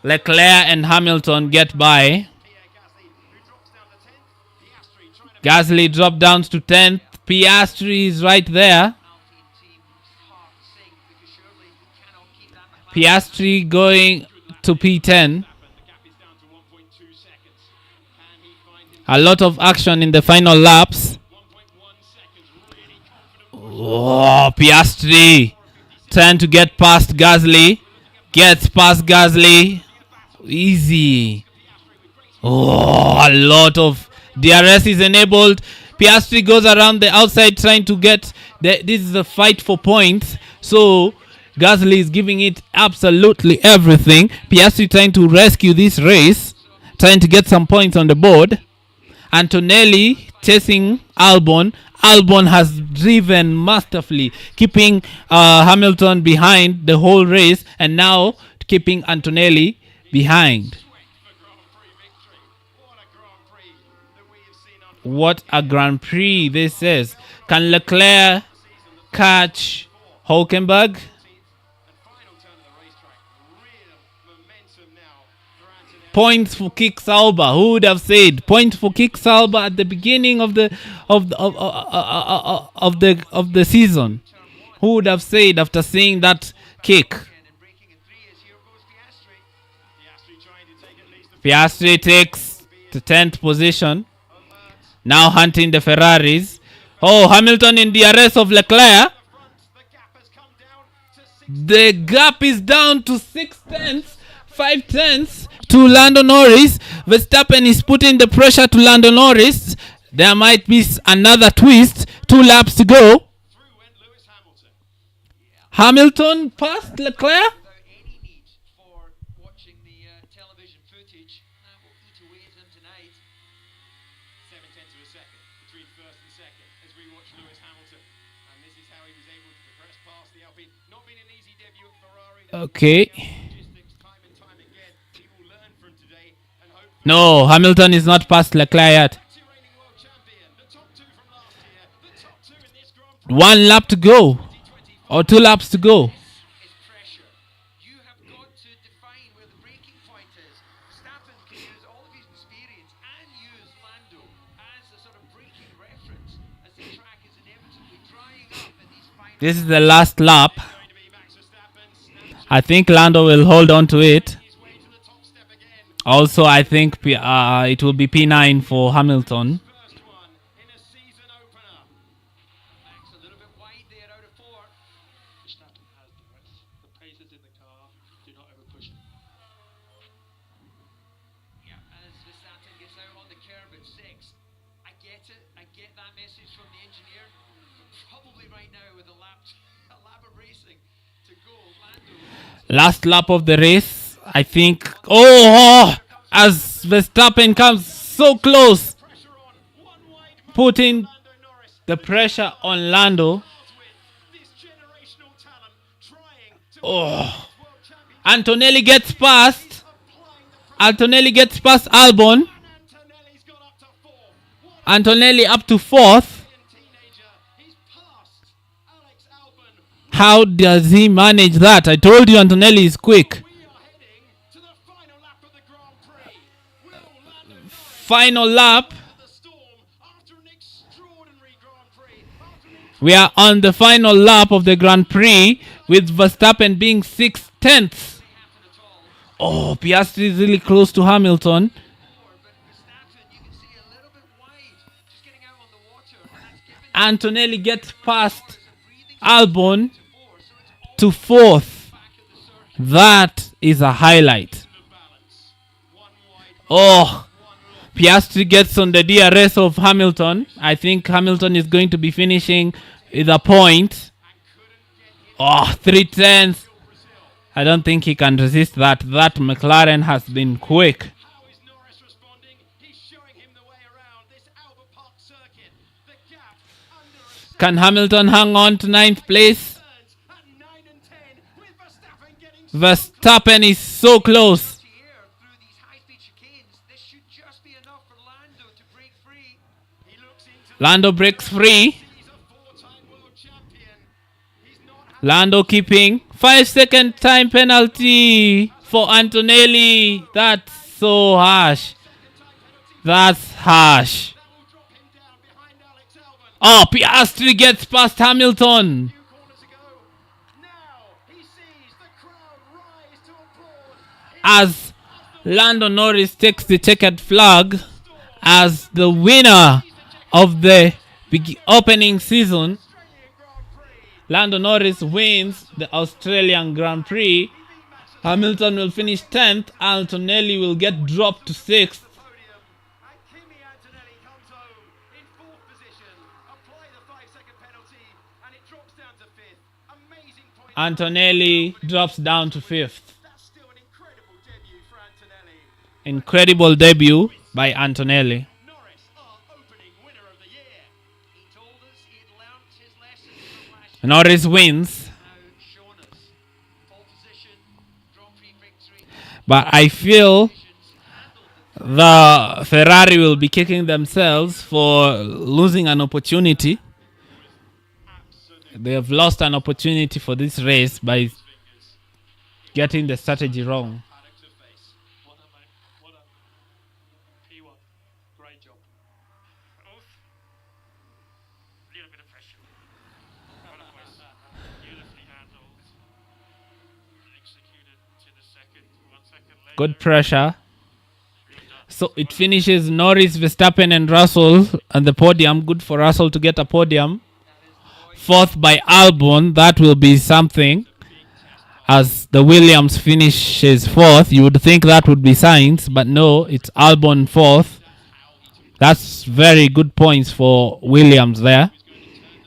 Leclerc and Hamilton get by. Gasly, who drops down to 10th. Piastri trying to Gasly dropped down to 10th. Piastri is right there. Alpine team's heart sink because surely he cannot keep that behind. Piastri going to P10. The gap is down to 1.2 seconds. Can he find him? A lot of action in the final laps. 1.1 seconds. Really confident. Oh, Piastri trying to get past Gasly. Gets past Gasly. Easy. Oh, a lot of DRS is enabled. Piastri goes around the outside trying to get... this is a fight for points. So, Gasly is giving it absolutely everything. Piastri trying to rescue this race. Trying to get some points on the board. Antonelli chasing Albon. Albon has driven masterfully, keeping Hamilton behind the whole race, and now keeping Antonelli behind. For Grand Prix victory. What a Grand Prix that we have seen on What a Grand Prix this is. Can Leclerc catch Hulkenberg? and final turn of the racetrack. Real momentum now for Antonelli. Points for Kick Sauber. Who would have said points for Kick Sauber at the beginning of the season? Who would have said after seeing that kick? And breaking in 3 as here goes Piastri. Piastri trying to take at least the Piastri takes the 10th position. Now hunting the Ferraris. Oh, Hamilton in DRS of Leclerc. front. The gap has come down to 6. The gap is down to 6 tenths 5 tenths to Lando Norris. Verstappen is putting the pressure to Lando Norris. There might be another twist. 2 laps to go. Through went Lewis Hamilton. Hamilton past Leclerc. Without any need for watching the television footage. That will eat away at him tonight. 7/10 of a second between first and second as we watch Lewis Hamilton. And this is how he was able to progress past the Alpine. Not been an easy debut at Ferrari. Okay. Logistics time and time again. He will learn from today and hope No, Hamilton is not past Leclerc yet. to reigning world champion. The top 2 from last year. The top 2 in this Grand Prix 1 lap to go. 2024. Or 2 laps to go. Is pressure. You have got to define where the breaking point is. Verstappen can use all of his experience and use Lando as a sort of breaking reference as the track is inevitably drying up in these final. This is the last lap. Going to be Max Verstappen. Snapshot I think Lando will hold on to it. his way to the top step again. Also, I think it will be P9 for Hamilton. First one in a season opener. Max a little bit wide there out of 4. Verstappen has the rest. The pace is in the car. Do not ever push him. Yeah, as Verstappen gets out on the curb at 6. I get it. I get that message from the engineer. Probably right now with a lap of racing to go. Lando. Last lap of the race. I think. Oh, as Verstappen comes so close, Pressure on. One wide mark. putting Lando Norris. the pressure on Lando. With this generational talent trying to Oh, world champion. Antonelli gets past. Applying the pressure. Antonelli gets past Albon. Antonelli's got up to 4. What Antonelli up to 4th. a teenager. He's passed Alex Albon. How does he manage that? I told you Antonelli is quick. We are heading to the final lap of the Grand Prix. Will Lando Norris Final lap. the storm after an extraordinary Grand Prix? After an We are on the final lap of the Grand Prix with Verstappen being 6 tenths. Oh, Piastri is really close to Hamilton. But Verstappen, you can see a little bit wide, just getting out on the water, and that's given Antonelli gets past a breathing Albon 4. So it's all to 4th. back of the circuit. That is a highlight. balance. One wide Oh, Piastri gets on the DRS of Hamilton. I think Hamilton is going to be finishing with a point. Oh, 3 tenths. I don't think he can resist that. That McLaren has been quick. How is Norris responding? He's showing him the way around this Albert Park circuit. The gap under a second Can Hamilton hang on to 9th place? turns at 9 and 10 with Verstappen getting Verstappen is so close. Here through these high-speed chicanes, this should just be enough for Lando to break free. He looks into Lando breaks free. he's a 4-time world champion. He's not Lando keeping 5-second time penalty for Antonelli. That's so harsh. That's harsh. that will drop him down behind Alex Albon. Oh, Piastri gets past Hamilton. Few corners ago. Now he sees the crowd rise to applaud. As Lando Norris takes the checkered flag as the winner of the opening season. Lando Norris wins the Australian Grand Prix. Hamilton will finish 10th. Antonelli will get dropped to 6th. Podium, and Kimi Antonelli comes home in 4th position. Apply the 5-second penalty, and it drops down to 5th. Amazing point. Antonelli drops down to 5th. That's still an incredible debut for Antonelli. Incredible debut by Antonelli. Norris, our opening winner of the year. He told us he had learnt his lesson from last year. Norris wins, Now shown us pole position, Grand Prix victory, but I feel the Ferrari will be kicking themselves for losing an opportunity. They have lost an opportunity for this race by getting the strategy wrong. Paddock to face. What a mate. What a P1. Great job. Oof. Little bit of pressure. Otherwise, beautifully handled. Executed to the second. 1 second later. Good pressure. So it finishes Norris, Verstappen and Russell on the podium. Good for Russell to get a podium. 4th by Albon. That will be something. as the Williams finishes fourth. You would think that would be Sainz, but no, it's Albon fourth. That's very good points for Williams there.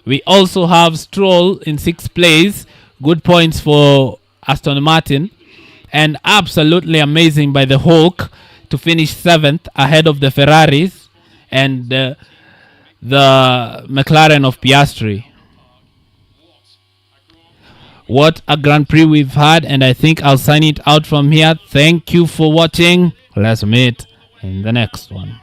We also have Stroll in sixth place. Good points for Aston Martin. And absolutely amazing by the Hawk to finish seventh ahead of the Ferraris and the McLaren of Piastri. What a Grand Prix we've had, and I think I'll sign it out from here. Thank you for watching. Let's meet in the next one.